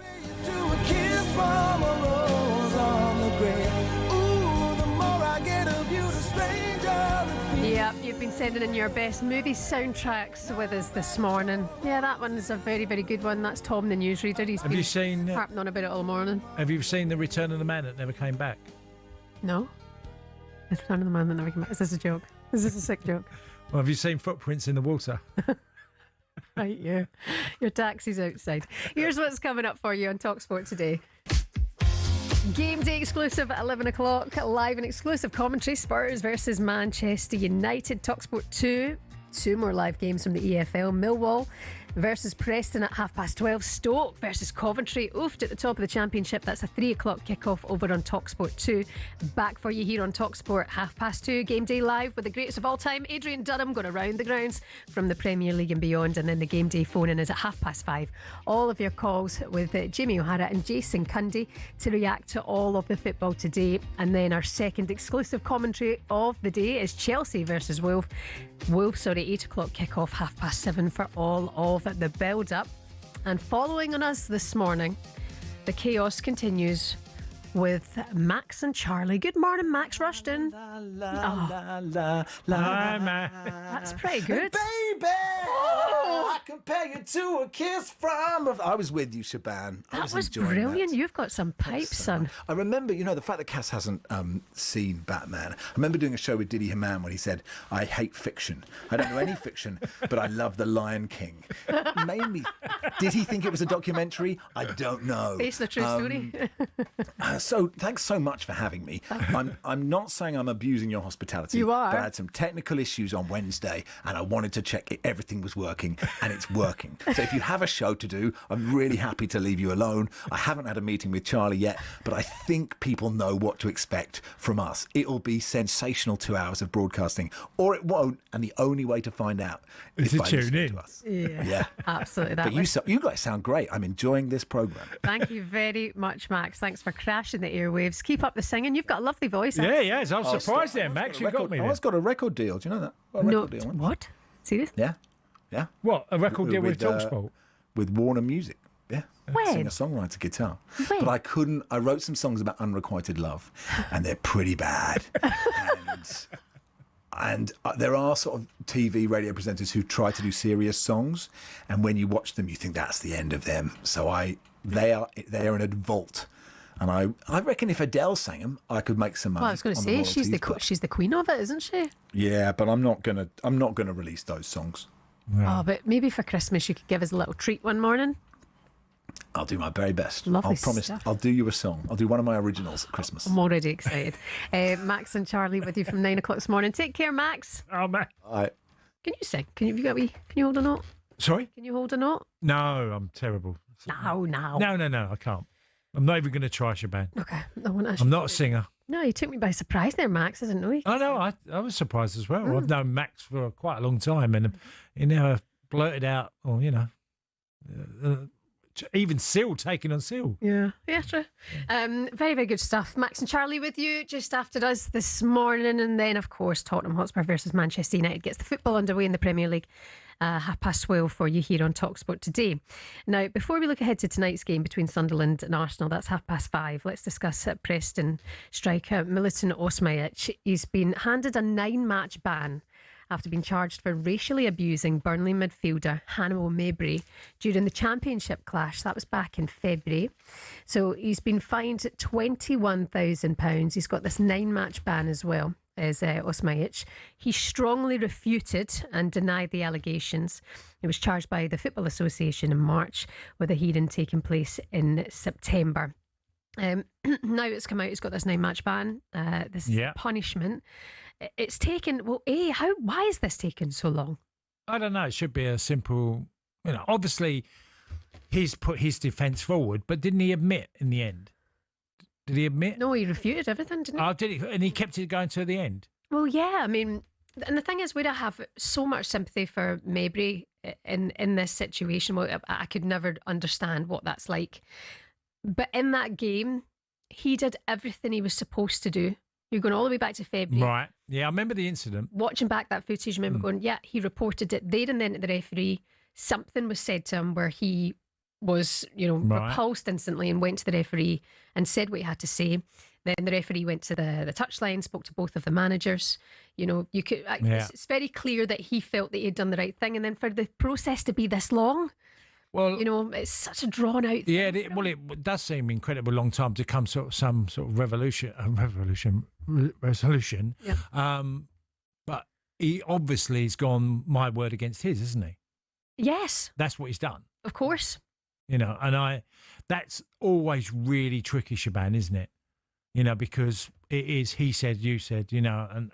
[SPEAKER 2] Yeah, you've been sending in your best movie soundtracks with us this morning. Yeah, that one is a very, very good one. That's Tom, the newsreader. He's been harping on about it all morning.
[SPEAKER 3] Have you seen The Return of the Man That Never Came Back?
[SPEAKER 2] No. The Return of the Man That Never Came Back. Is this a joke? Is this a sick joke?
[SPEAKER 3] Well, have you seen Footprints in the Water?
[SPEAKER 2] Right, yeah. Your taxi's outside. Here's what's coming up for you on talkSPORT today. Game day exclusive at 11 o'clock. Live and exclusive commentary. Spurs versus Manchester United. talkSPORT 2. Two more live games from the EFL. Millwall versus Preston at 12:30. Stoke versus Coventry. Oofed at the top of the Championship. That's a 3 o'clock kickoff over on talkSPORT 2. Back for you here on talkSPORT 2:30. Game day live with the greatest of all time, Adrian Durham, going around the grounds from the Premier League and beyond. And then the game day phone in is at 5:30. All of your calls with Jimmy O'Hara and Jason Cundy to react to all of the football today. And then our second exclusive commentary of the day is Chelsea versus Wolves. 8 o'clock kickoff, 7:30 for all of the build-up. And following on us this morning, the chaos continues with Max and Charlie. Good morning, Max Rushton. That's pretty good.
[SPEAKER 6] Baby, I compare you to a kiss from... I was with you, Shebahn.
[SPEAKER 2] That was brilliant. You've got some pipes, son.
[SPEAKER 6] I remember, the fact that Cass hasn't seen Batman. I remember doing a show with Didi Hamann when he said, I hate fiction. I don't know any fiction, but I love The Lion King. It made me... Did he think it was a documentary? I don't know.
[SPEAKER 2] Based on a true story.
[SPEAKER 6] So thanks so much for having me. I'm not saying I'm abusing your hospitality.
[SPEAKER 2] You are.
[SPEAKER 6] But I had some technical issues on Wednesday and I wanted to check everything was working, and it's working. So if you have a show to do, I'm really happy to leave you alone. I haven't had a meeting with Charlie yet, but I think people know what to expect from us. It'll be sensational 2 hours of broadcasting, or it won't, and the only way to find out is by listening to us.
[SPEAKER 2] Yeah. Absolutely.
[SPEAKER 6] But you guys sound great. I'm enjoying this programme.
[SPEAKER 2] Thank you very much, Max. Thanks for crashing the airwaves. Keep up the singing. You've got a lovely voice.
[SPEAKER 3] Yeah. I was surprised there, Max. You got me there.
[SPEAKER 6] I've got a record deal. Do you know that? Deal.
[SPEAKER 2] What? Serious?
[SPEAKER 6] Yeah.
[SPEAKER 3] What? A record deal with talkSPORT?
[SPEAKER 6] With Warner Music. Yeah.
[SPEAKER 2] When?
[SPEAKER 6] Singer-songwriter guitar.
[SPEAKER 2] When?
[SPEAKER 6] But I couldn't. I wrote some songs about unrequited love, and they're pretty bad. And there are sort of TV radio presenters who try to do serious songs, and when you watch them, you think that's the end of them. So they are in a vault. And I reckon if Adele sang them, I could make some money.
[SPEAKER 2] Well, I was going to say she's the queen of it, isn't she?
[SPEAKER 6] Yeah, but I'm not gonna release those songs.
[SPEAKER 2] Oh, but maybe for Christmas you could give us a little treat one morning.
[SPEAKER 6] I'll do my very best.
[SPEAKER 2] Lovely
[SPEAKER 6] I'll promise.
[SPEAKER 2] stuff.
[SPEAKER 6] I'll do you a song. I'll do one of my originals at Christmas.
[SPEAKER 2] I'm already excited. Max and Charlie with you from 9 o'clock this morning. Take care, Max.
[SPEAKER 3] Oh, Max.
[SPEAKER 6] Can
[SPEAKER 2] you sing? Can you hold a note?
[SPEAKER 3] Sorry?
[SPEAKER 2] Can you hold a note?
[SPEAKER 3] No, I'm terrible.
[SPEAKER 2] No.
[SPEAKER 3] No, I can't. I'm not even going to try, Shebahn.
[SPEAKER 2] Okay.
[SPEAKER 3] I'm not a singer.
[SPEAKER 2] No, you took me by surprise there, Max. I didn't know you.
[SPEAKER 3] I know. I was surprised as well. I've known Max for quite a long time, and he never blurted out, or even Seal taking on Seal.
[SPEAKER 2] Yeah, true. Very, very good stuff. Max and Charlie with you just after us this morning, and then of course Tottenham Hotspur versus Manchester United gets the football underway in the Premier League. 12:30 for you here on talkSPORT today. Now, before we look ahead to tonight's game between Sunderland and Arsenal, that's 5:30. Let's discuss Preston striker Milutin Osmajic. He's been handed a 9-match ban after being charged for racially abusing Burnley midfielder Hannibal Mabry during the Championship clash. That was back in February. So he's been fined £21,000. He's got this 9-match ban as well as Osmajic. He strongly refuted and denied the allegations. He was charged by the Football Association in March, with a hearing taking place in September. Now it's come out, he's got this 9-match ban, this punishment. It's taken, why is this taking so long?
[SPEAKER 3] I don't know. It should be a simple, obviously he's put his defence forward, but didn't he admit in the end? Did he admit?
[SPEAKER 2] No, he refuted everything, didn't he?
[SPEAKER 3] Oh, did he? And he kept it going to the end?
[SPEAKER 2] Well, yeah, I mean, and the thing is, would I have so much sympathy for Mabry in this situation? Well, I could never understand what that's like. But in that game, he did everything he was supposed to do. You're going all the way back to February.
[SPEAKER 3] Right. Yeah, I remember the incident.
[SPEAKER 2] Watching back that footage, I remember going, yeah, he reported it there and then to the referee. Something was said to him where he was, repulsed instantly and went to the referee and said what he had to say. Then the referee went to the touchline, spoke to both of the managers. It's very clear that he felt that he had done the right thing. And then for the process to be this long, well, it's such a drawn out thing.
[SPEAKER 3] Yeah, it does seem incredibly long time to come some sort of resolution.
[SPEAKER 2] Yeah.
[SPEAKER 3] But he obviously has gone my word against his, isn't he?
[SPEAKER 2] Yes.
[SPEAKER 3] That's what he's done.
[SPEAKER 2] Of course.
[SPEAKER 3] And that's always really tricky, Shebahn, isn't it? Because it is he said, you said, and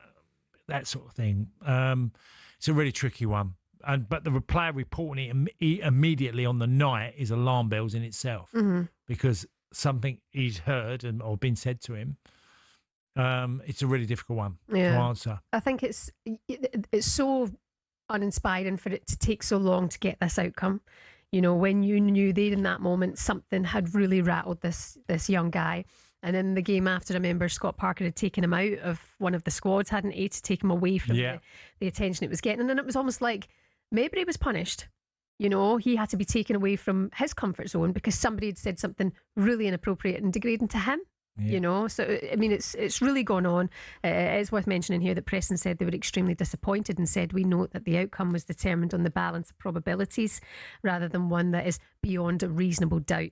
[SPEAKER 3] that sort of thing. It's a really tricky one. But the player reporting it immediately on the night is alarm bells in itself, because something he's heard or been said to him. It's a really difficult one to answer.
[SPEAKER 2] I think it's so uninspiring for it to take so long to get this outcome. When you knew there in that moment something had really rattled this young guy. And in the game after, I remember Scott Parker had taken him out of one of the squads, hadn't he, to take him away from the attention it was getting. And then it was almost like Mabry was punished. He had to be taken away from his comfort zone because somebody had said something really inappropriate and degrading to him. So I mean, it's really gone on. It is worth mentioning here that Preston said they were extremely disappointed and said, we note that the outcome was determined on the balance of probabilities rather than one that is beyond a reasonable doubt.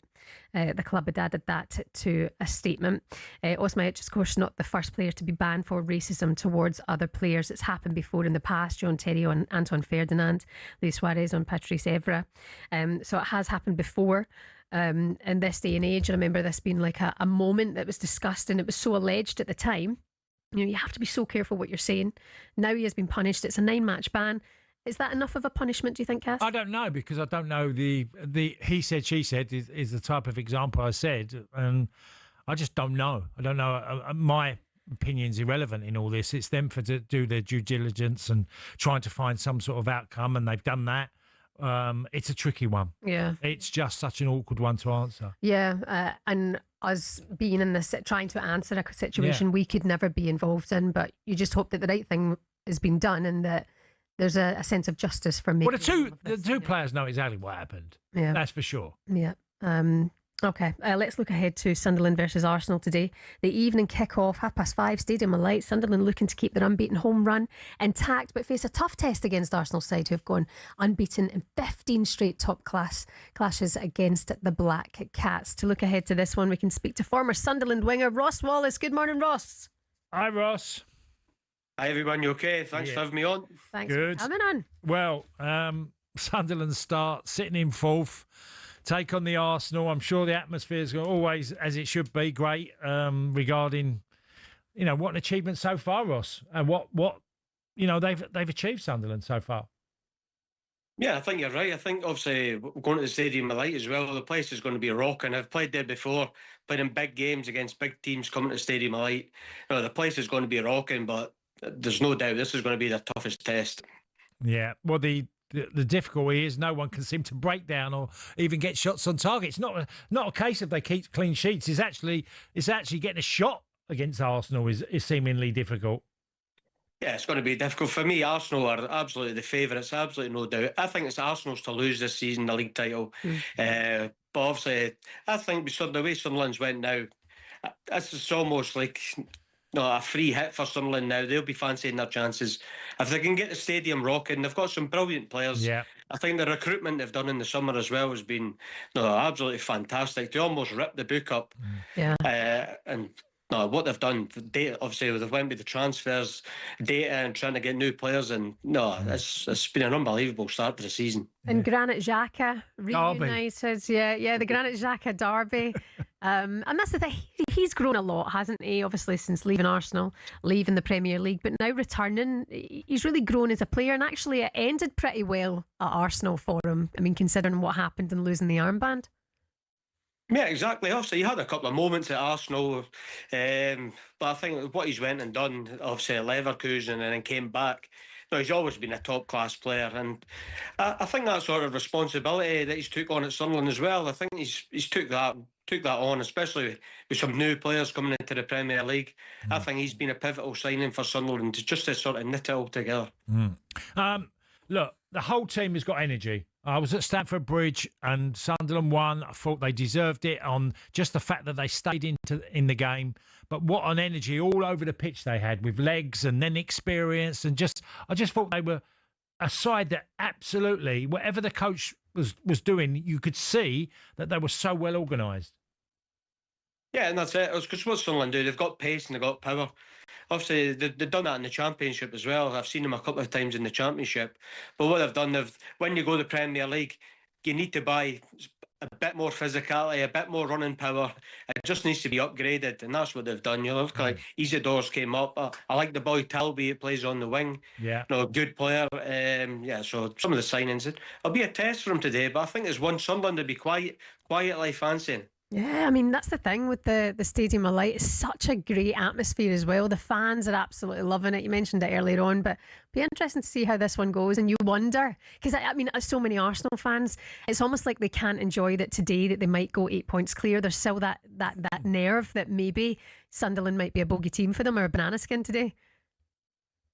[SPEAKER 2] The club had added that to a statement. Osmajic is, of course, not the first player to be banned for racism towards other players. It's happened before in the past. John Terry on Anton Ferdinand, Luis Suarez on Patrice Evra. So it has happened before. In this day and age, I remember this being like a moment that was discussed, and it was so alleged at the time. You have to be so careful what you're saying. Now he has been punished. It's a 9-match ban. Is that enough of a punishment, do you think, Cass?
[SPEAKER 3] I don't know, because I don't know the he said, she said is the type of example I said, and I just don't know. I don't know. My opinion's irrelevant in all this. It's them to do their due diligence and trying to find some sort of outcome, and they've done that. It's a tricky one.
[SPEAKER 2] Yeah.
[SPEAKER 3] It's just such an awkward one to answer.
[SPEAKER 2] Yeah, and us being in this, trying to answer a situation we could never be involved in, but you just hope that the right thing has been done and that there's a sense of justice for me.
[SPEAKER 3] Well, the two players know exactly what happened.
[SPEAKER 2] Yeah.
[SPEAKER 3] That's for sure.
[SPEAKER 2] Yeah. Okay, let's look ahead to Sunderland versus Arsenal today. The evening kick-off, 5:30, Stadium of Light. Sunderland looking to keep their unbeaten home run intact, but face a tough test against Arsenal side, who have gone unbeaten in 15 straight top-class clashes against the Black Cats. To look ahead to this one, we can speak to former Sunderland winger Ross Wallace. Good morning, Ross.
[SPEAKER 3] Hi, Ross.
[SPEAKER 1] Hi, everyone. You okay? Thanks for having me on.
[SPEAKER 2] Thanks for coming on.
[SPEAKER 3] Well, Sunderland start sitting in fourth. Take on the Arsenal. I'm sure the atmosphere is always, as it should be, great regarding, what an achievement so far, Ross, and what they've achieved, Sunderland, so far.
[SPEAKER 1] Yeah, I think you're right. I think obviously going to the Stadium of Light as well, the place is going to be rocking. I've played there before, played in big games against big teams coming to the Stadium of Light. The place is going to be rocking, but there's no doubt this is going to be the toughest test. Yeah,
[SPEAKER 3] well, the difficulty is no one can seem to break down or even get shots on target. It's not a case of they keep clean sheets. It's actually getting a shot against Arsenal is seemingly difficult.
[SPEAKER 1] Yeah, it's going to be difficult. For me, Arsenal are absolutely the favourites, absolutely no doubt. I think it's Arsenal's to lose this season, the league title. But obviously, I think the way Sunderland's went now, it's almost like a free hit for Sunderland now. They'll be fancying their chances. If they can get the stadium rocking, they've got some brilliant players.
[SPEAKER 3] Yeah.
[SPEAKER 1] I think the recruitment they've done in the summer as well has been absolutely fantastic. They almost ripped the book up.
[SPEAKER 2] Yeah.
[SPEAKER 1] And what they've done, obviously they've went with the transfers, data, and trying to get new players. And it's been an unbelievable start to the season.
[SPEAKER 2] And Granit Xhaka reunited. Yeah, the Granit Xhaka derby. And that's the thing. He's grown a lot, hasn't he? Obviously, since leaving Arsenal, leaving the Premier League, but now returning, he's really grown as a player. And actually, it ended pretty well at Arsenal for him. I mean, considering what happened and losing the armband.
[SPEAKER 1] Yeah, exactly. Obviously, he had a couple of moments at Arsenal, but I think what he's went and done, obviously at Leverkusen, and then came back. He's always been a top-class player, and I think that sort of responsibility that he's took on at Sunderland as well, I think he's took that on, especially with some new players coming into the Premier League. I think he's been a pivotal signing for Sunderland just to sort of knit it all together.
[SPEAKER 3] Look, the whole team has got energy. I was at Stamford Bridge and Sunderland won. I thought they deserved it on just the fact that they stayed in the game. But what an energy all over the pitch they had with legs and then experience. And I just thought they were a side that absolutely, whatever the coach was doing, you could see that they were so well organised.
[SPEAKER 1] Yeah, and that's it. It's because what Sunderland do, they've got pace and they've got power. Obviously, they've done that in the Championship as well. I've seen them a couple of times in the Championship. But what they've done, when you go to the Premier League, you need to buy a bit more physicality, a bit more running power. It just needs to be upgraded, and that's what they've done. Look like Isidore's came up. I like the boy Talby, who plays on the wing.
[SPEAKER 3] Yeah.
[SPEAKER 1] Good player. So some of the signings, it'll be a test for him today, but I think there's one Sunderland to be quietly fancying.
[SPEAKER 2] Yeah, I mean, that's the thing with the Stadium of Light. It's such a great atmosphere as well. The fans are absolutely loving it. You mentioned it earlier on, but it'll be interesting to see how this one goes. And you wonder, because I mean, so many Arsenal fans, it's almost like they can't enjoy that today that they might go 8 points clear. There's still that nerve that maybe Sunderland might be a bogey team for them or a banana skin today.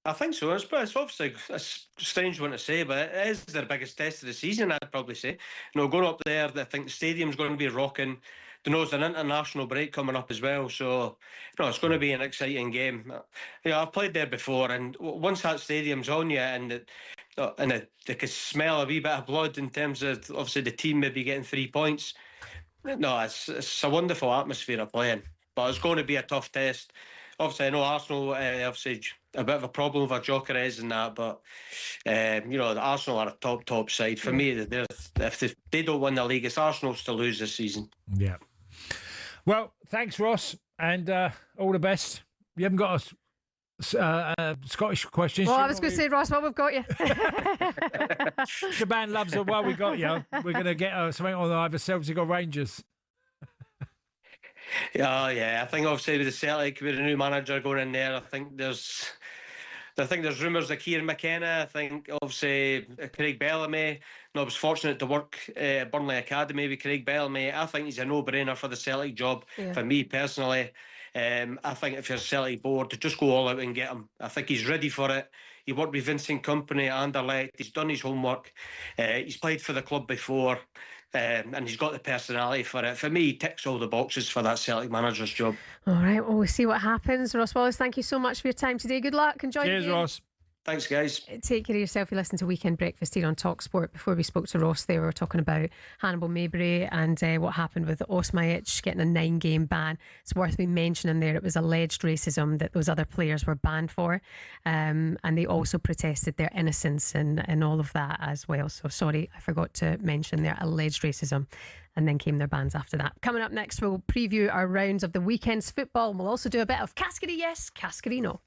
[SPEAKER 1] I think so. It's obviously a strange one to say, but it is their biggest test of the season, I'd probably say. Going up there, I think the stadium's going to be rocking. There's an international break coming up as well, so it's going to be an exciting game. I've played there before, and once that stadium's on you, and they can smell a wee bit of blood in terms of obviously the team maybe getting 3 points. It's a wonderful atmosphere of playing, but it's going to be a tough test. Obviously, I know Arsenal, obviously a bit of a problem with Gyökeres and that, but the Arsenal are a top side. For me, if they don't win the league, it's Arsenal's to lose this season.
[SPEAKER 3] Yeah. Well, thanks, Ross, and all the best. You haven't got a Scottish question.
[SPEAKER 2] Well, I was going to say, Ross, well, we've got you.
[SPEAKER 3] Shebahn loves it. Well, we got you. We're going to get something on either Celtic or Rangers.
[SPEAKER 1] Yeah. I think obviously with the Celtic, with a new manager going in there, I think there's rumours of Kieran McKenna. I think obviously Craig Bellamy. I was fortunate to work at Burnley Academy with Craig Bellamy. I think he's a no-brainer for the Celtic job. Yeah. For me personally, I think if you're a Celtic board, to just go all out and get him. I think he's ready for it. He worked with Vincent Kompany at Anderlecht. He's done his homework. He's played for the club before. And he's got the personality for it. For me, he ticks all the boxes for that Celtic manager's job.
[SPEAKER 2] All right, well, we'll see what happens. Ross Wallace, thank you so much for your time today. Good luck. Enjoy the game.
[SPEAKER 3] Cheers, Ross.
[SPEAKER 1] Thanks, guys.
[SPEAKER 2] Take care of yourself. You listen to Weekend Breakfast here on talkSPORT. Before we spoke to Ross there, we were talking about Hannibal Mabry and what happened with Osmajic getting a 9-game ban. It's worth me mentioning there, it was alleged racism that those other players were banned for. And they also protested their innocence and all of that as well. So sorry, I forgot to mention their alleged racism. And then came their bans after that. Coming up next, we'll preview our rounds of the weekend's football. And we'll also do a bit of Cascarino.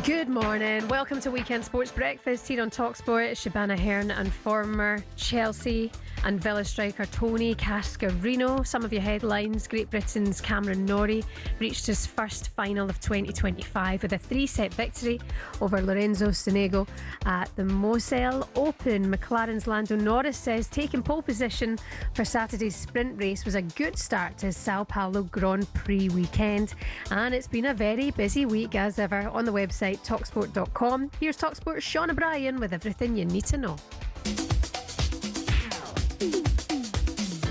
[SPEAKER 2] Good morning. Welcome to Weekend Sports Breakfast here on talkSPORT. Shebahn Aherne and former Chelsea and Villa striker Tony Cascarino. Some of your headlines: Great Britain's Cameron Norrie reached his first final of 2025 with a 3-set victory over Lorenzo Sonego at the Moselle Open. McLaren's Lando Norris says taking pole position for Saturday's sprint race was a good start to his Sao Paulo Grand Prix weekend, and it's been a very busy week as ever. On the website talksport.com, here's talkSPORT's Sean O'Brien with everything you need to know.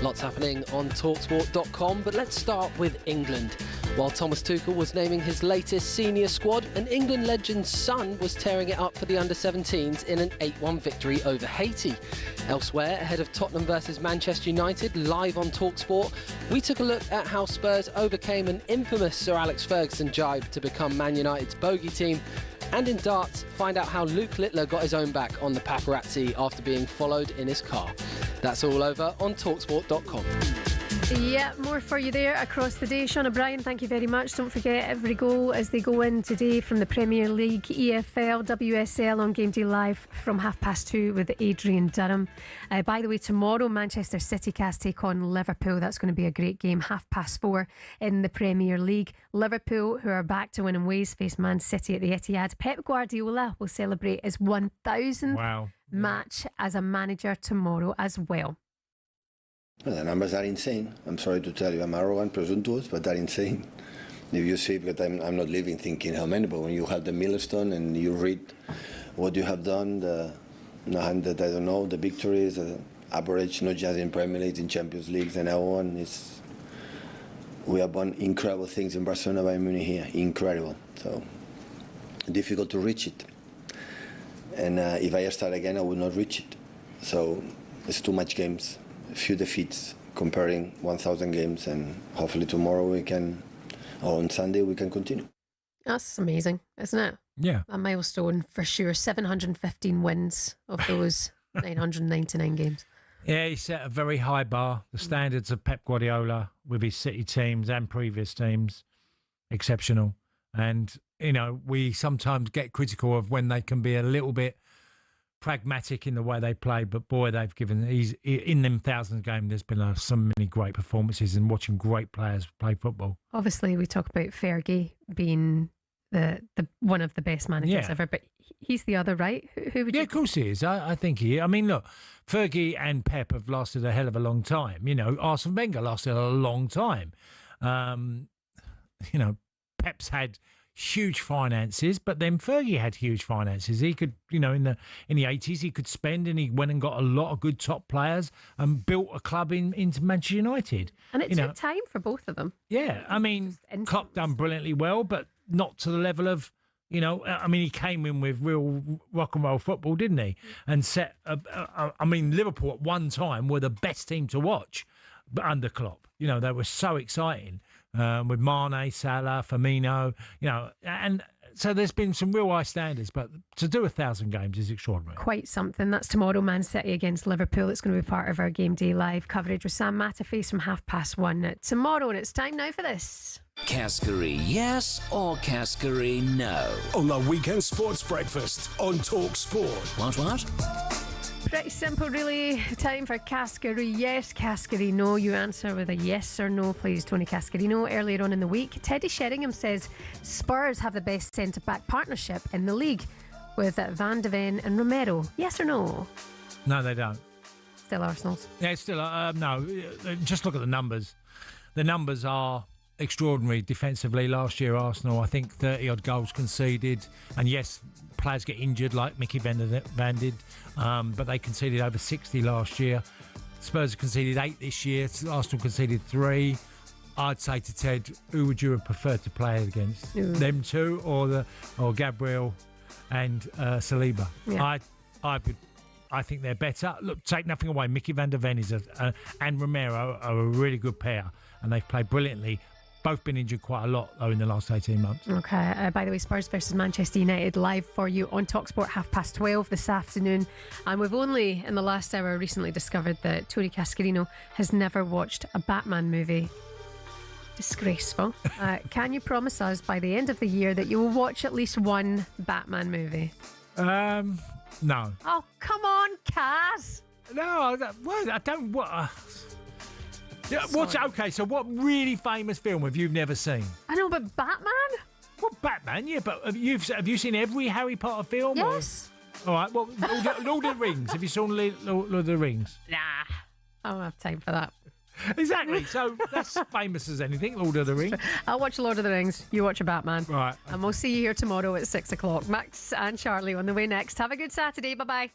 [SPEAKER 7] Lots happening on talksport.com, but let's start with England. While Thomas Tuchel was naming his latest senior squad, an England legend's son was tearing it up for the under-17s in an 8-1 victory over Haiti. Elsewhere, ahead of Tottenham versus Manchester United, live on talkSPORT, we took a look at how Spurs overcame an infamous Sir Alex Ferguson jibe to become Man United's bogey team. And in darts, find out how Luke Littler got his own back on the paparazzi after being followed in his car. That's all over on talksport.com.
[SPEAKER 2] Yeah, more for you there across the day. Sean O'Brien, thank you very much. Don't forget every goal as they go in today from the Premier League, EFL, WSL on GameDay Live from 2:30 with Adrian Durham. By the way, tomorrow Manchester City cast take on Liverpool. That's going to be a great game, 4:30 in the Premier League. Liverpool, who are back to winning ways, face Man City at the Etihad. Pep Guardiola will celebrate his 1,000th match as a manager tomorrow as well.
[SPEAKER 12] Well, the numbers are insane. I'm sorry to tell you, I'm arrogant, presumptuous, but they're insane. If you see, because I'm not living thinking how many, but when you have the milestone and you read what you have done, the victories, the average, not just in Premier League, in Champions Leagues and so on, we have done incredible things in Barcelona, Bayern Munich here, incredible. So difficult to reach it. And if I start again, I will not reach it. So it's too much games. Few defeats comparing 1,000 games, and hopefully tomorrow or on Sunday we can continue.
[SPEAKER 2] That's amazing, isn't it?
[SPEAKER 3] Yeah.
[SPEAKER 2] A milestone for sure. 715 wins of those 999 games.
[SPEAKER 3] Yeah, he set a very high bar. The standards of Pep Guardiola with his City teams and previous teams, exceptional. And, we sometimes get critical of when they can be a little bit pragmatic in the way they play, but boy, he's in them 1,000 games. There's been so many great performances and watching great players play football.
[SPEAKER 2] Obviously, we talk about Fergie being the one of the best managers ever, but he's the other, right? Who would you?
[SPEAKER 3] Of course he is. I think he. I mean, look, Fergie and Pep have lasted a hell of a long time. Arsene Wenger lasted a long time. Pep's had huge finances, but then Fergie had huge finances. He could, in the 80s, he could spend, and he went and got a lot of good top players and built a club into Manchester United.
[SPEAKER 2] And it took time for both of them.
[SPEAKER 3] Yeah, I mean, Klopp done brilliantly well, but not to the level of, he came in with real rock and roll football, didn't he? And set, Liverpool at one time were the best team to watch, but under Klopp. They were so exciting. With Mane, Salah, Firmino, and So there's been some real high standards, but to do 1,000 games is extraordinary.
[SPEAKER 2] Quite something. That's tomorrow, Man City against Liverpool. It's going to be part of our Game Day Live coverage with Sam Matterface from 1:30 tomorrow. And it's time now for this.
[SPEAKER 14] Cascarino yes or Cascarino no?
[SPEAKER 11] On the Weekend Sports Breakfast on talkSPORT.
[SPEAKER 14] What?
[SPEAKER 2] Pretty simple, really. Time for Cascarino yes, Cascarino no. You answer with a yes or no, please, Tony Cascarino. Earlier on in the week, Teddy Sheringham says Spurs have the best centre-back partnership in the league with Van de Ven and Romero. Yes or no?
[SPEAKER 3] No, they don't.
[SPEAKER 2] Still Arsenal's.
[SPEAKER 3] Yeah, it's still no. Just look at the numbers. The numbers are extraordinary defensively. Last year, Arsenal, I think 30-odd goals conceded. And yes, players get injured like Mickey Van did, but they conceded over 60 last year. Spurs conceded 8 this year. Arsenal conceded 3. I'd say to Ted, who would you have preferred to play against? Them two or Gabriel and Saliba?
[SPEAKER 2] Yeah.
[SPEAKER 3] I think they're better. Look, take nothing away. Mickey Van der Ven and Romero are a really good pair, and they've played brilliantly. Both been injured quite a lot, though, in the last 18 months.
[SPEAKER 2] Okay. By the way, Spurs versus Manchester United live for you on talkSPORT 12:30 this afternoon. And we've only, in the last hour, recently discovered that Tony Cascarino has never watched a Batman movie. Disgraceful. Can you promise us by the end of the year that you will watch at least one Batman movie?
[SPEAKER 3] No.
[SPEAKER 2] Oh, come on, Cas.
[SPEAKER 3] No, I don't. Okay, so what really famous film have you never seen?
[SPEAKER 2] I know, but Batman?
[SPEAKER 3] What, Batman? Yeah, but have you seen every Harry Potter film?
[SPEAKER 2] Yes.
[SPEAKER 3] All right, well, Lord of the Rings. Have you seen Lord of the Rings?
[SPEAKER 2] Nah, I don't have time for that.
[SPEAKER 3] Exactly, so that's famous as anything, Lord of the Rings.
[SPEAKER 2] I'll watch Lord of the Rings, you watch a Batman.
[SPEAKER 3] Right.
[SPEAKER 2] And we'll see you here tomorrow at 6 o'clock. Max and Charlie on the way next. Have a good Saturday, bye-bye.